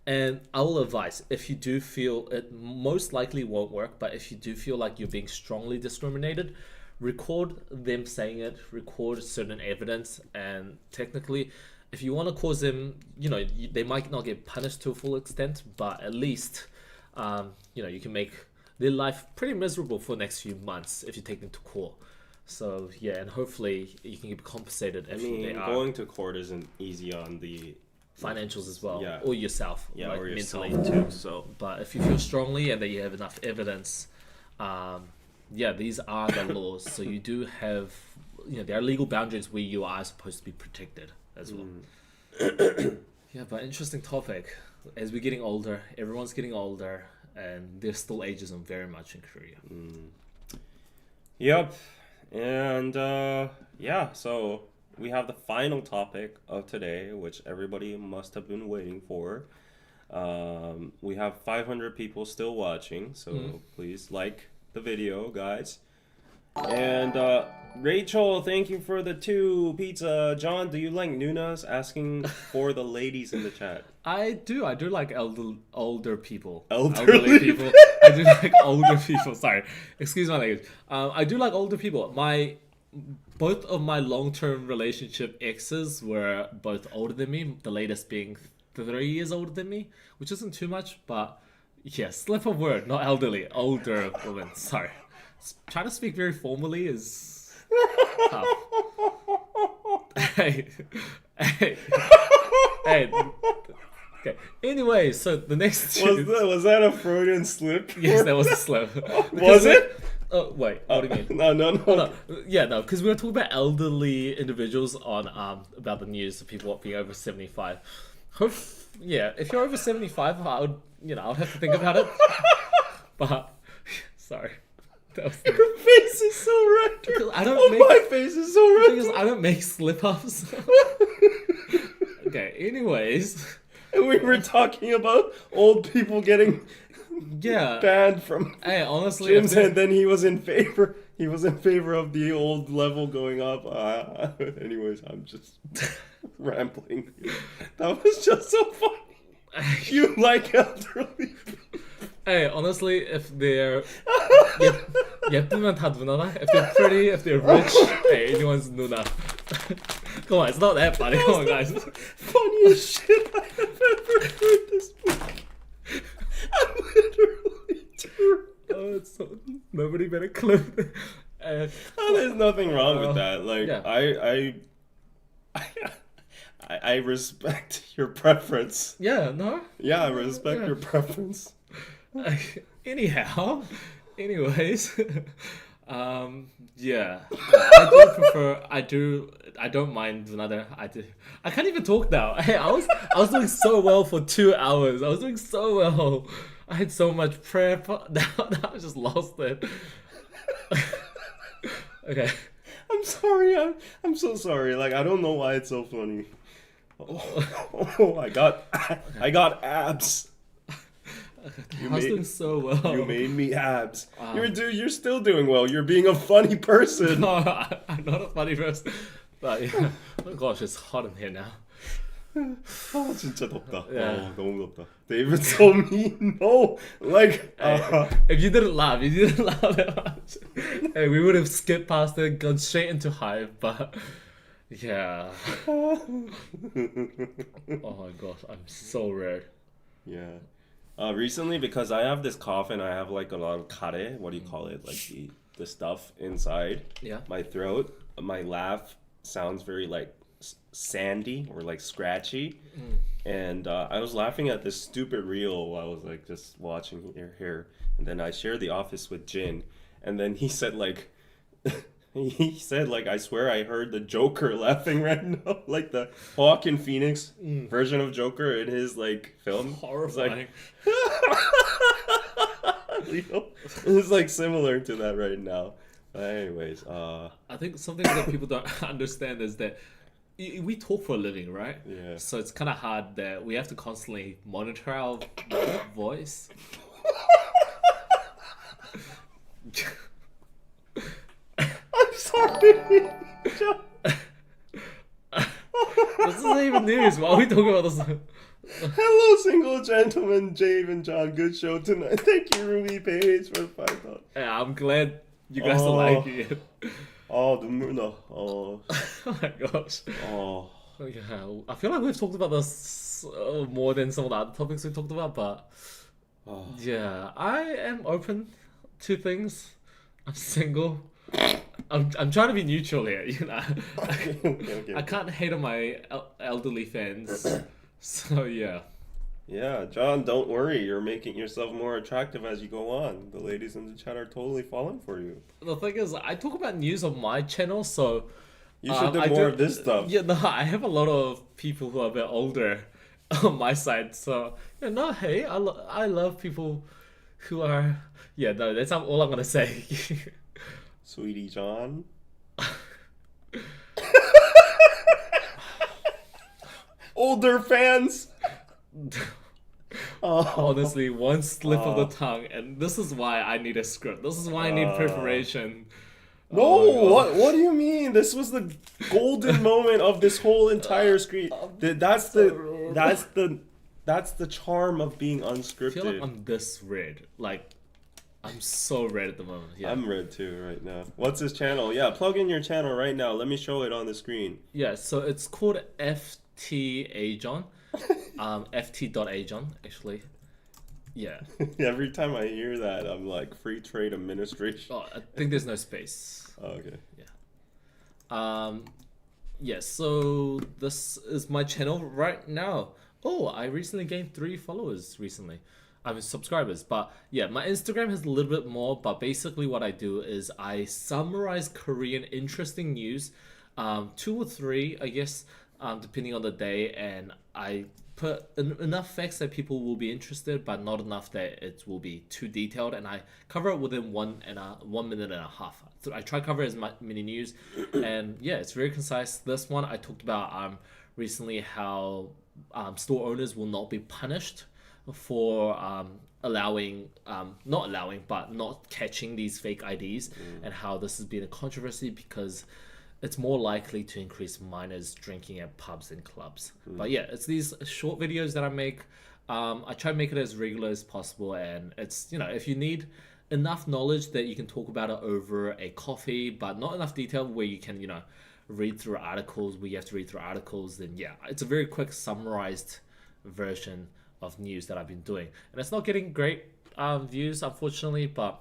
And I will advise, if you do feel it most likely won't work, but if you do feel like you're being strongly discriminated, record them saying it, record certain evidence, and technically, if you want to cause them, they might not get punished to a full extent, but at least, you can make their life pretty miserable for the next few months if you take them to court. So yeah, and hopefully you can get compensated if they are. Going to court isn't easy on the financials as well, yeah, or yourself, yeah, or mentally yourself too. So, but if you feel strongly and that you have enough evidence, these are the laws. So you do have, there are legal boundaries where you are supposed to be protected as well. Yeah, but interesting topic. As we're getting older, everyone's getting older, and there's still ageism very much in Korea. Yep, and so. We have the final topic of today, which everybody must have been waiting for. We have 500 people still watching, so please like the video, guys. And Rachel, thank you for the 2 pizza. John, do you like Nuna's? Asking for the ladies in the chat. I do like older people. Elderly people. I do like older people. Sorry, excuse my language. I do like older people. Both of my long-term relationship exes were both older than me, the latest being 3 years older than me, which isn't too much, but yeah, slip of word, not elderly, older woman. Sorry. Trying to speak very formally is tough. Hey. Okay. Anyway, so the next was that a Freudian slip? Yes, that was a slip. Was it? Oh, wait, what do you mean? No. Yeah, no, because we were talking about elderly individuals on about the news of people being over 75. Yeah, if you're over 75, I would, I'd have to think about it. But, sorry. Your face is so red. My face is so red. Because I don't make slip-ups. Okay, anyways. And we were talking about old people getting... banned from honestly, gyms, and then he was in favor of the old level going up. Anyways, I'm just rambling. That was just so funny. You like elderly people. Hey, honestly, if they're 예쁘면 다 누나다. If they're pretty, if they're rich, hey, anyone's 누나. Come on, it's not that funny. Come on, guys. Funniest shit I have ever heard this week. I'm literally terrible. Nobody better clip. There's nothing wrong with that. Like, yeah. I respect your preference. Yeah, no? Yeah, I respect your preference. Anyways, yeah. I don't mind another. I can't even talk now. Hey, I was doing so well for 2 hours. I was doing so well. I had so much prep. Now I just lost it. Okay. I'm sorry. I'm so sorry. Like, I don't know why it's so funny. Oh, I got abs. I was doing so well. You made me abs. You're still doing well. You're being a funny person. No, I'm not a funny person. But yeah. Oh gosh, it's hot in here now. 진짜 덥다. Yeah. 너무 덥다. David's so mean. No, like if you didn't laugh that much, hey, we would have skipped past it, gone straight into Hybe. But yeah. Oh my gosh, I'm so rare. Yeah. Recently, because I have this cough and I have like a lot of kare. What do you call it? Like the stuff inside Yeah. my throat, my laugh sounds very like sandy or like scratchy. And I was laughing at this stupid reel while I was like just watching here. And then I shared the office with Jin. And then he said like, I swear I heard the Joker laughing right now. Like the Joaquin Phoenix version of Joker in his like film. Horrifying. It's like similar to that right now. But anyways, I think something that people don't understand is that we talk for a living, right? Yeah. So it's kind of hard that we have to constantly monitor our voice. I'm sorry. This isn't even news. Why are we talking about this? Hello, single gentlemen, Jave and John. Good show tonight. Thank you, Ruby Page, for $5. Yeah, I'm glad you guys are liking it. Oh, no. Oh. Oh my gosh. Oh. Yeah, I feel like we've talked about this more than some of the other topics we've talked about, but yeah, I am open to things. I'm single. I'm trying to be neutral here, you know. Okay. I can't hate on my elderly fans, so yeah. Yeah, John, don't worry. You're making yourself more attractive as you go on. The ladies in the chat are totally falling for you. The thing is, I talk about news on my channel, so You should do more of this stuff. Yeah, no, I have a lot of people who are a bit older on my side, so yeah, no, hey, I love people who are. Yeah, no, that's all I'm gonna say. Sweetie John. Older fans. Honestly, one slip of the tongue, and this is why I need a script. This is why I need preparation. No, what do you mean? This was the golden moment of this whole entire screen. That's the charm of being I unscripted. feel like I'm this red. Like, I'm so red at the moment. Yeah. I'm red too right now. What's his channel? Yeah, plug in your channel right now. Let me show it on the screen. Yeah, so it's called FT Ajon. FT.Ajon, actually. Yeah. Every time I hear that, I'm like, free trade administration. Oh, I think there's no space. Oh, okay. Yeah, so this is my channel right now. Oh, I recently gained 3 followers recently. I mean, subscribers. But yeah, my Instagram has a little bit more, but basically what I do is I summarize Korean interesting news, 2 or 3, I guess, depending on the day, and I put enough facts that people will be interested, but not enough that it will be too detailed, and I cover it within 1 minute and a half. So I try to cover as many news, and yeah, it's very concise. This one I talked about recently how store owners will not be punished for not catching these fake IDs, and how this has been a controversy because it's more likely to increase minors drinking at pubs and clubs. But yeah, it's these short videos that I make. I try to make it as regular as possible, and it's, you know, if you need enough knowledge that you can talk about it over a coffee, but not enough detail where you can, you know, read through articles where you have to read through articles, then yeah, it's a very quick summarized version of news that I've been doing. And it's not getting great views, unfortunately, but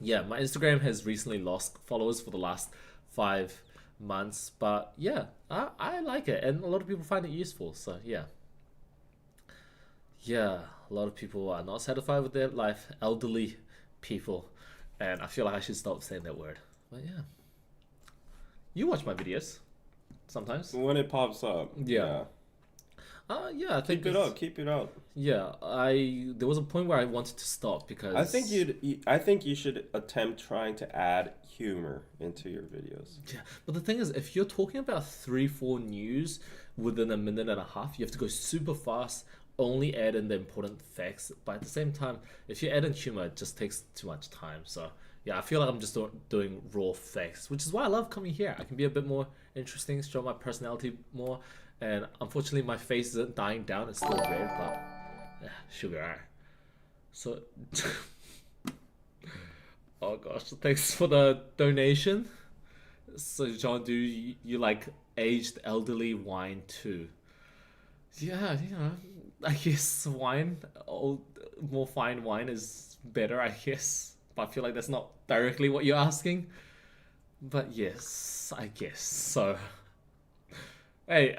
yeah, my Instagram has recently lost followers for the last 5 months, but yeah, I like it, and a lot of people find it useful, so yeah. Yeah, a lot of people are not satisfied with their life, elderly people, and I feel like I should stop saying that word. But yeah, you watch my videos sometimes. When it pops up. Yeah. Yeah, I think Keep it up. Yeah, there was a point where I wanted to stop because I think you should attempt trying to add humor into your videos. Yeah, but the thing is, if you're talking about 3-4 news within a minute and a half, you have to go super fast, only add in the important facts. But at the same time, if you add in humor, it just takes too much time. So yeah, I feel like I'm just doing raw facts, which is why I love coming here. I can be a bit more interesting, show my personality more. And unfortunately, my face isn't dying down. It's still red, but yeah, should be alright. So, oh gosh, thanks for the donation. So, John, do you like aged elderly wine too? Yeah, you know, I guess wine, more fine wine is better, I guess. but I feel like that's not directly what you're asking. But yes, I guess so. Hey,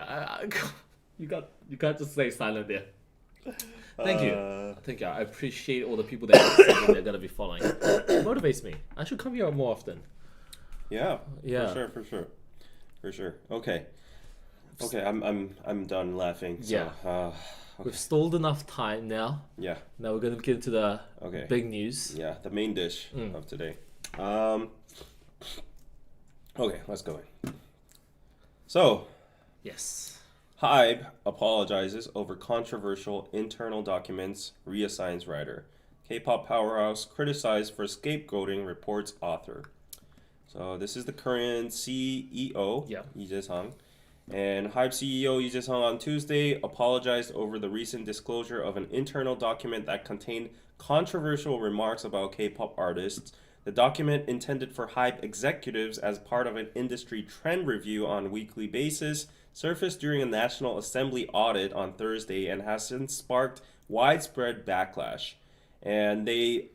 you got to stay silent there. Thank you. Thank you. I appreciate all the people that they're gonna be following. It motivates me. I should come here more often. Yeah. Yeah. For sure. Okay. I'm done laughing. So, Yeah. Okay. We've stalled enough time now. Yeah. Now we're gonna get into the Okay. big news. Yeah, the main dish of today. Okay, let's go in. So, Yes. Hybe apologizes over controversial internal documents, reassigns writer. K-pop powerhouse criticized for scapegoating, reports author. So this is the Korean CEO, Yeah. Lee Jae-sung. And Hybe CEO Lee Jae-sung on Tuesday apologized over the recent disclosure of an internal document that contained controversial remarks about K-pop artists. The document, intended for Hybe executives as part of an industry trend review on a weekly basis, surfaced during a National Assembly audit on Thursday and has since sparked widespread backlash. And they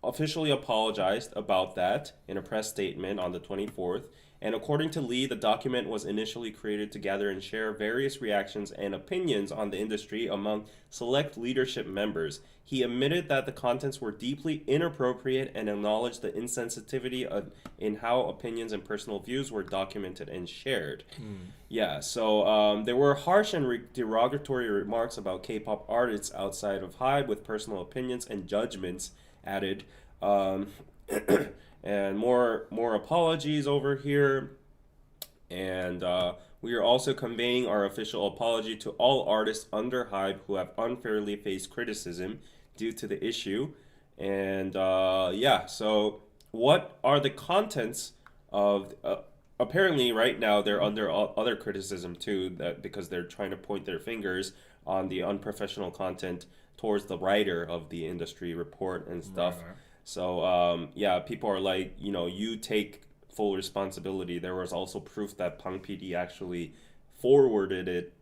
officially apologized about that in a press statement on the 24th. And according to Lee, the document was initially created to gather and share various reactions and opinions on the industry among select leadership members. He admitted that the contents were deeply inappropriate and acknowledged the insensitivity in how opinions and personal views were documented and shared. Yeah, so there were harsh and derogatory remarks about K-pop artists outside of Hybe, with personal opinions and judgments added. And more apologies over here. And we are also conveying our official apology to all artists under Hybe who have unfairly faced criticism due to the issue. And yeah, so what are the contents of... apparently right now they're under other criticism too, that because they're trying to point their fingers on the unprofessional content towards the writer of the industry report and stuff. Right. So yeah, people are like, you take full responsibility. There was also proof that Pang PD actually forwarded it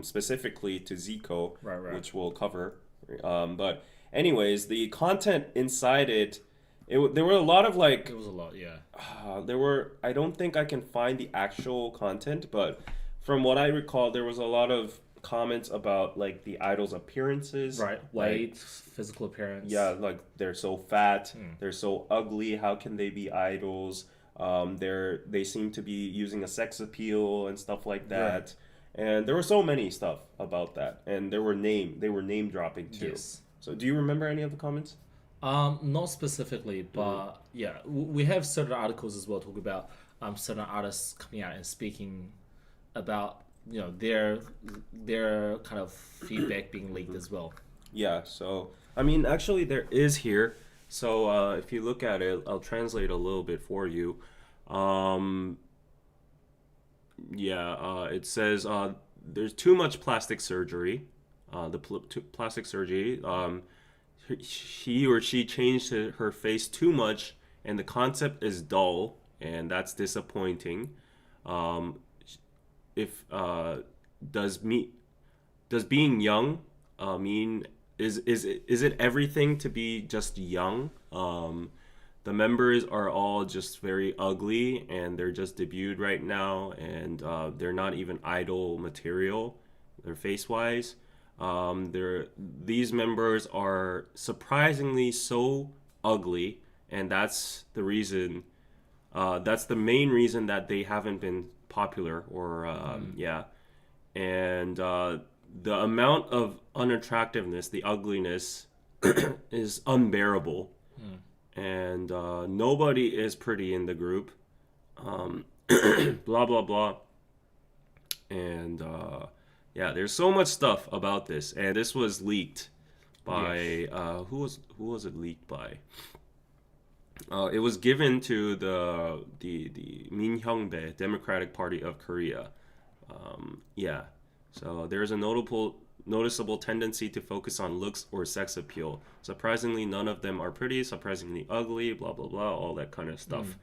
specifically to ZICO, Right. which we'll cover. But anyways, the content inside it, there were a lot of like... It was a lot, yeah. I don't think I can find the actual content, but from what I recall, there was a lot of comments about like the idols' appearances. Right. Weight, physical appearance. Yeah, like they're so fat, they're so ugly. How can they be idols? They seem to be using a sex appeal and stuff like that. Right. And there were so many stuff about that, and they were name dropping too. Yes. So do you remember any of the comments? Not specifically, but yeah, we have certain articles as well talking about certain artists coming out and speaking about their kind of feedback being leaked as well. Yeah, so I mean, actually there is here. So if you look at it, I'll translate a little bit for you. It says there's too much plastic surgery. Plastic surgery. He or she changed her face too much, and the concept is dull, and that's disappointing. Does being young mean is it everything to be just young? The members are all just very ugly, and they're just debuted right now, and they're not even idol material. They're face wise. These members are surprisingly so ugly, and that's the reason. That's the main reason that they haven't been popular, or and the amount of unattractiveness, the ugliness, is unbearable, and nobody is pretty in the group. Blah blah blah, and yeah, there's so much stuff about this, and this was leaked by who was it leaked by? It was given to the Minhyungbae Democratic Party of Korea. So there's a noticeable tendency to focus on looks or sex appeal. Surprisingly, none of them are pretty. Surprisingly ugly. Blah blah blah. All that kind of stuff.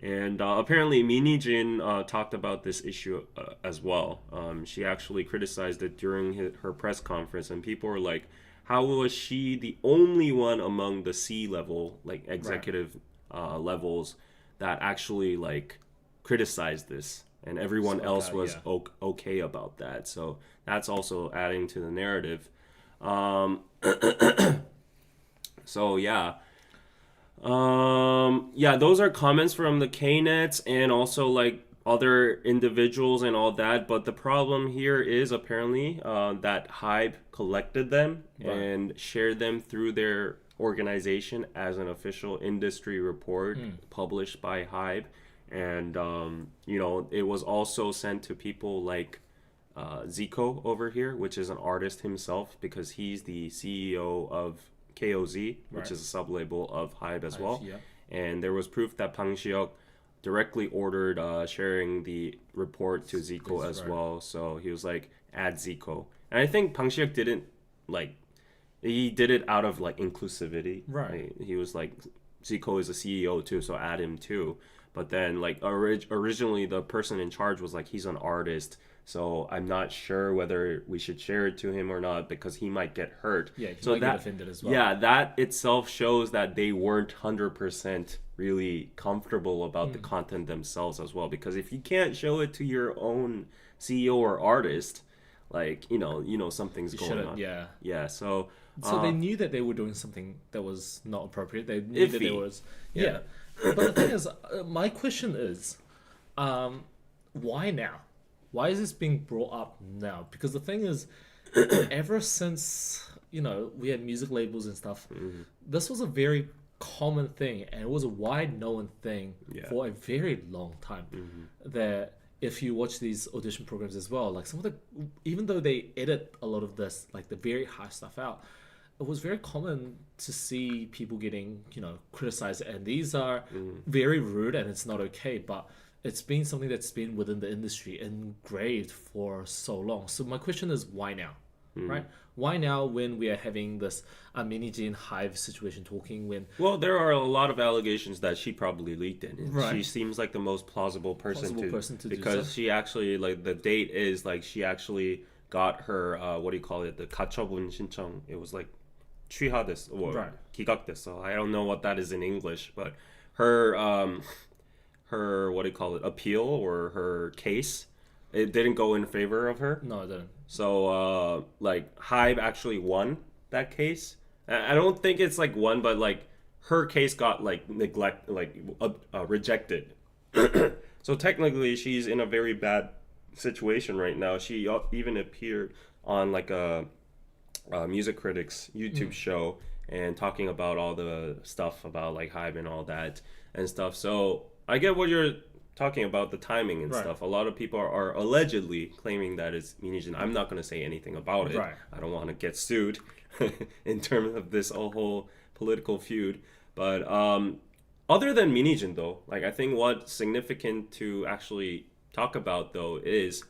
And apparently, Minnie-jin talked about this issue as well. She actually criticized it during her press conference, and people were like, how was she the only one among the C level, like executive levels, that actually like criticized this, and everyone else was okay about that. So that's also adding to the narrative. Um, so yeah. Yeah, those are comments from the Knets and also like other individuals and all that. But the problem here is apparently that Hybe collected them and shared them through their organization as an official industry report published by Hybe. And, you know, it was also sent to people like ZICO over here, which is an artist himself because he's the CEO of KOZ, which is a sub-label of Hybe as well. Yeah. And there was proof that Bang Si-hyuk directly ordered sharing the report to ZICO as well. So he was like, add ZICO. And I think Bang Si-hyuk didn't, like, he did it out of, like, inclusivity. Right. He was like, ZICO is a CEO too, so add him too. But then, like, originally the person in charge was like, he's an artist, so I'm not sure whether we should share it to him or not because he might get hurt. Yeah, he so might get offended as well. Yeah, that itself shows that they weren't 100% really comfortable about the content themselves as well. Because if you can't show it to your own CEO or artist, like, you know something's going on. Yeah. Yeah, so they knew that they were doing something that was not appropriate. They knew that there was... Yeah. But the thing is, my question is, why now? Why is this being brought up now? Because the thing is, ever since, you know, we had music labels and stuff, this was a very common thing, and it was a wide known thing for a very long time. That if you watch these audition programs as well, like some of the, even though they edit a lot of this, like the very high stuff out, it was very common to see people getting, you know, criticized, and these are very rude, and it's not okay, but it's been something that's been within the industry engraved for so long. So my question is, why now? Right? Why now when we are having this Miniji and Hybe situation talking when... Well, there are a lot of allegations that she probably leaked it. And Right. She seems like the most plausible person to do so. she actually, like, the date is, like, she actually got her, what do you call it, the 가처분 신청. It was, like, 취하됐어, or 기각됐어. I don't know what that is in English, but her, what do you call it, appeal or her case, it didn't go in favor of her. No, it didn't. So, like, Hybe actually won that case. I don't think it's, like, won, but, like, her case got, like, rejected. So, technically, she's in a very bad situation right now. She even appeared on, like, a music critics YouTube show and talking about all the stuff about, like, Hybe and all that and stuff. So, I get what you're talking about, the timing and stuff. A lot of people are allegedly claiming that it's Minijin. I'm not going to say anything about it. I don't want to get sued in terms of this whole political feud. But other than Minijin, though, like, I think what's significant to actually talk about, though, is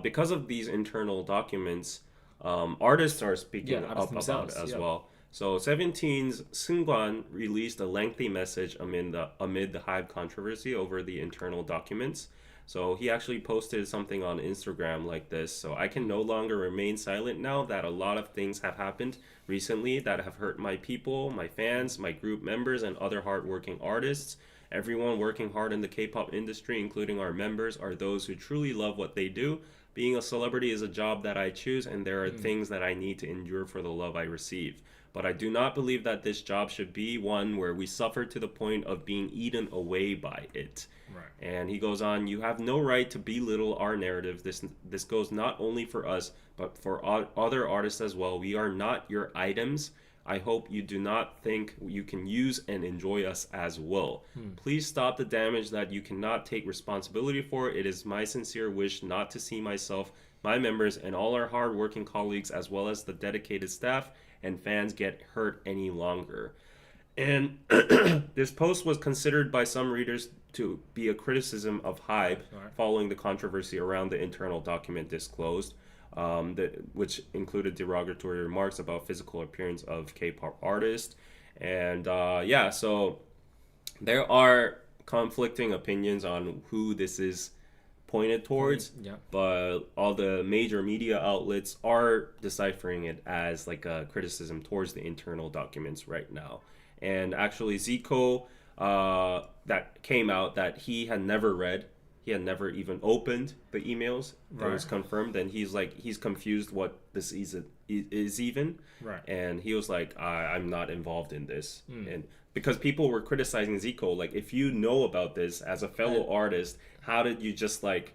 because of these internal documents, artists are speaking up about it as well. So 17's Seungkwan released a lengthy message amid the Hybe controversy over the internal documents. So he actually posted something on Instagram like this: so I can no longer remain silent now that a lot of things have happened recently that have hurt my people, my fans, my group members, and other hardworking artists. Everyone working hard in the K-pop industry, including our members, are those who truly love what they do. Being a celebrity is a job that I choose, and there are things that I need to endure for the love I receive. But I do not believe that this job should be one where we suffer to the point of being eaten away by it. Right. And he goes on, you have no right to belittle our narrative. This goes not only for us, but for other artists as well. We are not your items. I hope you do not think you can use and enjoy us as well. Please stop the damage that you cannot take responsibility for. It is my sincere wish not to see myself, my members, and all our hardworking colleagues, as well as the dedicated staff and fans, get hurt any longer. And this post was considered by some readers to be a criticism of Hybe following the controversy around the internal document disclosed, which included derogatory remarks about physical appearance of K-pop artists. And so there are conflicting opinions on who this is pointed towards. Yeah. But all the major media outlets are deciphering it as like a criticism towards the internal documents right now. And actually, ZICO, that came out that he had never read. He had never even opened the emails that was confirmed, and he's confused what this is even. Right. And he was like, I'm not involved in this. And because people were criticizing ZICO, like, if you know about this as a fellow artist, how did you just like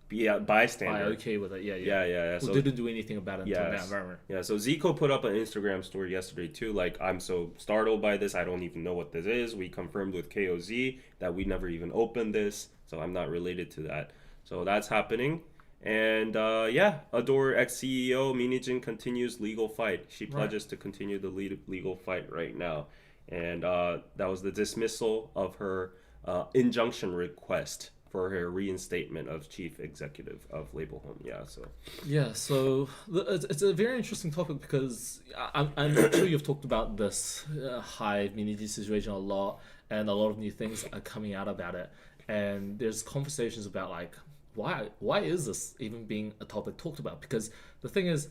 be a bystander? Okay with it, yeah. Yeah. Who So didn't do anything about it until now, right? yeah, so ZICO put up an Instagram story yesterday too, like, I'm so startled by this, I don't even know what this is. We confirmed with KOZ that we never even opened this, so I'm not related to that. So that's happening. And Adore ex-CEO Minijin continues legal fight. She pledges to continue the legal fight right now. And that was the dismissal of her injunction request for her reinstatement of chief executive of Label Home. So it's a very interesting topic because I'm sure you've talked about this Hybe Miniji situation a lot, and a lot of new things are coming out about it. And there's conversations about like, why is this even being a topic talked about? Because the thing is,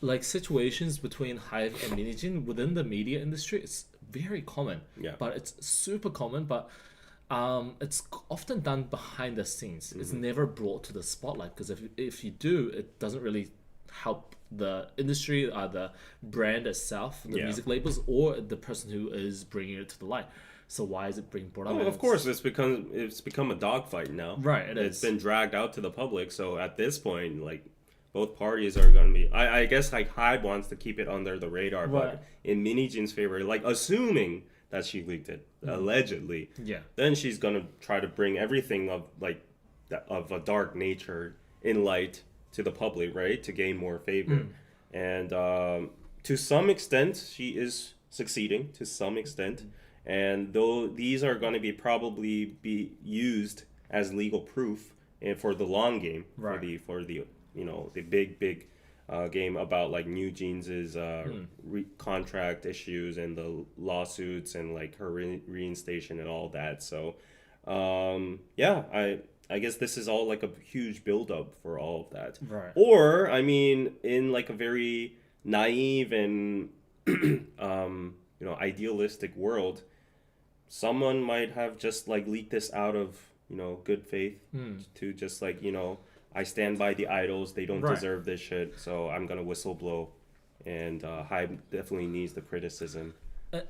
like, situations between Hybe and Minijin within the media industry, it's very common. But it's super common, but it's often done behind the scenes. It's never brought to the spotlight, because if you do, it doesn't really help the industry, the brand itself, the music labels, or the person who is bringing it to the light. So why is it being brought up? Well, of course, it's become a dogfight now. Right, it's been dragged out to the public. So at this point, like, both parties are going to be. I guess like Hybe wants to keep it under the radar, but in Minijin's favor, like, assuming that she leaked it allegedly, then she's gonna try to bring everything of a dark nature in light to the public, right, to gain more favor. And to some extent, she is succeeding to some extent. And though these are going to probably be used as legal proof for the long game, for the the big game about like New Jeans's contract issues and the lawsuits and like her reinstation and all that. So I guess this is all like a huge buildup for all of that. Or I mean, in like a very naive and idealistic world, someone might have just like leaked this out of good faith to just like I stand by the idols, they don't deserve this shit, so I'm gonna whistleblow. And Hybe definitely needs the criticism.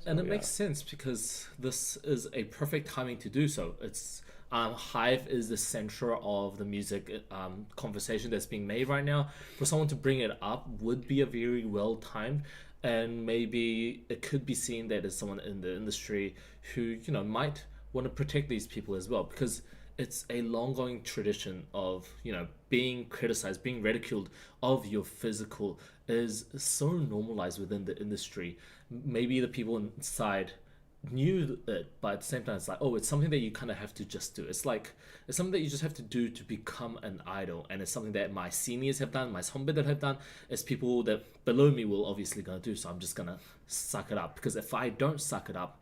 And it makes sense because this is a perfect timing to do so. It's Hybe is the center of the music conversation that's being made right now. For someone to bring it up would be a very well timed. And maybe it could be seen that as someone in the industry who, might want to protect these people as well, because it's a long-going tradition of, being criticized, being ridiculed of your physical is so normalized within the industry. Maybe the people inside knew it, but at the same time, it's like, oh, it's something that you kind of have to just do. It's something that you just have to do to become an idol, and it's something that my seniors have done, my 선배들 have done. It's people that below me will obviously gonna do. So I'm just gonna suck it up, because if I don't suck it up,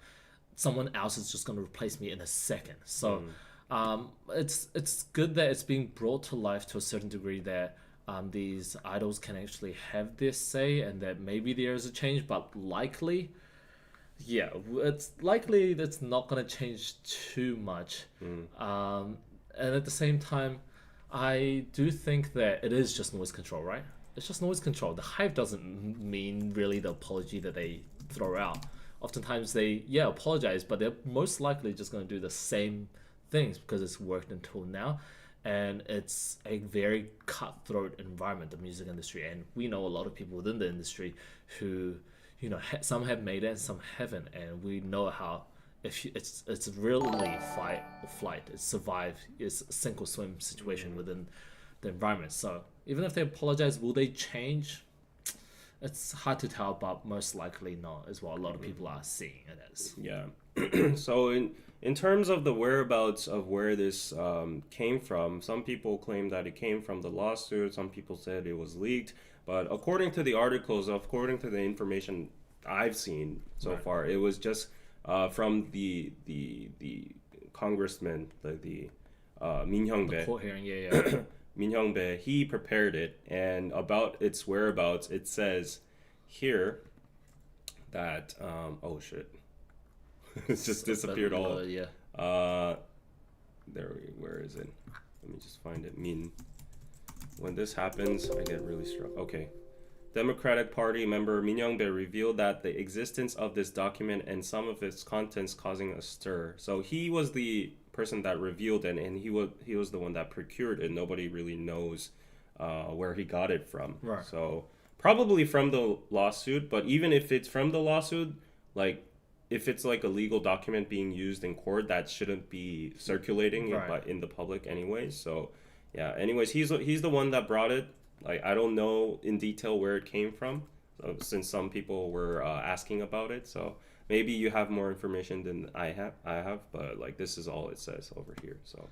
someone else is just gonna replace me in a second. So it's good that it's being brought to life to a certain degree, that these idols can actually have their say, and that maybe there is a change, but likely. Yeah, it's likely that's not going to change too much. And at the same time, I do think that it is just noise control, right? It's just noise control. The Hybe doesn't mean really the apology that they throw out. Oftentimes they, apologize, but they're most likely just going to do the same things because it's worked until now. And it's a very cutthroat environment, the music industry. And we know a lot of people within the industry who... some have made it and some haven't, and we know how it's really fight or flight. It's survive. It's a sink or swim situation within the environment. So even if they apologize, will they change? It's hard to tell, but most likely not, is what a lot of people are seeing it as. Yeah. So in terms of the whereabouts of where this came from, some people claim that it came from the lawsuit. Some people said it was leaked. But according to the articles, according to the information I've seen so far, it was just from the congressman, the Min The Hyung-bae. court hearing, yeah. Min Hyung-bae, he prepared it, and about its whereabouts, it says here that oh shit, it's just disappeared all. Yeah. Where is it? Let me just find it. When this happens, I get really struck. Okay. Democratic Party member Min Young-bae revealed that the existence of this document and some of its contents causing a stir. So he was the person that revealed it, and he was the one that procured it. Nobody really knows where he got it from. Right. So probably from the lawsuit, but even if it's from the lawsuit, like if it's like a legal document being used in court, that shouldn't be circulating Right. in the public anyways. So yeah, anyways, he's the one that brought it. Like, I don't know in detail where it came from, since some people were asking about it. So maybe you have more information than I have, but like this is all it says over here. So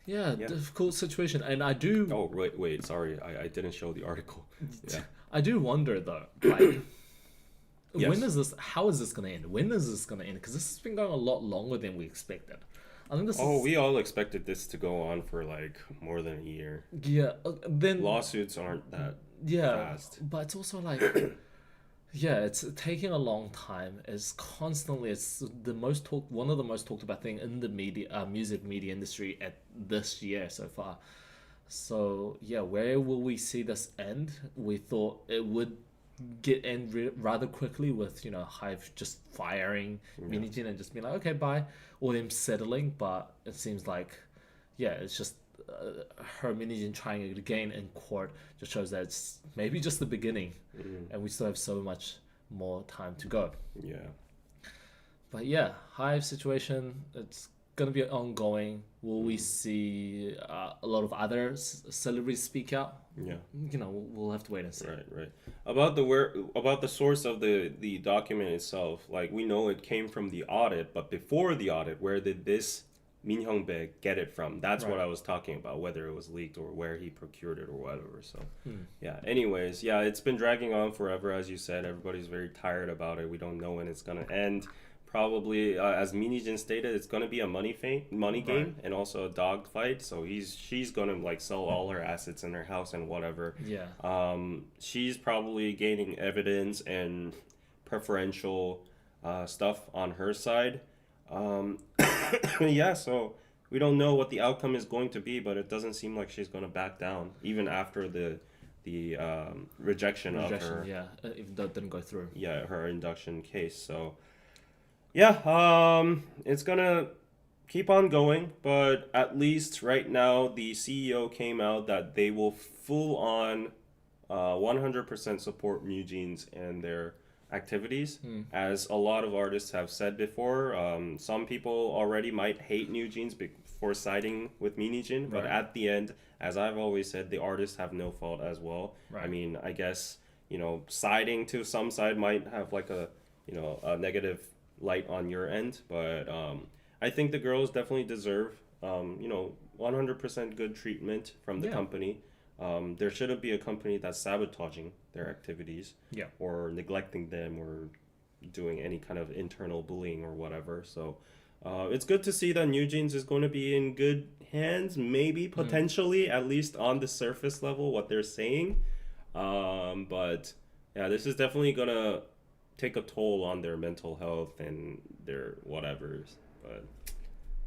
Yeah, difficult situation, and I do. oh wait, sorry, I didn't show the article. Yeah. I do wonder though, like, Yes. when is this? How is this gonna end? When is this gonna end? Because this has been going a lot longer than we expected. I think this Oh, is. we all expected this to go on for like more than a year. Yeah. Then. Lawsuits aren't that Yeah, fast. but it's also like. Yeah, it's taking a long time. It's constantly. It's one of the most talked about thing in the media, music media industry at this year so far. So yeah, where will we see this end? We thought it would rather quickly with Hive just firing Minijin and just being like, okay, bye, or them settling. But it seems like, yeah, it's just her Minijin trying it again in court just shows that it's maybe just the beginning, and we still have so much more time to go. Yeah. But yeah, Hive situation, it's gonna be ongoing. Will we see a lot of other celebrities speak out? Yeah. We'll have to wait and see. Right. About the source of the document itself, like we know it came from the audit, but before the audit, where did this Min Hyung-bae get it from? That's what I was talking about, whether it was leaked or where he procured it or whatever. So yeah. Anyways, yeah, it's been dragging on forever, as you said. Everybody's very tired about it. We don't know when it's gonna end. Probably, as Minijin stated, it's gonna be a money game and also a dog fight. So she's gonna like sell all her assets in her house and whatever. Yeah. She's probably gaining evidence and preferential stuff on her side. Yeah. So we don't know what the outcome is going to be, but it doesn't seem like she's gonna back down even after the rejection of her. Yeah, if that didn't go through. Yeah, her induction case. So. Yeah, it's gonna keep on going, but at least right now the CEO came out that they will full on 100% support Newjeans and their activities. As a lot of artists have said before, some people already might hate Newjeans before siding with Minijin, but at the end, as I've always said, the artists have no fault as well. Right. I mean, I guess, siding to some side might have like a negative light on your end, but I think the girls definitely deserve 100% good treatment from the company. There shouldn't be a company that's sabotaging their activities or neglecting them or doing any kind of internal bullying or whatever. So it's good to see that Newjeans is going to be in good hands, maybe potentially, at least on the surface level, what they're saying. But yeah, this is definitely gonna take a toll on their mental health and their whatevers. But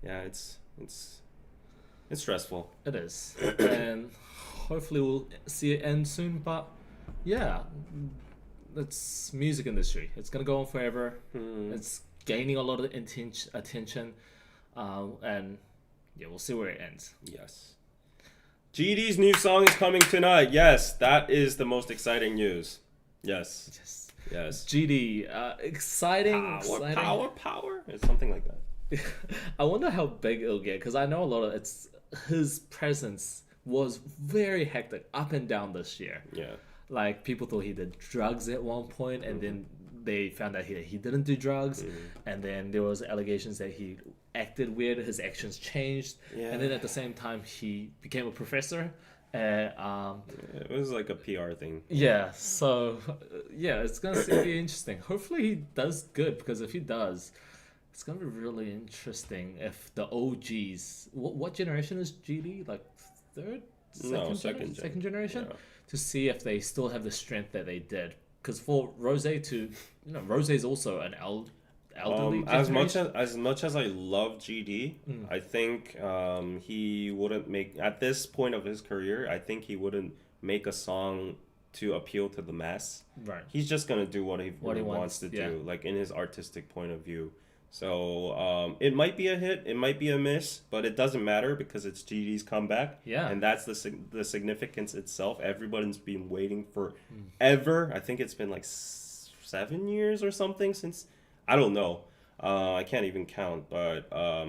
yeah, it's stressful. It is. And hopefully we'll see it end soon. But yeah, it's music industry. It's gonna go on forever. It's gaining a lot of attention, and yeah, we'll see where it ends. Yes. GD's new song is coming tonight. Yes, that is the most exciting news. Yes. GD, exciting. Power. It's something like that. I wonder how big it'll get, because I know a lot of his presence was very hectic up and down this year. Yeah. Like, people thought he did drugs at one point, and then they found out he didn't do drugs, and then there was allegations that he acted weird, his actions changed, and then at the same time he became a professor. It was like a PR thing. Yeah, so yeah, it's gonna be interesting. Hopefully he does good, because if he does, it's gonna be really interesting if the OGs. What generation is GD? Like third, second generation. Yeah. To see if they still have the strength that they did. Because for Rosé Rosé is also an elderly generation. As much as I love GD, I think he wouldn't make at this point of his career. I think he wouldn't make a song to appeal to the mass. Right. He's just gonna do what he wants to do, like in his artistic point of view. So it might be a hit, it might be a miss, but it doesn't matter because it's GD's comeback. Yeah. And that's the significance itself. Everybody's been waiting for ever. I think it's been like 7 years or something since. I don't know. I can't even count. But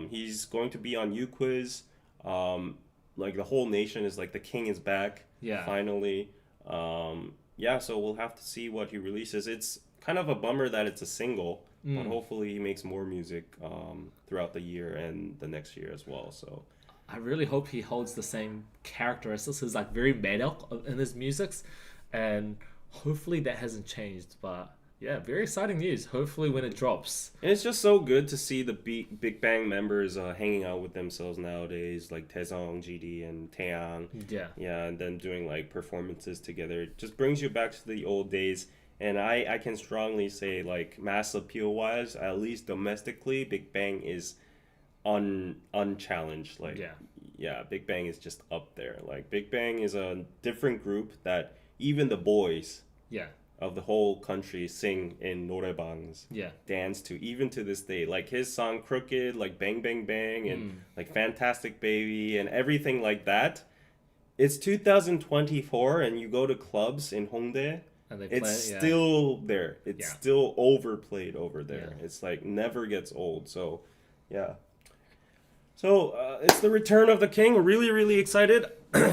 he's going to be on U-Quiz. Like the whole nation is like the king is back. Yeah. Finally. So we'll have to see what he releases. It's kind of a bummer that it's a single. But hopefully he makes more music throughout the year and the next year as well. So I really hope he holds the same characteristics. He's like very made-up in his musics, and hopefully that hasn't changed. But yeah, very exciting news. Hopefully when it drops. And it's just so good to see the Big Bang members hanging out with themselves nowadays, like Taesung, GD, and Taeyang. Yeah. Yeah, and then doing like performances together. It just brings you back to the old days. And I can strongly say, like, mass appeal-wise, at least domestically, Big Bang is unchallenged. Like, yeah, Big Bang is just up there. Like, Big Bang is a different group that even the boys of the whole country sing in norebangs, dance to, even to this day. Like, his song Crooked, like Bang Bang Bang, and like Fantastic Baby, and everything like that. It's 2024, and you go to clubs in Hongdae, And it's still there. It's still overplayed over there. It's like never gets old. So, yeah. So, it's the return of the king. Really, really excited.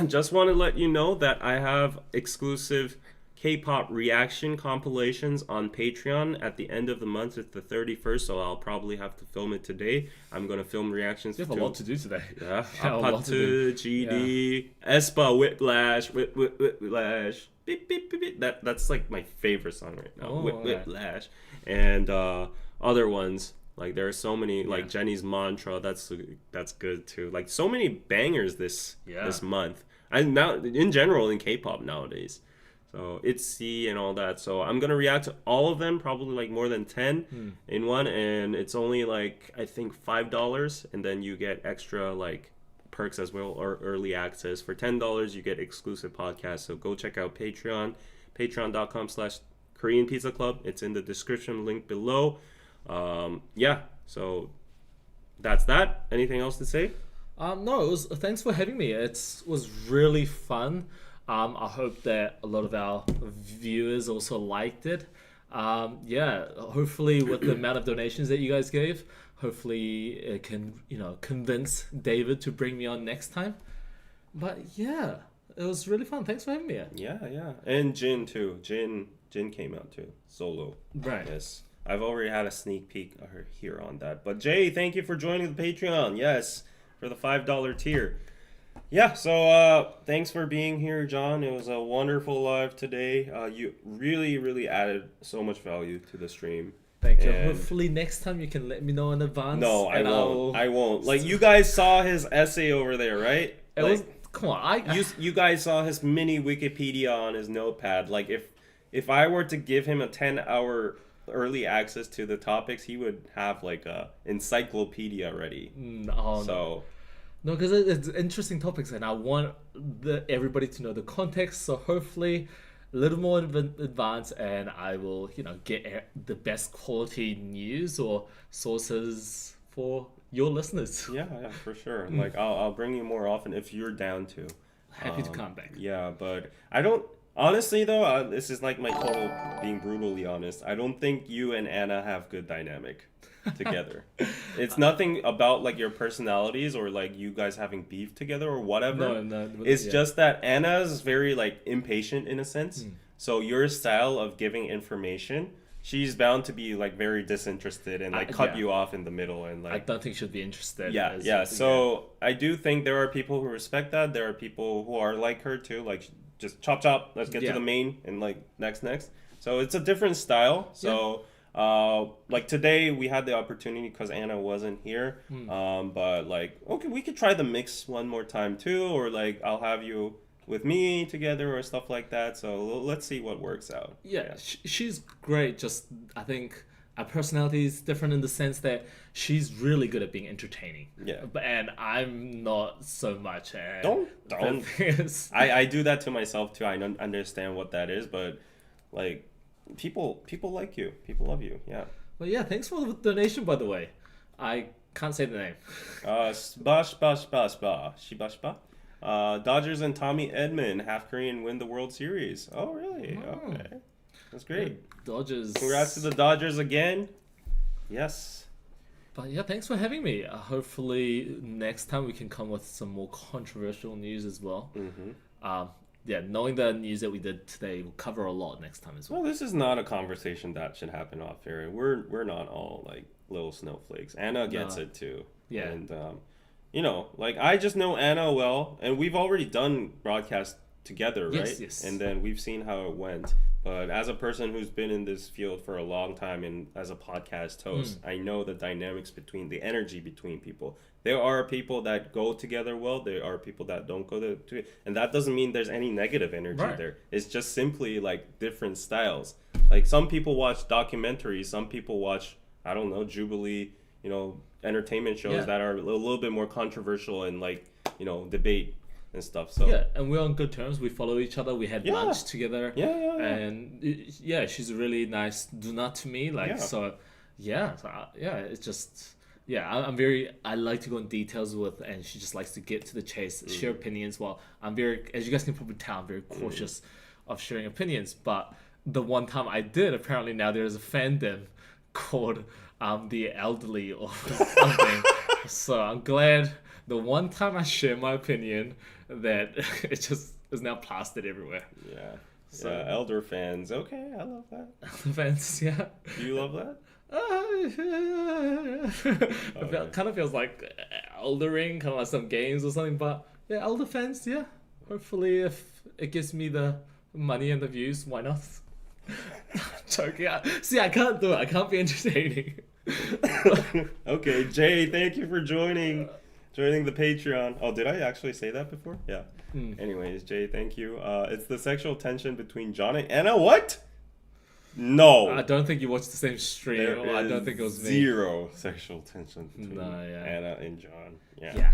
Just want to let you know that I have exclusive K-pop reaction compilations on Patreon at the end of the month. It's the 31st, so I'll probably have to film it today. I'm going to film reactions. You have a lot to do today. Yeah. Apatu, GD, Espa, Whiplash, Whiplash. Beep, beep, beep, beep. That's like my favorite song right now. Whiplash. And other ones. Like there are so many, like Jenny's Mantra, that's good too. Like so many bangers this month. And now in general in K-pop nowadays. So ITZY and all that. So I'm gonna react to all of them, probably like more than 10 in one, and it's only like I think $5, and then you get extra like perks as well, or early access. For $10 you get exclusive podcasts. So go check out patreon.com/KoreanPizzaclub. It's in the description link below. So that's that. Anything else to say? No, it was thanks for having me. It was really fun. I hope that a lot of our viewers also liked it. Hopefully with the amount of donations that you guys gave, hopefully it can, convince David to bring me on next time. But yeah, it was really fun. Thanks for having me. Yeah. And Jin too. Jin came out too. Solo. Right. Yes. I've already had a sneak peek here on that. But Jay, thank you for joining the Patreon. Yes, for the $5 tier. Yeah, so thanks for being here, John. It was a wonderful live today. You really, really added so much value to the stream. Thank you. Hopefully next time you can let me know in advance. No, I won't. Like, you guys saw his essay over there, right? Come on, you guys saw his mini Wikipedia on his notepad. Like, if I were to give him a 10-hour early access to the topics, he would have like a encyclopedia ready. No, because it's interesting topics, and I want everybody to know the context. So hopefully, a little more advanced, and I will, get the best quality news or sources for your listeners. Yeah, for sure. Like I'll bring you more often if you're down to. Happy to come back. Yeah, but I don't. Honestly, though, this is like my total being brutally honest. I don't think you and Anna have good dynamic together. It's nothing about like your personalities or like you guys having beef together or whatever. No. It's just that Anna's very like impatient in a sense. So your style of giving information, she's bound to be like very disinterested and like cut you off in the middle and like. I don't think she'd be interested. So I do think there are people who respect that. There are people who are like her too, like. Just chop, let's get to the main and like next. So it's a different style. So Like today we had the opportunity because Anna wasn't here. But like, okay, we could try the mix one more time too, or like I'll have you with me together or stuff like that. So let's see what works out. Yeah, she's great. Just I think our personality is different in the sense that she's really good at being entertaining. Yeah. And I'm not so much. And Don't. the thing is- I do that to myself too. I don't understand what that is, but like people like you. People love you. Yeah. Well, yeah. Thanks for the donation, by the way. I can't say the name. Shibashba. Dodgers and Tommy Edman, half Korean, win the World Series. Oh, really? Oh. Okay. That's great. Dodgers. Congrats to the Dodgers again. Yes. But yeah, thanks for having me. Hopefully next time we can come with some more controversial news as well. Yeah, knowing the news that we did today, we'll cover a lot next time as well. Well, this is not a conversation that should happen off air. We're not all like little snowflakes. Anna gets it too. Yeah. And you know, like I just know Anna well, and we've already done broadcasts together, right? Yes, yes. And then we've seen how it went. But as a person who's been in this field for a long time and as a podcast host, I know the dynamics between the energy between people. There are people that go together well. There are people that don't go to and that doesn't mean there's any negative energy there. It's just simply like different styles. Like some people watch documentaries, some people watch, I don't know, Jubilee, you know, entertainment shows that are a little bit more controversial and like, you know, debate and stuff. So yeah, and we're on good terms. We follow each other. We had lunch together. And yeah, she's a really nice do-not to me. Like so, it's just I like to go in details with, and she just likes to get to the chase, share opinions. Well, I'm very, as you guys can probably tell, I'm very cautious of sharing opinions. But the one time I did, apparently now there's a fandom called the elderly or something. So I'm glad the one time I share my opinion that it just is now plastered everywhere. Yeah. So elder fans, okay, I love that. Elder fans, yeah. Do you love that? It kind of feels like eldering, kind of like some games or something. But yeah, elder fans, yeah. Hopefully, if it gives me the money and the views, why not? Joking. See, I can't do it. I can't be entertaining. Okay, Jay, thank you for joining the Patreon. Oh, did I actually say that before? Yeah. Anyways, Jay, thank you. It's the sexual tension between John and Anna. What? No. I don't think you watched the same stream. I don't think it was me. Zero sexual tension between Anna and John. Yeah.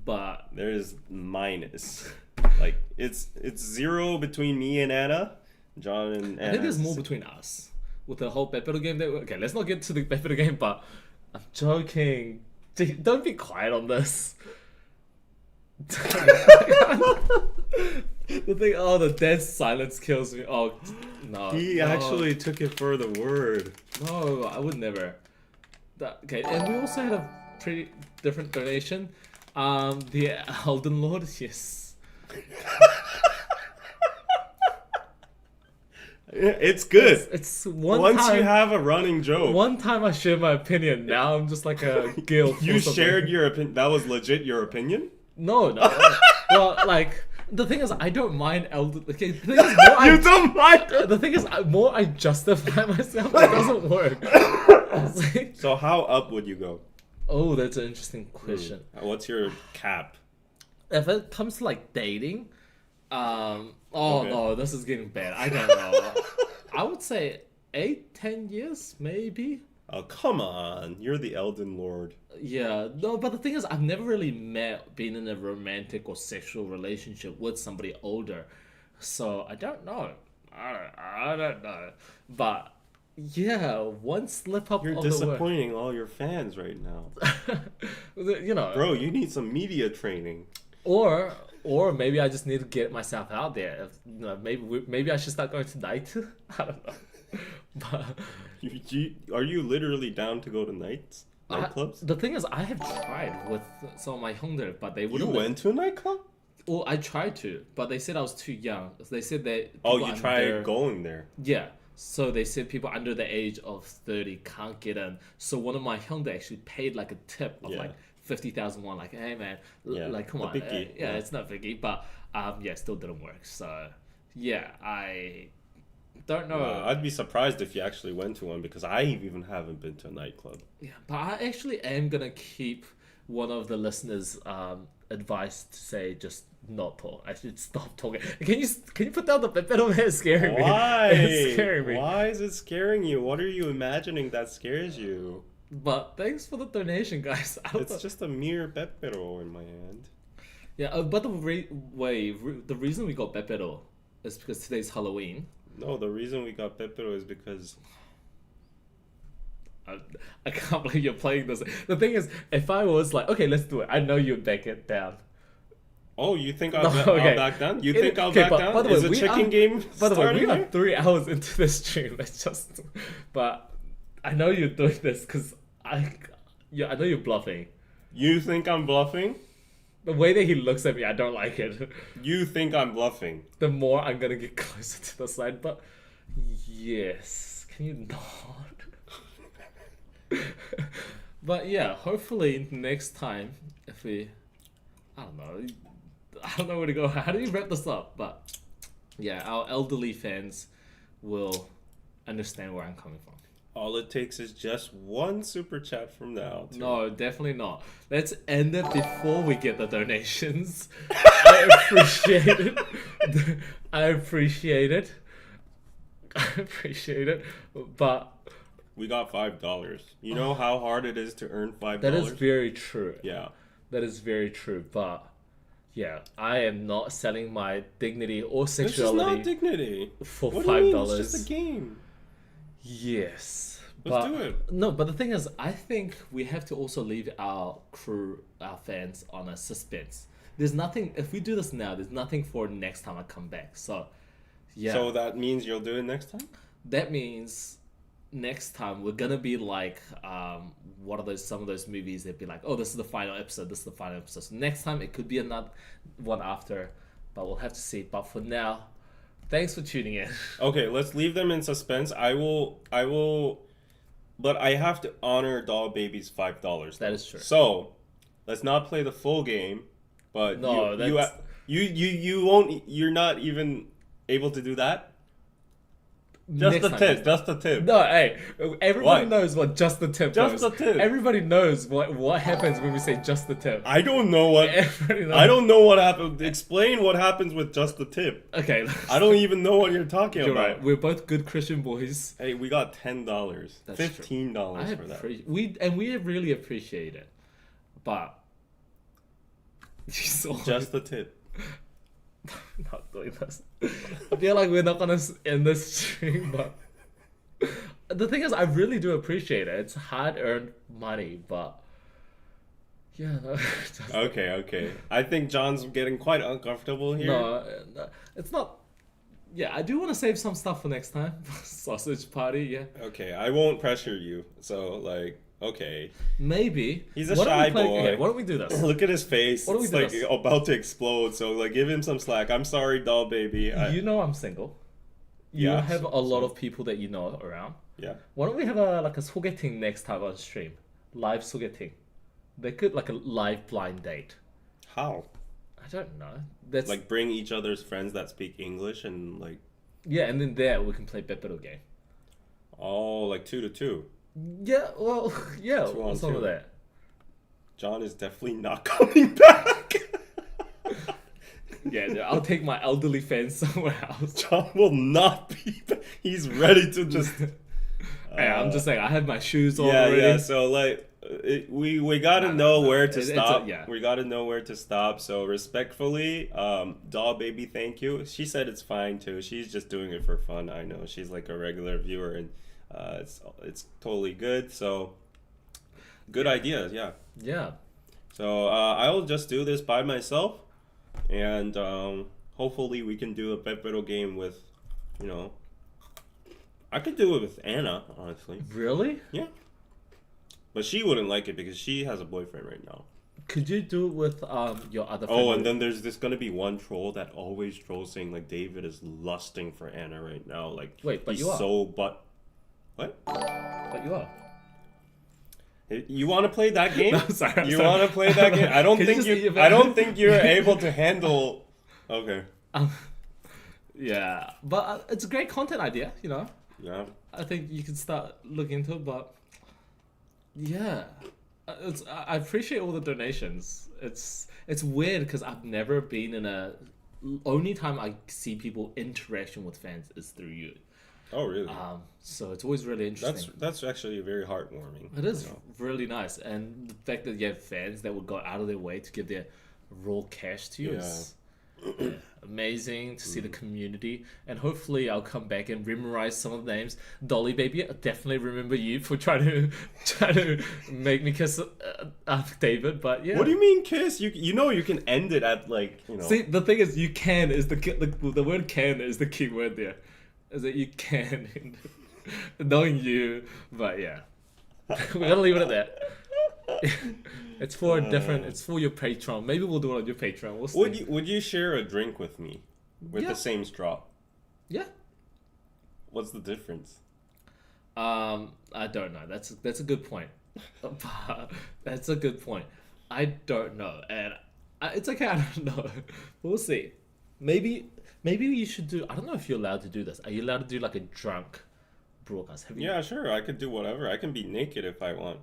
But there is minus. Like it's zero between me and Anna. John and Anna. I think there's more between us with the whole Pepito game. Okay, let's not get to the Pepito game, but I'm joking. Don't be quiet on this. The thing, the dead silence kills me. Oh, no. He actually took it for the word. No, I would never. Okay, and we also had a pretty different donation. The Elden Lord, yes. It's good. It's once you have a running joke. One time I shared my opinion. Now I'm just like a guilt. You shared your opinion. That was legit your opinion? No. Well, like the thing is, I don't mind elder. Okay, the thing is, more you don't mind. The thing is, more I justify myself. It doesn't work. So how up would you go? Oh, that's an interesting question. What's your cap? If it comes to like dating, no, this is getting bad. I don't know. I would say 8-10 years, maybe. Oh, come on. You're the Elden Lord. Yeah, no, but the thing is, I've never really been in a romantic or sexual relationship with somebody older. So, I don't know. I don't know. But, yeah, one slip up You're of disappointing all your fans right now. You know. Bro, you need some media training. Or maybe I just need to get myself out there. Maybe I should start going to night. I don't know. But are you literally down to go to nightclubs? The thing is, I have tried with some of my Hyundai, but they wouldn't. You went to a nightclub? Well, I tried to, but they said I was too young. They said that. You tried going there? Yeah. So they said people under the age of 30 can't get in. So one of my Hyundai actually paid like a tip of like 50,000 won. Like, hey man, like come on, it's not biggie, but it still didn't work. So yeah, Don't know. I'd be surprised if you actually went to one because I even haven't been to a nightclub. Yeah, but I actually am gonna keep one of the listeners' advice to say just not talk. I should stop talking. Can you put down the pepero? It's scaring me. Why? It's scaring me. Why is it scaring you? What are you imagining that scares you? But thanks for the donation, guys. It's just a mere pepero in my hand. Yeah. By the way, the reason we got pepero is because today's Halloween. No, the reason we got pepero is because I can't believe you're playing this. The thing is, if I was like, okay, let's do it, I know you'd back it down. Oh, you think I'll back down? You By the way, Is a chicken game By the way, we starting are 3 hours into this stream. Let's just... But I know you're doing this because I know you're bluffing. You think I'm bluffing? The way that he looks at me, I don't like it. You think I'm bluffing? The more I'm gonna get closer to the side, but... Yes. Can you not? But yeah, hopefully next time, if we... I don't know where to go. How do you wrap this up? But yeah, our elderly fans will understand where I'm coming from. All it takes is just one super chat from now. No, definitely not. Let's end it before we get the donations. I appreciate it. I appreciate it. But we got $5. You know how hard it is to earn $5? that is very true. Yeah. That is very true. But yeah, I am not selling my dignity or sexuality. This is not dignity. For what $5. Do you mean? It's just a game. Yes. Let's do it. No, but the thing is, I think we have to also leave our crew, our fans, on a suspense. There's nothing, if we do this now, there's nothing for next time I come back. So, yeah. So that means you'll do it next time? That means next time we're gonna be like, what are some of those movies that'd be like, oh, this is the final episode, So next time it could be another one after, but we'll have to see. But for now, thanks for tuning in. Okay, let's leave them in suspense. I will, but I have to honor Doll Baby's $5. That is true. So, let's not play the full game, but no, you won't, you're not even able to do that? Just the tip. No, hey, everybody knows what just the tip is. Just the tip. Everybody knows what happens when we say just the tip. I don't know what. I don't know what happened. Explain what happens with just the tip. Okay. I don't even know what you're talking about. Right. We're both good Christian boys. Hey, we got $10, $15 for that. We really appreciate it, but just the tip. Not doing this. I feel like we're not gonna end this stream, but the thing is, I really do appreciate it. It's hard-earned money, but yeah. No, Okay. I think John's getting quite uncomfortable here. No, it's not. Yeah, I do want to save some stuff for next time. Sausage party, yeah. Okay, I won't pressure you. So okay. Maybe. He's a shy boy. Okay, why don't we do this? Look at his face. It's like about to explode. So give him some slack. I'm sorry, Doll Baby. You know I'm single. You have a lot of people that you know around. Yeah. Why don't we have a 소개팅 next time on stream? Live 소개팅. They could like a live blind date. How? I don't know. That's like bring each other's friends that speak English and like. Yeah, and then there we can play pepero game. Oh, like 2-2. Yeah, well, yeah, some of that. John is definitely not coming back. Yeah, I'll take my elderly fans somewhere else. John will not be back. He's ready to just... Hey, I'm just saying, I have my shoes on already. Yeah, so we gotta know where to stop. Yeah. We gotta know where to stop. So respectfully, Doll Baby, thank you. She said it's fine too. She's just doing it for fun. I know she's like a regular viewer and it's totally good. So good ideas, yeah. Yeah. So I'll just do this by myself, and hopefully we can do a pepero game with, I could do it with Anna, honestly. Really? Yeah. But she wouldn't like it because she has a boyfriend right now. Could you do it with your other friend? Oh, and then there's gonna be one troll that always trolls saying like David is lusting for Anna right now. Like, wait, but he's you are. What? But you are. You want to play that game? No, sorry. You want to play that game? I don't think you're able to handle. Okay. Yeah, but it's a great content idea, you know. Yeah. I think you can start looking into it, but yeah, I appreciate all the donations. It's weird because I've never been in a. Only time I see people interaction with fans is through you. Oh, really? So it's always really interesting. That's actually very heartwarming. It is really nice, and the fact that you have fans that would go out of their way to give their raw cash to you is amazing to see the community. And hopefully, I'll come back and memorize some of the names. Dolly Baby, I definitely remember you for trying to make me kiss David. But yeah, What do you mean kiss? You know you can end it at like, you know. see, the thing is, you can is the word can is the key word there. Is that you can, knowing you, but yeah, we're gonna leave it at that. It's for a different. It's for your Patreon. Maybe we'll do it on your Patreon. We'll see. Would you share a drink with me, with Yeah. the same straw? Yeah. What's the difference? I don't know. That's a good point. That's a good point. I don't know, and it's okay. I don't know. We'll see. Maybe you should do. I don't know if you're allowed to do this. Are you allowed to do like a drunk broadcast? Have you? Yeah, sure. I could do whatever. I can be naked if I want.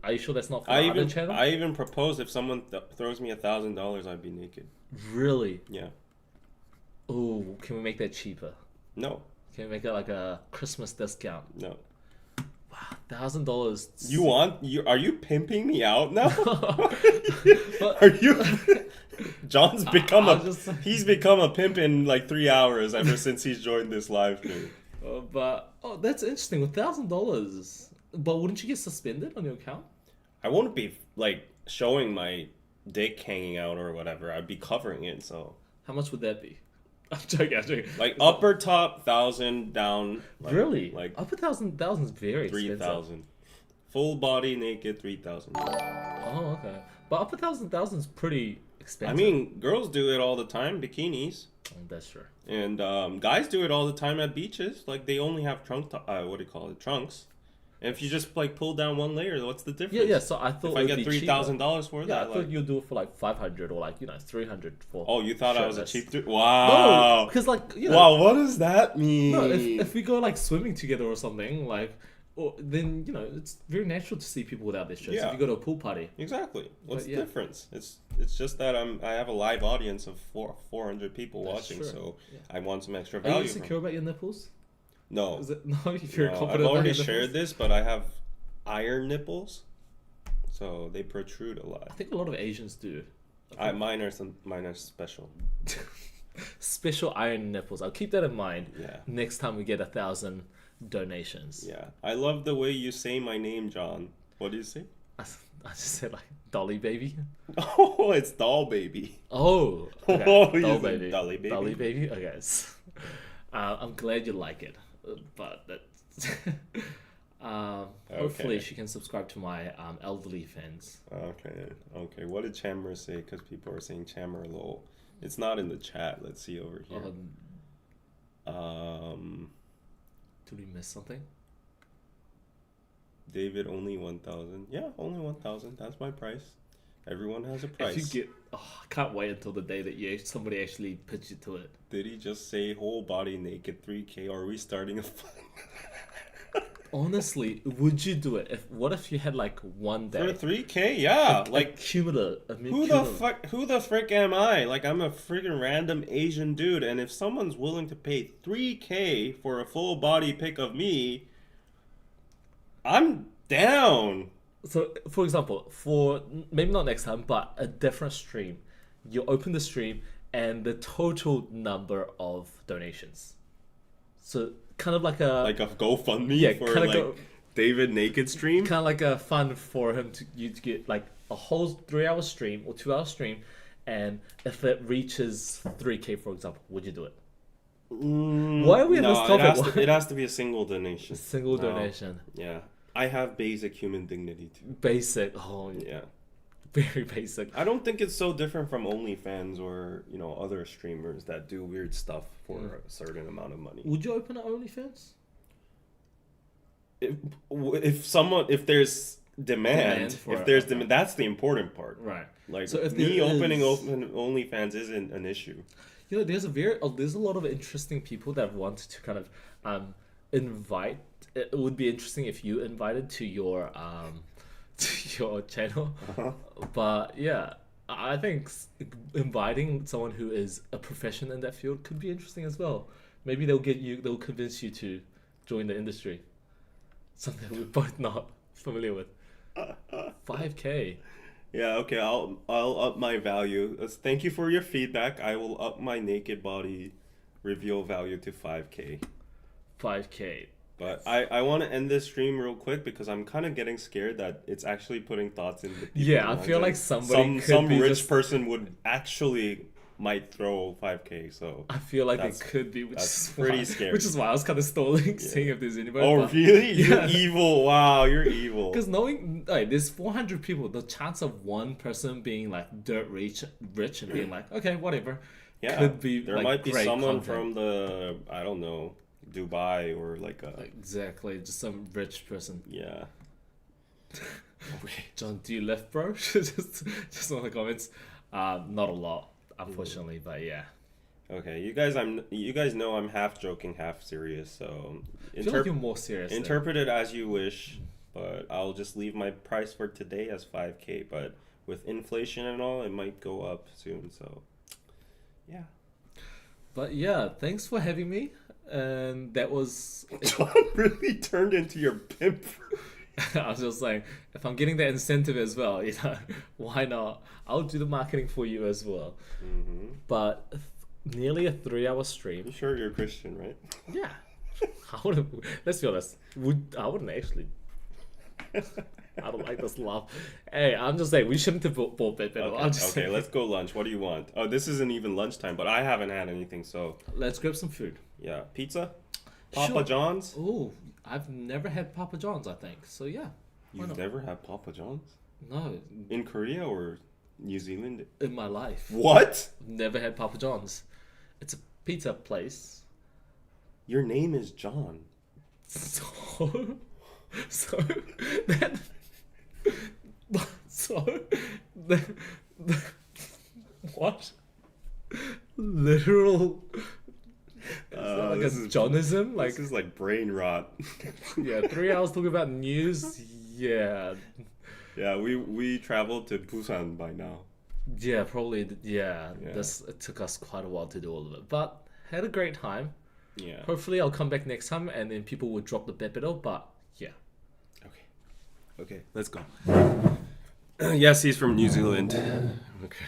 Are you sure that's not for the other channel? I even propose if someone throws me $1,000, I'd be naked. Really? Yeah. Oh, can we make that cheaper? No. Can we make it like a Christmas discount? No. Wow, $1,000. Are you pimping me out now? But- Are you? John's become he's become a pimp in like 3 hours ever since he's joined this live stream. But that's interesting. With $1,000, but wouldn't you get suspended on your account? I wouldn't be like showing my dick hanging out or whatever. I'd be covering it. So How much would that be? I'm joking. like upper top 1,000, down. Like, Really? Like Up 1,000 is very expensive. 3,000. Full body naked 3,000. Oh, okay. But up 1,000 is pretty expensive. I mean, girls do it all the time, bikinis. That's true. And guys do it all the time at beaches. Like they only have trunks. And if you just like pull down one layer, what's the difference? Yeah. So I thought If I get $3,000 for Yeah, that, I thought you'd do it for like 500 or like 300 for. oh, you thought I was a shirtless. cheap dude? No, Wow. because like Wow, what does that mean? No, if we go like swimming together or something then it's very natural to see people without their shirts. Yeah. If you go to a pool party. Exactly. What's But, the yeah. difference? It's just that I have a live audience of 400 people That's watching, true. so Yeah. I want some extra Are value. you insecure about your nipples? No. Is it no? If you're No, confident I've about already your shared nipples? this, but I have iron nipples, so they protrude a lot. I think a lot of Asians do. Mine are special. Special iron nipples. I'll keep that in mind. Yeah. Next time we get 1,000 donations. Yeah. I love the way you say my name, John. What do you say? I just said like Dolly Baby. Oh, it's Doll Baby. Oh, okay. Oh, you Doll said Baby. Dolly Baby. Dolly Baby. Okay. I'm glad you like it, but that's. Hopefully Okay. she can subscribe to my elderly fans. Okay. What did Chammer say? Because people are saying Chammer lol. It's not in the chat. Let's see over here. Did we miss something? David only 1,000. Yeah, only 1,000. That's my price. Everyone has a price. If you get, I can't wait until the day that somebody actually puts you to it. Did he just say whole body naked 3K? Are we starting a fund? Honestly, would you do it? What if you had like one day? For 3K? Yeah. Like cumulative. who the frick am I? Like I'm a freaking random Asian dude, and if someone's willing to pay 3K for a full body pic of me, I'm down. So, for example, for maybe not next time, but a different stream, you open the stream and the total number of donations. So, kind of like a GoFundMe for like David naked stream. kind of like a fund for you to get like a whole 3-hour stream or 2-hour stream, and if it reaches 3K, for example, would you do it? Why are we in this topic? It has to be a single donation. A single donation. Yeah. I have basic human dignity too. Basic. Oh, Yeah. very basic. I don't think it's so different from OnlyFans or, other streamers that do weird stuff for a certain amount of money. Would you open an OnlyFans? If there's demand. for If it, there's okay. demand, that's the important part. Right. Like So if me there opening is- open OnlyFans isn't an issue. You know, there's a lot of interesting people that want to kind of invite. It would be interesting if you invited to your to your channel, but yeah, I think inviting someone who is a professional in that field could be interesting as well. Maybe they'll convince you to join the industry. Something we're both not familiar with. 5K. Yeah, okay, I'll up my value. Thank you for your feedback. I will up my naked body reveal value to 5K. 5K. But I want to end this stream real quick because I'm kind of getting scared that it's actually putting thoughts into people's Yeah, I minds, feel and like somebody could some be rich just- person would actually might throw 5K. So I feel like That's- they could be, which that's is pretty why, scary. Which is why I was kind of stalling, seeing if there's anybody. oh but- really? You're Yeah. evil! Wow, you're evil. Because knowing like there's 400 people, the chance of one person being like dirt rich and being like, okay, whatever, Yeah, could be there like, might be great someone content. from the I don't know Dubai or like a Exactly, just some rich person. yeah. John, do you left, bro? just on the comments. Not a lot, unfortunately, but yeah. Okay, you guys know I'm half joking, half serious. So I feel like you're more serious. there. interpret it as you wish, but I'll just leave my price for today as 5K. But with inflation and all, it might go up soon. So yeah. But yeah, thanks for having me. And that was. John really turned into your pimp. I was just saying, if I'm getting that incentive as well, you know, why not? I'll do the marketing for you as well. Mm-hmm. But nearly a 3-hour You stream. sure you're Christian, right? Yeah. I wouldn't, let's be honest. I wouldn't actually. I don't like this laugh. Hey, I'm just saying, we shouldn't have bought that better. I'm just Okay, saying. let's go lunch. What do you want? Oh, this isn't even lunchtime, but I haven't had anything, so Let's grab some food. yeah. Pizza? Papa Sure. John's? Oh, I've never had Papa John's, I think. So yeah. Why You've not? never had Papa John's? No, In Korea or New Zealand? in my life. What? Never had Papa John's. It's a pizza place. Your name is John. So that so the, what literal is that like a this is- Johnism? Like This is like brain rot. yeah, 3 hours talking about news. Yeah, Yeah, we traveled to Busan by now. yeah, probably. Yeah, Yeah. it took us quite a while to do all of it, but had a great time. Yeah. Hopefully, I'll come back next time, and then people will drop the bet better. But yeah. Okay, let's go. Yes, he's from New Zealand. Okay.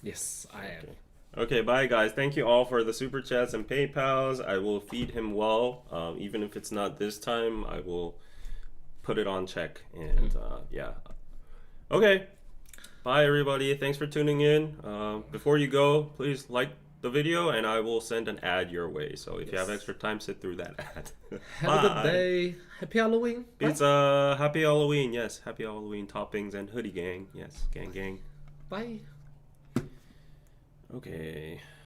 Yes, I am. Okay, bye guys. Thank you all for the super chats and PayPals. I will feed him well. Even if it's not this time, I will put it on check. And yeah. Okay. Bye everybody. Thanks for tuning in. Before you go, please like the video and I will send an ad your way. So if you have extra time, sit through that ad. Have a good day. Happy Halloween. Bye. Pizza. Happy Halloween. Yes, happy Halloween toppings and hoodie gang. Yes, gang gang. Bye. Okay.